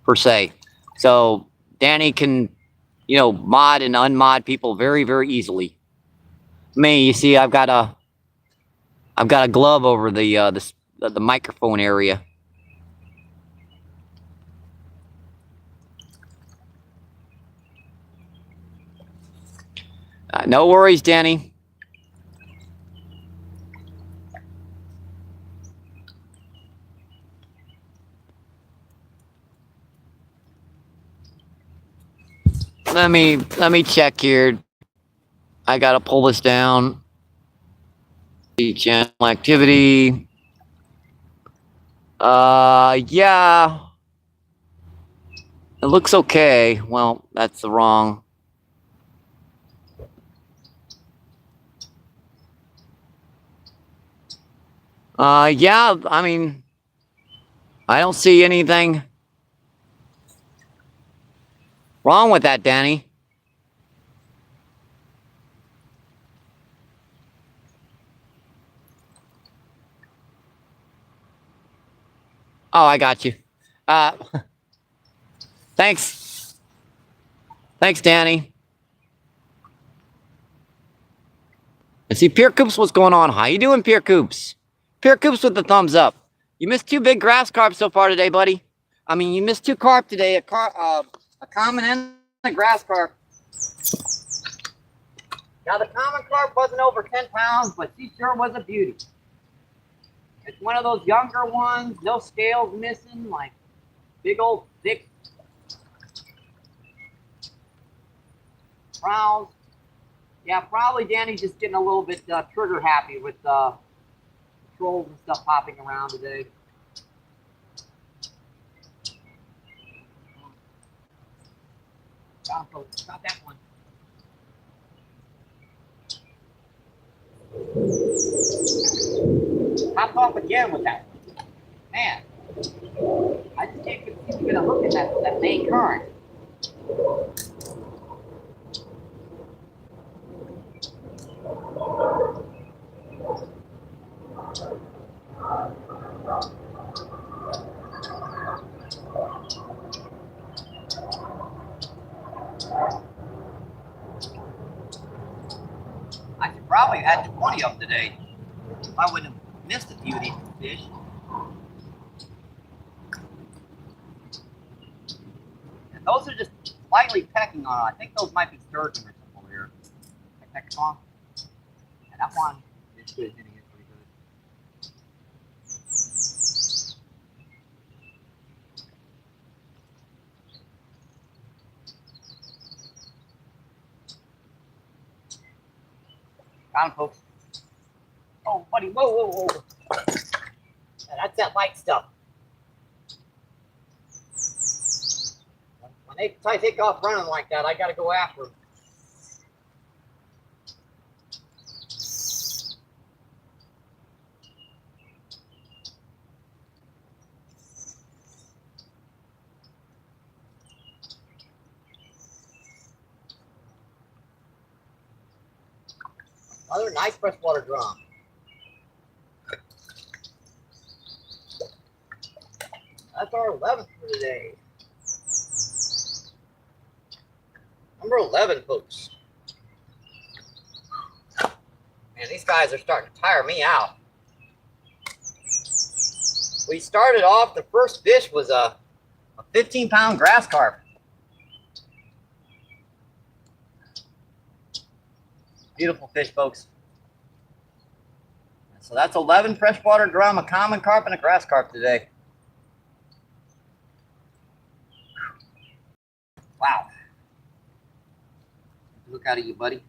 A: per se. So, Danny can, you know, mod and unmod people very, very easily. Me, you see, I've got a glove over the microphone area. No worries, Danny. Let me check here. I gotta pull this down. The channel activity. Yeah. It looks okay. Well, that's the wrong. Yeah, I mean, I don't see anything wrong with that, Danny. Oh, I got you. Thanks. Thanks, Danny. And see, Pier Coops, what's going on? How you doing, Pier Coops? Pier Coops with the thumbs up. You missed 2 big grass carp so far today, buddy. I mean, you missed 2 carp today, a common and a grass carp. Now, the common carp wasn't over 10 pounds, but she sure was a beauty. It's one of those younger ones, no scales missing, like big old thick browns. Yeah, probably Danny's just getting a little bit trigger happy with trolls and stuff popping around today. Got that one. Popped off again with that one. Man, I just can't seem to get a hook in that main current. I should probably have had 20 of them today. If I wouldn't have missed a few of these fish. And those are just slightly pecking on. I think those might be sturgeon or something over here. Peck on. And that one is good. Hitting it pretty good. Got him, folks. Oh, buddy, whoa. Yeah, that's that light stuff. When they take off running like that, I gotta go after them. Another nice freshwater drum. That's our 11th for today. Number 11, folks. Man, these guys are starting to tire me out. We started off, the first fish was a 15-pound grass carp. Beautiful fish, folks. So that's 11 freshwater drum, a common carp, and a grass carp today. Wow. Look out at you, buddy.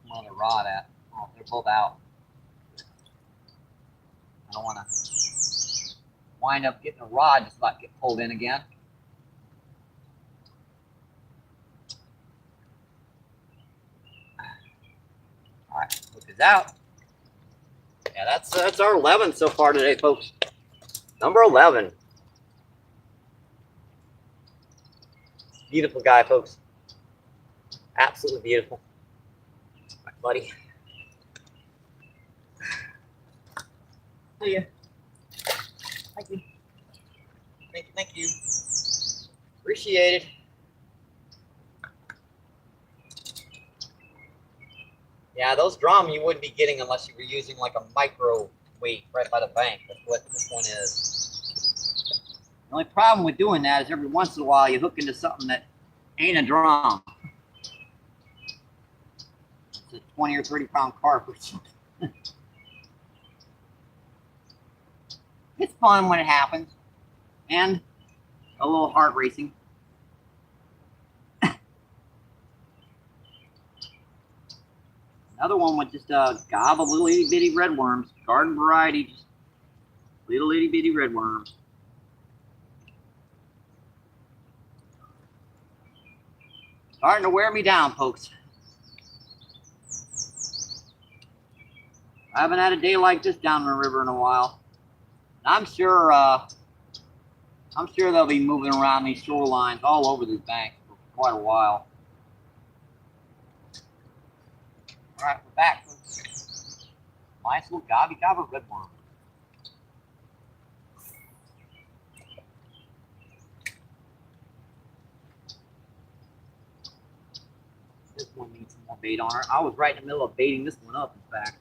A: I'm on the rod at. Oh, they're both out. I don't want to wind up getting a rod just about get pulled in again. All right, hook is out. Yeah, that's our 11th so far today, folks. Number 11. Beautiful guy, folks. Absolutely beautiful. My buddy. See ya. Thank you. Thank you. Appreciate it. Yeah, those drum you wouldn't be getting unless you were using like a micro weight right by the bank. That's what this one is. The only problem with doing that is every once in a while you hook into something that ain't a drum. It's a 20 or 30-pound carp or something. It's fun when it happens, and a little heart racing. Another one with just a gob of little itty bitty red worms, garden variety, just little itty bitty red worms. Starting to wear me down, folks. I haven't had a day like this down the river in a while. I'm sure they'll be moving around these shorelines all over this bank for quite a while. All right, we're back, folks. Nice little gobby red worm. This one needs some more a bait on her. I was right in the middle of baiting this one up, in fact.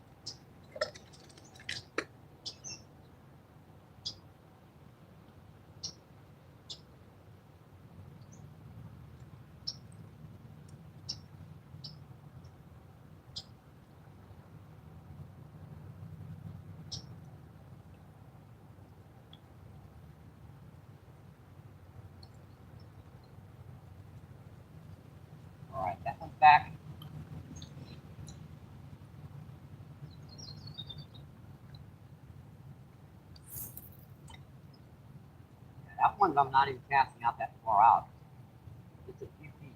A: All right, that one's back. That one I'm not even casting out that far out. It's a few feet.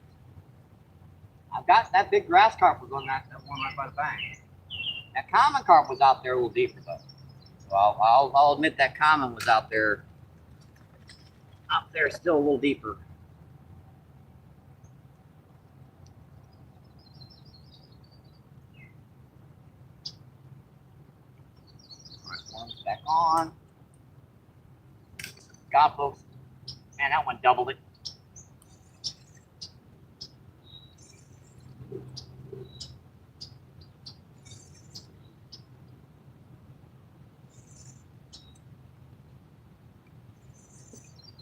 A: I've got that big grass carp was on that one right by the bank. That common carp was out there a little deeper though. So I'll admit that common was out there still a little deeper. All right, worms back on. God, folks, man, that one doubled it.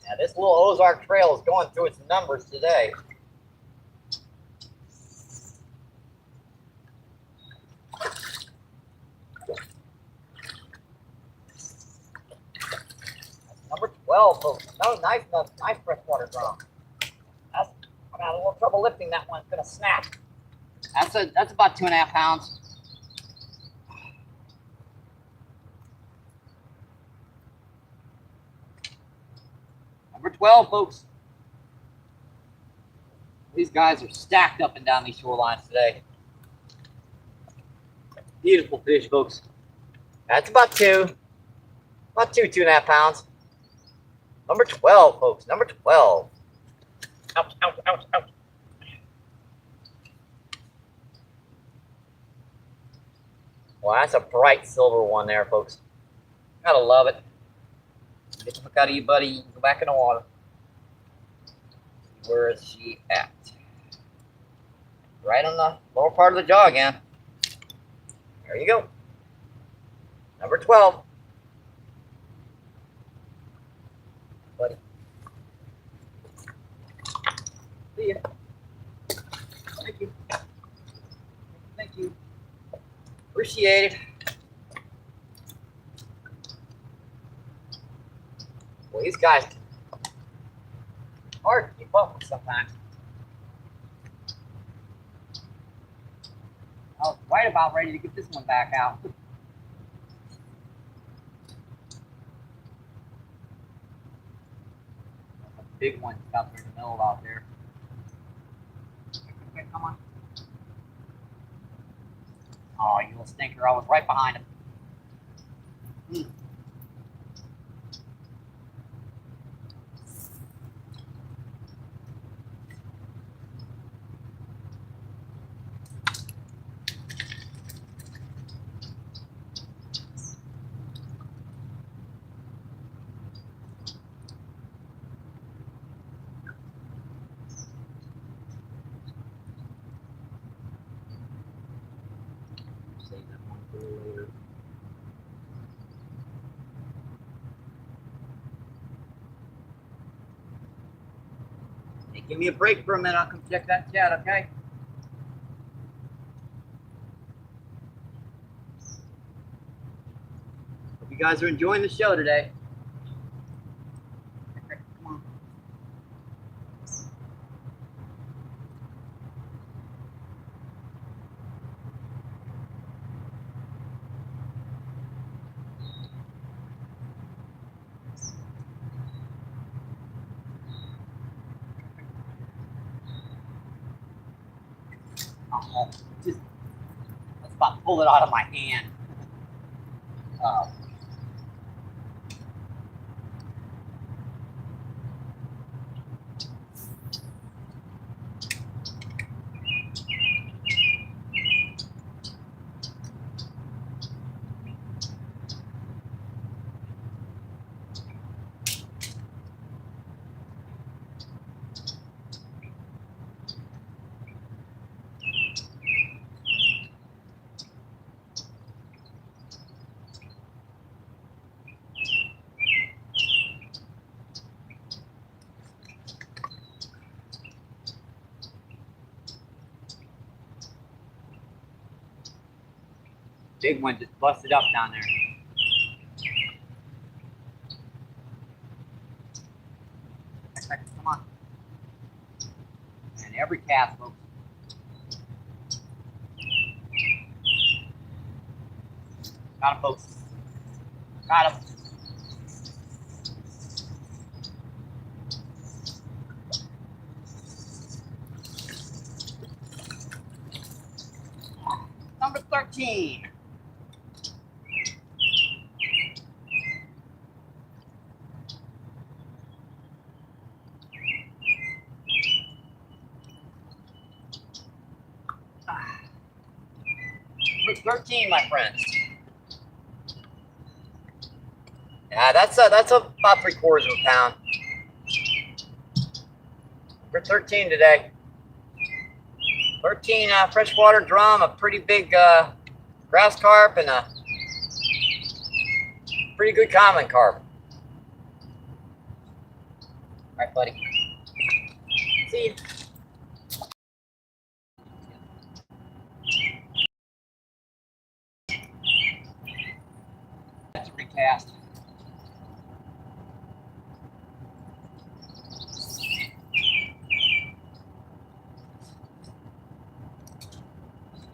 A: Now, this little Ozark Trail is going through its numbers today. That's number 12, folks. Oh, nice freshwater drum. I'm having a little trouble lifting that one. It's gonna snap. That's about 2.5 pounds. Number 12, folks. These guys are stacked up and down these shorelines today. Beautiful fish, folks. That's about 2.5 pounds. Number 12, folks. Number 12. Ouch, ouch, ouch, ouch. Well, that's a bright silver one there, folks. Gotta love it. Get the hook out of you, buddy. You can go back in the water. Where is she at? Right on the lower part of the jaw again. There you go. Number 12. Buddy. See ya. Thank you. Thank you. Appreciate it. Well, these guys hard to keep up with sometimes. I was right about ready to get this one back out. A big one out there in the middle out there. Okay, come on. Oh, you little stinker. I was right behind him. Save that one for later. Hey, give me a break for a minute. I'll come check that chat, okay? Hope you guys are enjoying the show today. Come on. Oh, just, I was about to pull it out of my hand. Big one just busted up down there. Come on. And every cast, folks. Got him, folks. Got him. Number 13. Number 13, my friends. Yeah, that's about 3/4 of a pound. Number 13 today. 13 freshwater drum, a pretty big grass carp, and a pretty good common carp. All right, buddy. See you. That's a recast.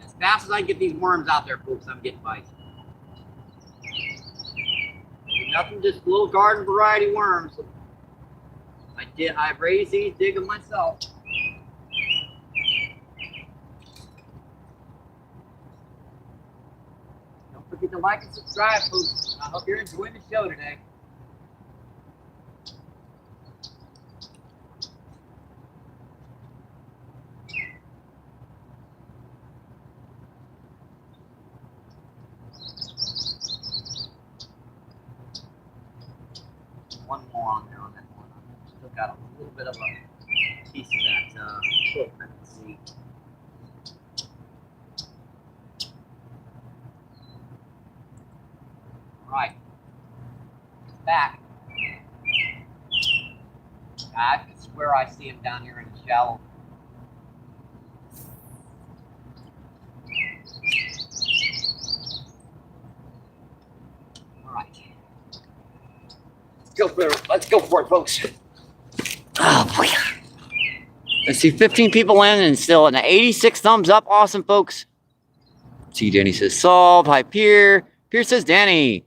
A: As fast as I get these worms out there, folks, I'm getting bites. Nothing, just little garden variety worms. I raise these, dig them myself. Don't forget to like and subscribe, folks. I hope you're enjoying the show today. One more on there on that one. I've still got a little bit of a piece of that hook. Let's see. All right, it's back. I can swear I see him down here in the shallow. All right. Let's go for it, folks. Oh boy. Let's see, 15 people in and still an 86 thumbs up. Awesome, folks. See, Danny says solved. Hi, Pierre. Pierre says Danny.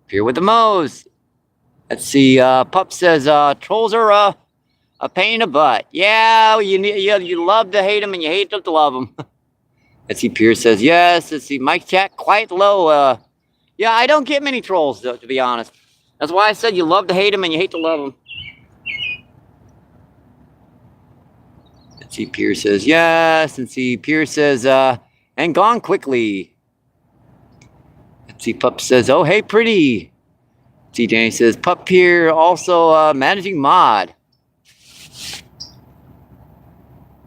A: Pierre with the Mo's. Let's see, Pup says trolls are a pain in the butt. Yeah, you love to hate them and you hate to love them. Let's see, Pierre says yes. Let's see, Mike chat quite low. Yeah, I don't get many trolls, though, to be honest. That's why I said you love to hate them and you hate to love them. Let's see, Pierre says yes. And see, Pierre says, and gone quickly. Let's see, Pup says, oh, hey, pretty. Let's see, Danny says, Pup here, also managing mod.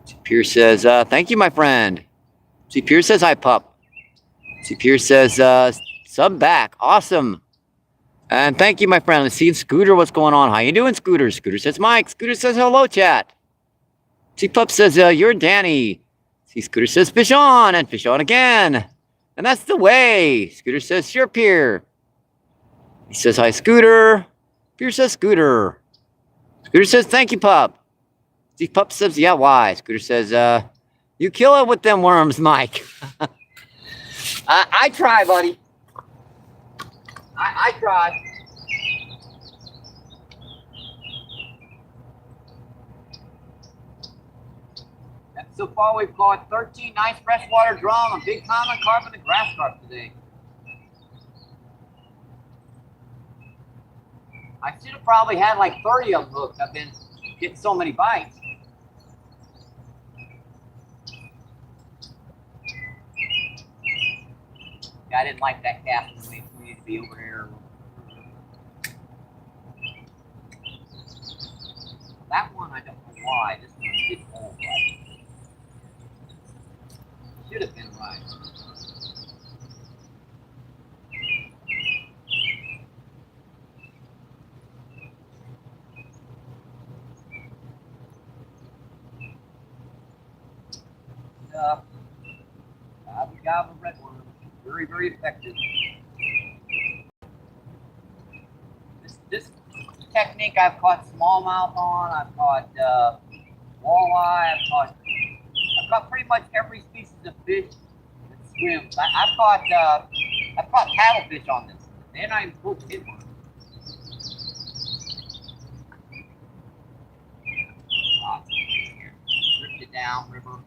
A: See, Pierre says, thank you, my friend. See, Pierre says, hi, Pup. See, Pierre says, sub back. Awesome. And thank you, my friend. Let's see, Scooter, what's going on? How you doing, Scooter? Scooter says Mike. Scooter says hello, chat. See, Pup says you're Danny. See, Scooter says fish on and fish on again. And that's the way. Scooter says sure, Pierre. He says hi, Scooter. Pierre says Scooter. Scooter says thank you, Pup. See, Pup says yeah, why? Scooter says you kill it with them worms, Mike. I try, buddy. I try. And so far we've caught 13 nice freshwater drum, a big common carp, and a grass carp today. I should have probably had like 30 of them hooked. I've been getting so many bites. Yeah, I didn't like that cast. We need to be over here. That one, I don't know why. This one didn't hold right. Should have been right. We got a red one. Very, very effective. This technique I've caught smallmouth on. I've caught walleye. I've caught pretty much every species of fish that swims. I've caught paddlefish on this. They're not even supposed to hit one. Drift it down, river.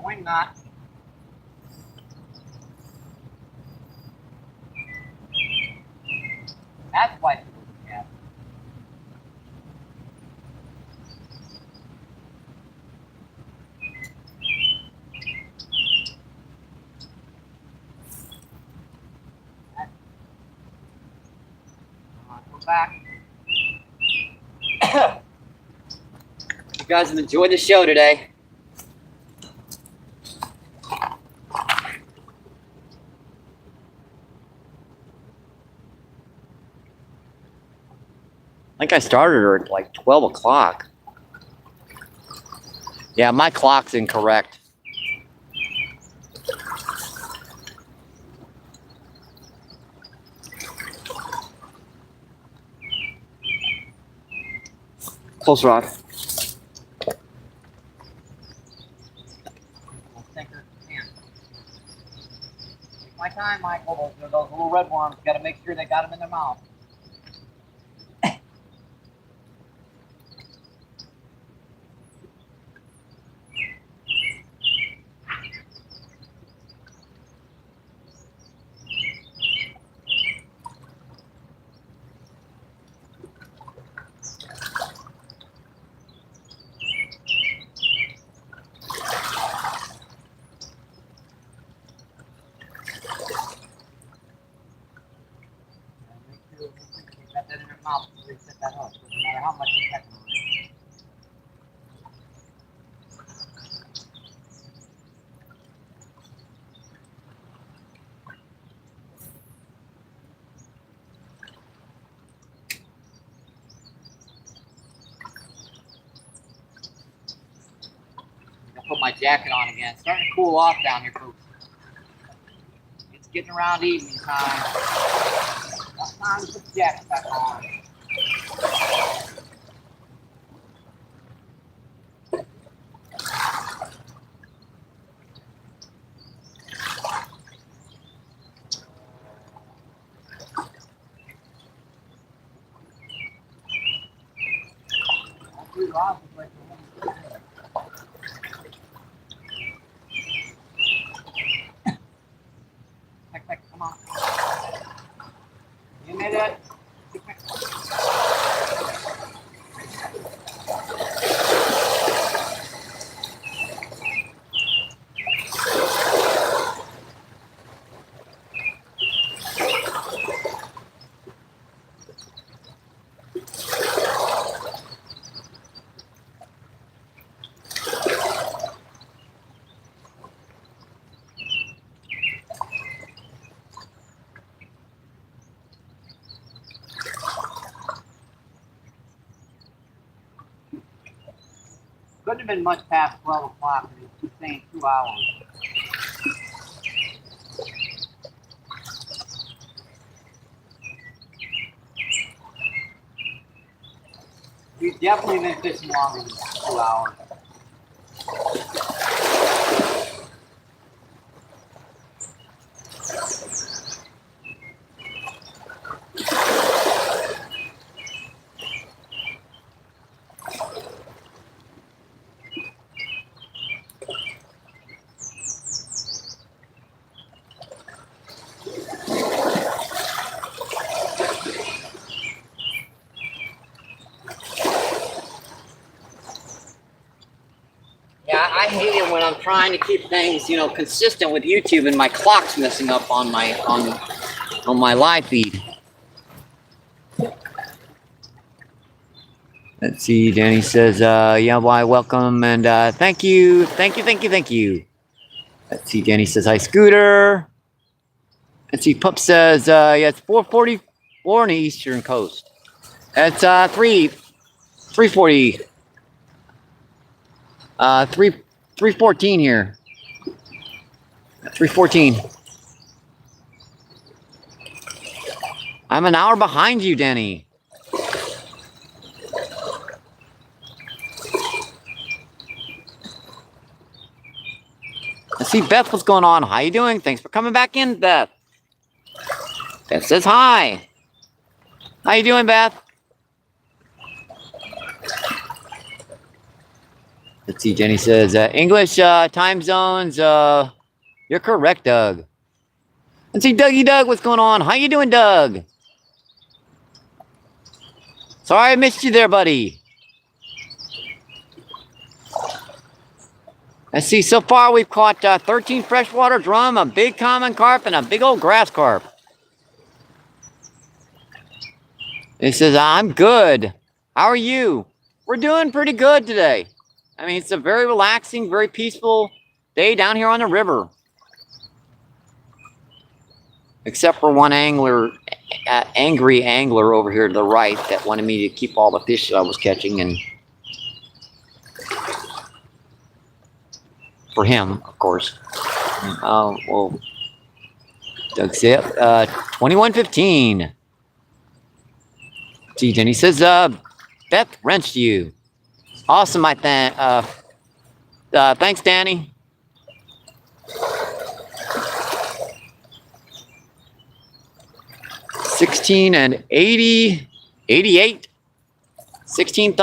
A: Wing knot. That's why people have. Go back. You guys have enjoyed the show today. I think I started her at like 12 o'clock. Yeah, my clock's incorrect. Close rod. Take my time, Michael. Those little red worms. Got to make sure they got them in their mouth. That hook, no matter how much you catch them. I'll put my jacket on again. It's starting to cool off down here, folks. It's getting around evening time. It's time to put the jacket back on. Come on. You made it. Couldn't have been much past 12 o'clock. It was saying 2 hours. We've definitely been fishing longer than 2 hours. I hate it when I'm trying to keep things, consistent with YouTube and my clock's messing up on my live feed. Let's see, Danny says, yeah, why, welcome, and thank you. Let's see, Danny says, hi, Scooter. Let's see, Pup says, yeah, it's 4:44 on the eastern coast. It's 3:40. 3:14 here. 3:14. I'm an hour behind you, Denny. Let's see, Beth, what's going on? How you doing? Thanks for coming back in, Beth. Beth says hi. How you doing, Beth? Let's see, Jenny says, English time zones, you're correct, Doug. Let's see, Dougie Doug, what's going on? How you doing, Doug? Sorry I missed you there, buddy. Let's see, so far we've caught 13 freshwater drum, a big common carp, and a big old grass carp. He says, I'm good. How are you? We're doing pretty good today. I mean, it's a very relaxing, very peaceful day down here on the river. Except for one angry angler over here to the right that wanted me to keep all the fish that I was catching, and for him, of course. Well, Doug said, 21:15. See, Jenny says, Beth wrenched you. Awesome, I think. Thanks, Danny. $16 and 88. 16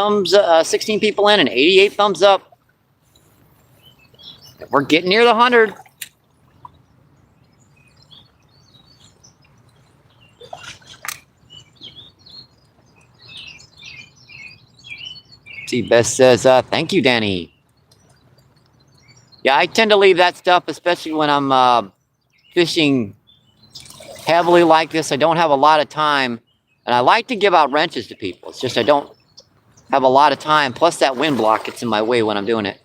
A: people in and 88 thumbs up. We're getting near the 100. See, Beth says, thank you, Danny. Yeah, I tend to leave that stuff, especially when I'm fishing heavily like this. I don't have a lot of time, and I like to give out wrenches to people. It's just I don't have a lot of time, plus that wind block gets in my way when I'm doing it.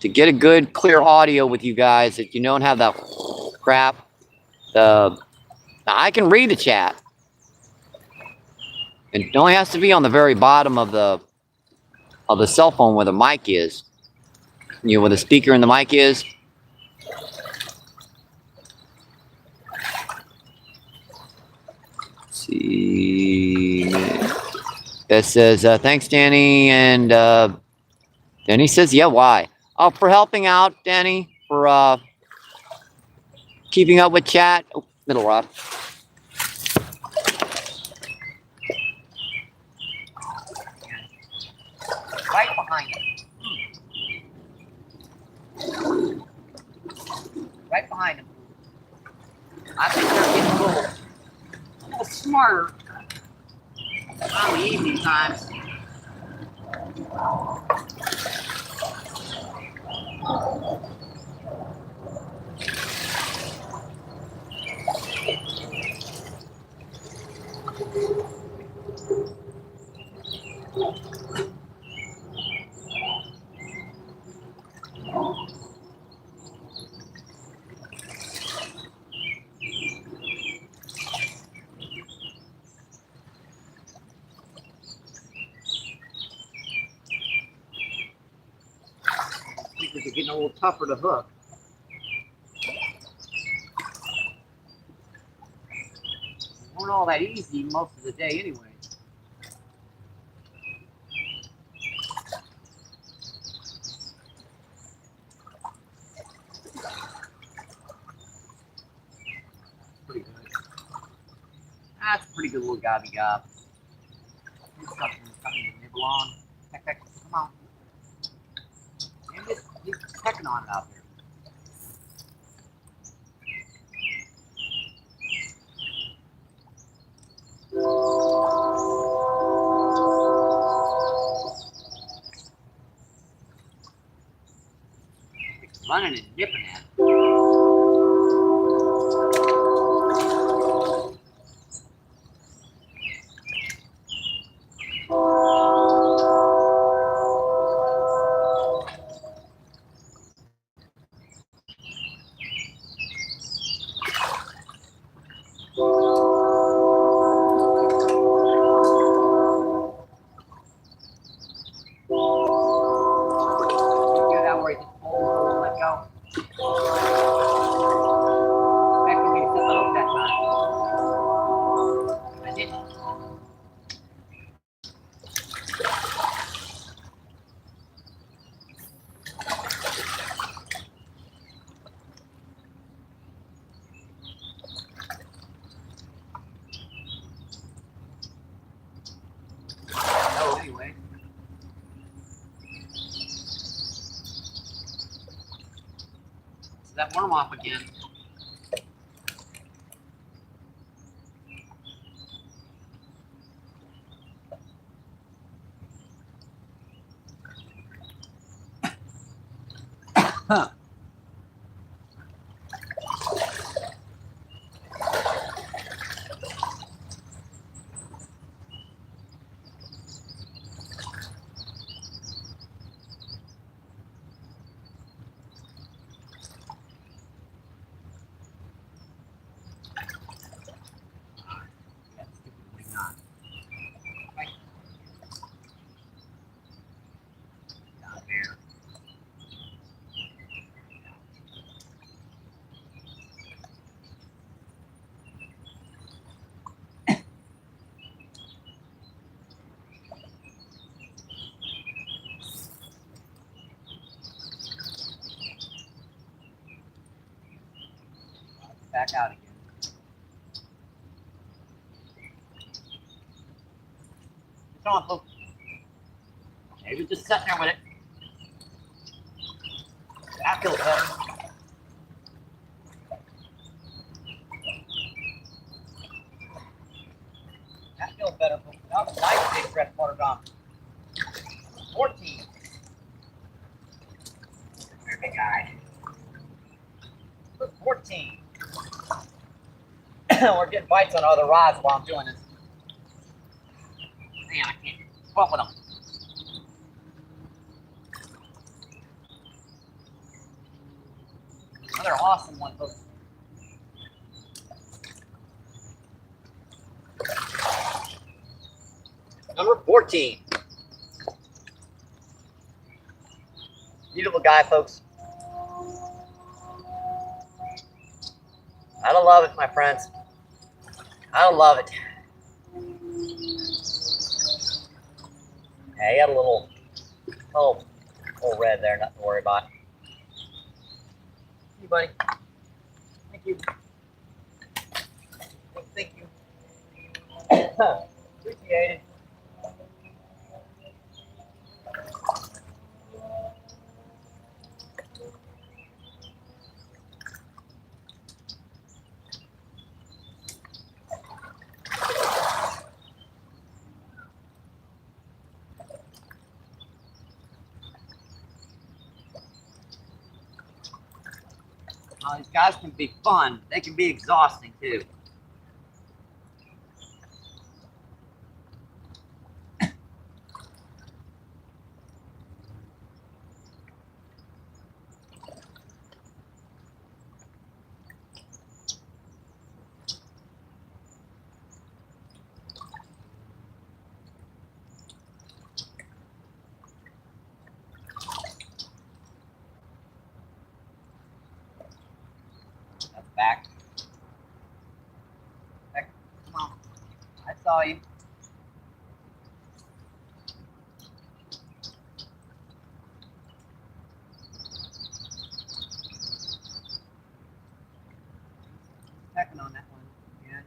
A: To get a good, clear audio with you guys, that you don't have that crap, I can read the chat. It only has to be on the very bottom of the cell phone where the mic is. You know, where the speaker and the mic is. Let's see. Beth says, thanks, Danny. And Danny says, yeah, why? Oh, for helping out, Danny. For keeping up with chat. Oh, middle rod. Right behind him. Right behind him. I think they're getting a little smarter on the evening times. They're getting a little tougher to hook. They weren't all that easy most of the day anyway. Pretty good. That's a pretty good little gobby gob. Something to nibble on. Heck, come on. He's pecking on it out there. It's running and nipping at it. anyway. So that worm off again. Huh. Back out again. Come on, folks. Maybe just sitting there with it. That feels better. That feels better, folks. That was a nice big freshwater gone. 14. Very big guy. 14. We're getting bites on other rods while I'm doing this. Man, I can't keep up with them. Another awesome one, folks. Number 14. Beautiful guy, folks. I love it, my friends. I love it. Yeah, he got a little red there, nothing to worry about. Hey, buddy. Thank you. Thank you. Appreciate it. These guys can be fun. They can be exhausting too. Back. Come on. I saw you. Checking on that one. Yeah.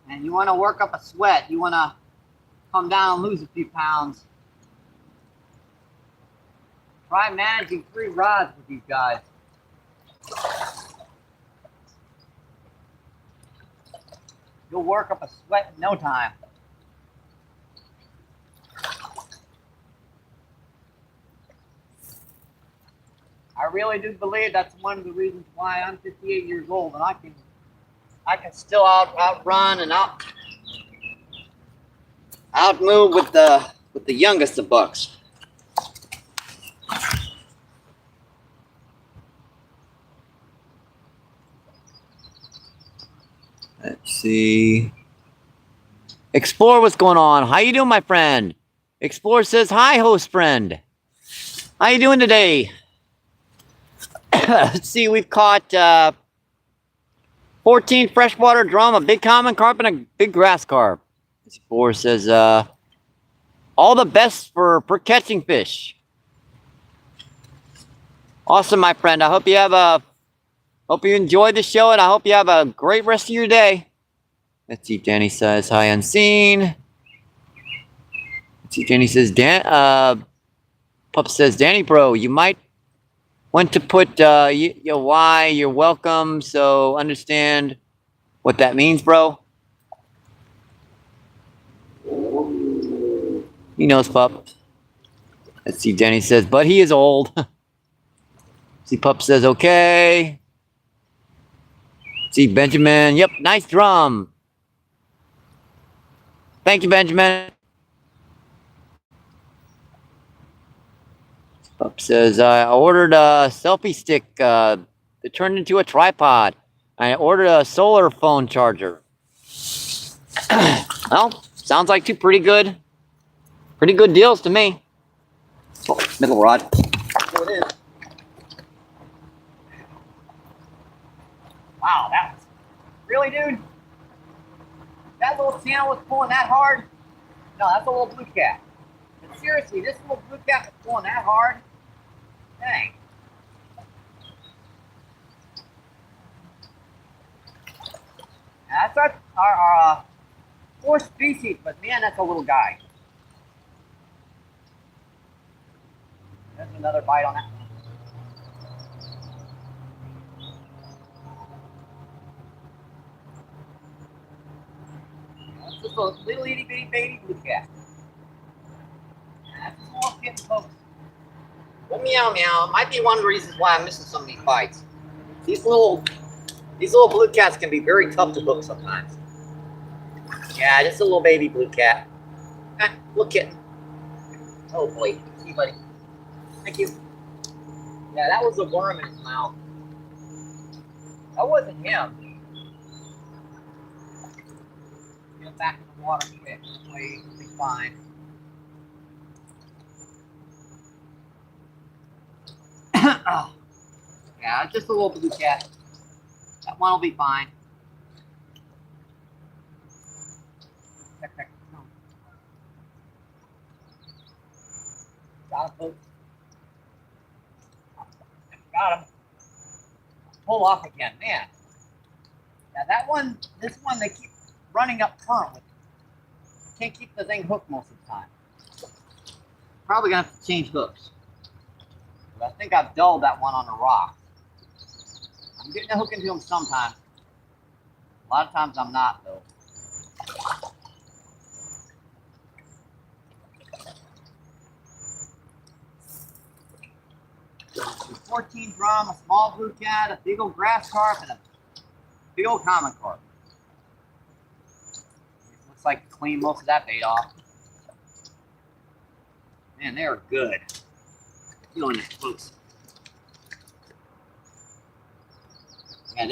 A: And you want to work up a sweat. You want to come down and lose a few pounds. Try managing 3 rods with these guys. You'll work up a sweat in no time. I really do believe that's one of the reasons why I'm 58 years old and I can still outrun and outmove with the youngest of bucks. Let's see. Explore, what's going on? How you doing, my friend? Explore says, hi, host friend. How you doing today? Let's see, we've caught 14 freshwater drum, a big common carp, and a big grass carp. Explore says, all the best for catching fish. Awesome, my friend. I hope you enjoyed the show, and I hope you have a great rest of your day. Let's see, Danny says, hi, unseen. Let's see, Danny says, Pup says, Danny, bro, you might want to put why you're welcome, so understand what that means, bro. He knows, Pup. Let's see, Danny says, but he is old. See, Pup says, okay. See, Benjamin, yep, nice drum. Thank you, Benjamin. Pup says, I ordered a selfie stick that turned into a tripod. I ordered a solar phone charger. Well, sounds like two pretty good deals to me. Oh, middle rod. So it is. Wow, that was really, dude. That little channel was pulling that hard. No, that's a little blue cat. But seriously, this little blue cat was pulling that hard. Dang. Now, that's our fourth species, but man, that's a little guy. There's another bite on that. That's just a little itty bitty baby blue cat. That's a small kitten, folks. Well, meow meow. Might be one of the reasons why I'm missing some of these bites. These little blue cats can be very tough to hook sometimes. Yeah, just a little baby blue cat. Little kitten. Oh boy. See, buddy. Thank you. Yeah, that was a worm in his mouth. That wasn't him. Get back in the water quick. This way he'll be fine. Oh. Yeah, it's just a little blue cat. That one will be fine. Got him, folks. Got him. Pull off again, man. Yeah, this one, they keep running up current with it. Can't keep the thing hooked most of the time. Probably gonna have to change hooks. But I think I've dulled that one on the rock. I'm getting a hook into him sometimes. A lot of times I'm not, though. 14 drum, a small blue cat, a big old grass carp, and a big old common carp. It looks like to clean most of that bait off. Man, they are good. Feeling it, folks. Yeah,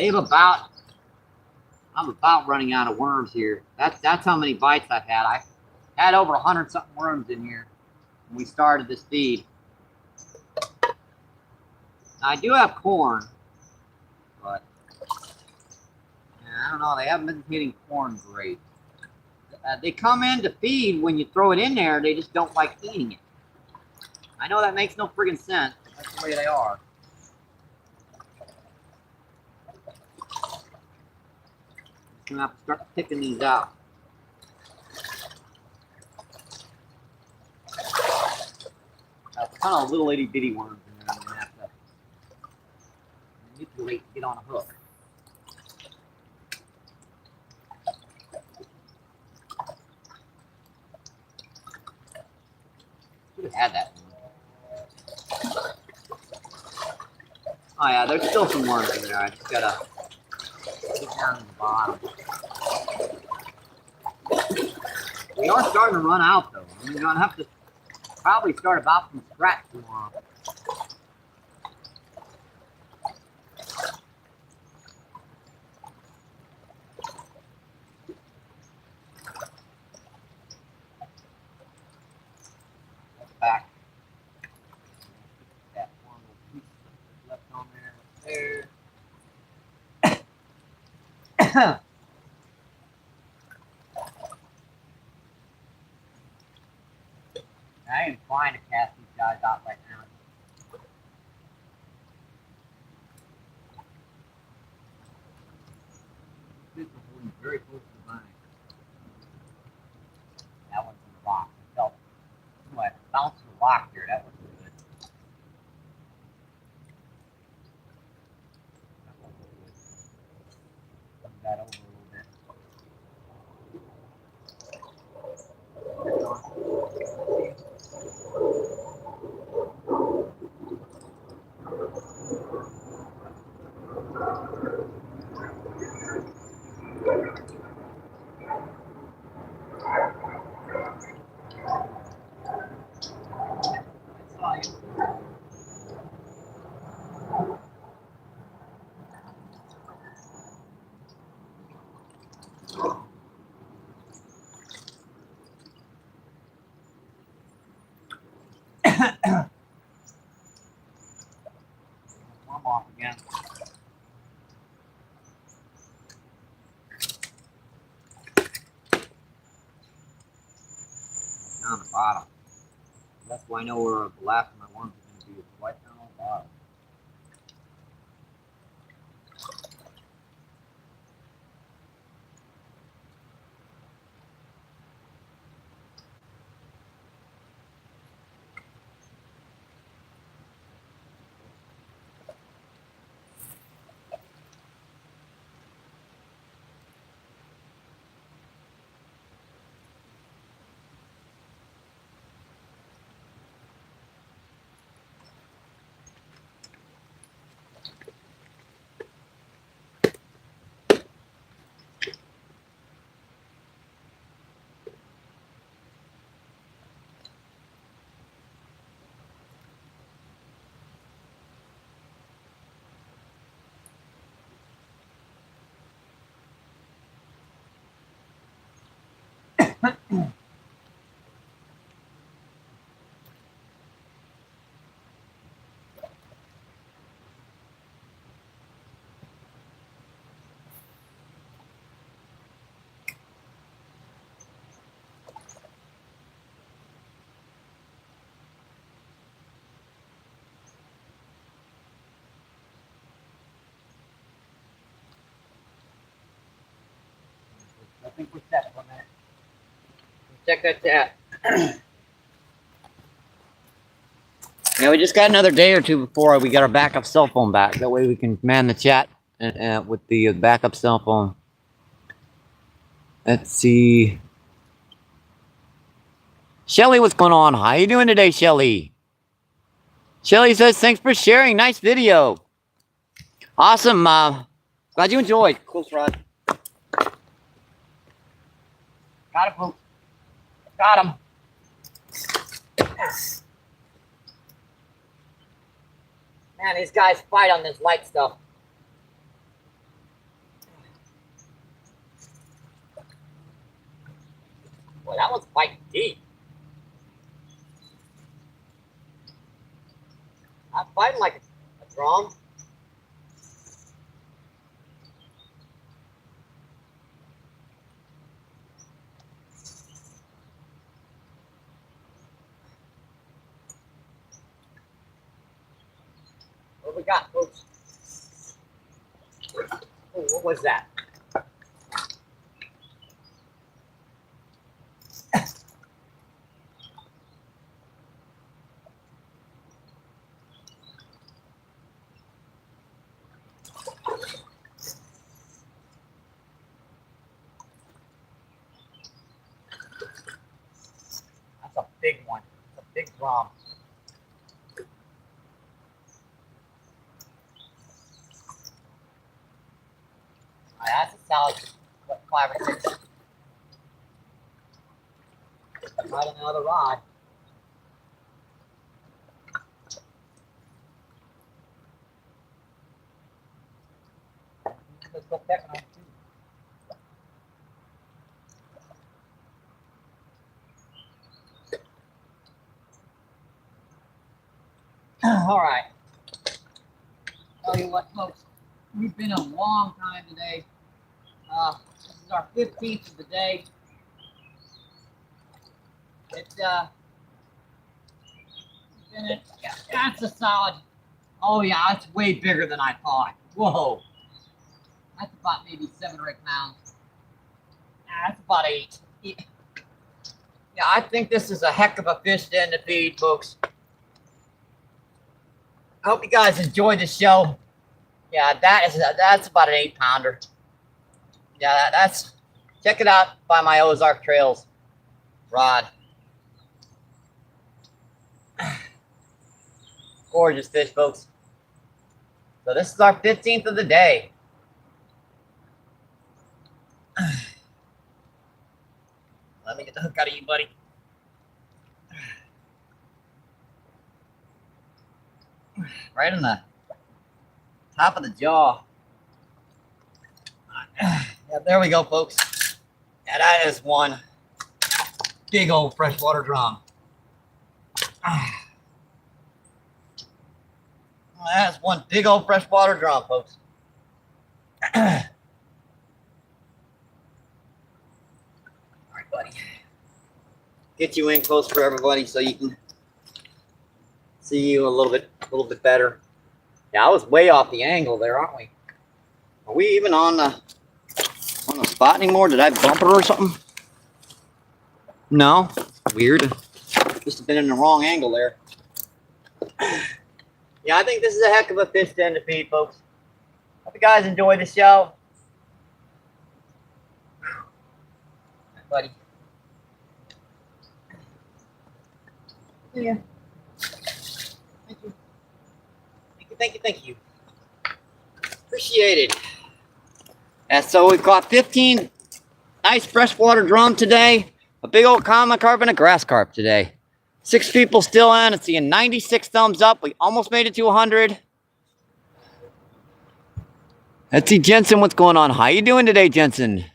A: I'm about running out of worms here. That's how many bites I've had. I had over 100 something worms in here when we started this feed. Now, I do have corn, but I don't know. They haven't been hitting corn great. They come in to feed when you throw it in there. They just don't like eating it. I know that makes no friggin' sense. That's the way they are. I'm gonna have to start picking these out. That's kind of little itty bitty worms in there. I'm gonna have to manipulate to get on a hook. Should have had that one. Oh yeah, there's still some worms in there. I just gotta get down to the bottom. We are starting to run out though. I mean, we're gonna have to probably start about from scratch tomorrow. Back. That one little piece left on there. I am trying to cast these guys out right now. This is holding very close to the bank. That one's in the rock. I felt like bouncing the rock here. That wasn't good. That wasn't good. Move that over a little bit. Worm off again. Down the bottom. That's why I know where the last of my worms is going to be. It's right down on the bottom. I think we're set for a minute. Check that chat. Yeah, we just got another day or two before we get our backup cell phone back. That way we can man the chat with the backup cell phone. Let's see. Shelly, what's going on? How you doing today, Shelly? Shelly says, thanks for sharing. Nice video. Awesome. Glad you enjoyed. Close rod. Got him, folks. Got him. Man, these guys fight on this light stuff. Boy, that one's fighting deep. I'm fighting like a drum. What we got, folks? Oh, what was that? That's a big one. It's a big drum. All right, that's a solid 5 or 6. Right on another rod. Let's go pecking on it too. All right. Tell you what, folks, we've been a long time today. This is our 15th of the day. Yeah, that's a solid. Oh yeah, that's way bigger than I thought. Whoa, that's about maybe 7 or 8 pounds. That's about 8. Yeah, I think this is a heck of a fish to end the feed, folks. I hope you guys enjoyed the show. Yeah, that's about an 8-pounder. Yeah, that's check it out by my Ozark Trails rod. Gorgeous fish, folks. So this is our 15th of the day. Let me get the hook out of you, buddy. Right in the top of the jaw. Yeah, there we go, folks. Yeah, that is one big old freshwater drum. That's one big old freshwater drum, folks. All right, buddy. Get you in close for everybody so you can see you a little bit better. Yeah, I was way off the angle there, aren't we? Are we even on the spot anymore? Did I bump her or something? No. Weird. Must have been in the wrong angle there. Yeah, I think this is a heck of a fish to end the feed, folks. Hope you guys enjoy the show. Right, buddy. Yeah. Thank you. Thank you. Appreciate it. And so we caught 15 nice freshwater drum today. A big old common carp and a grass carp today. 6 people still in. It's seeing 96 thumbs up. We almost made it to 100. Let's see Jensen. What's going on? How you doing today, Jensen?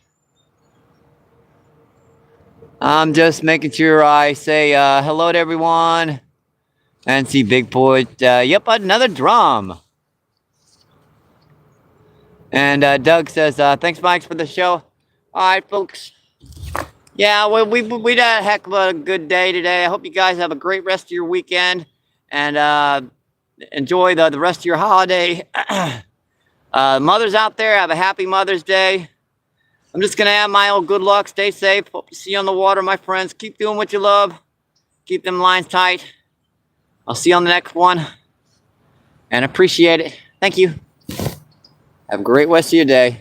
A: I'm just making sure I say hello to everyone. And see Big Boy. Yep, another drum. And Doug says, thanks, Mike, for the show. All right, folks. Yeah, well, we had a heck of a good day today. I hope you guys have a great rest of your weekend. And enjoy the rest of your holiday. Mothers out there, have a happy Mother's Day. I'm just going to have my old good luck. Stay safe. Hope to see you on the water, my friends. Keep doing what you love. Keep them lines tight. I'll see you on the next one. And appreciate it. Thank you. Have a great rest of your day.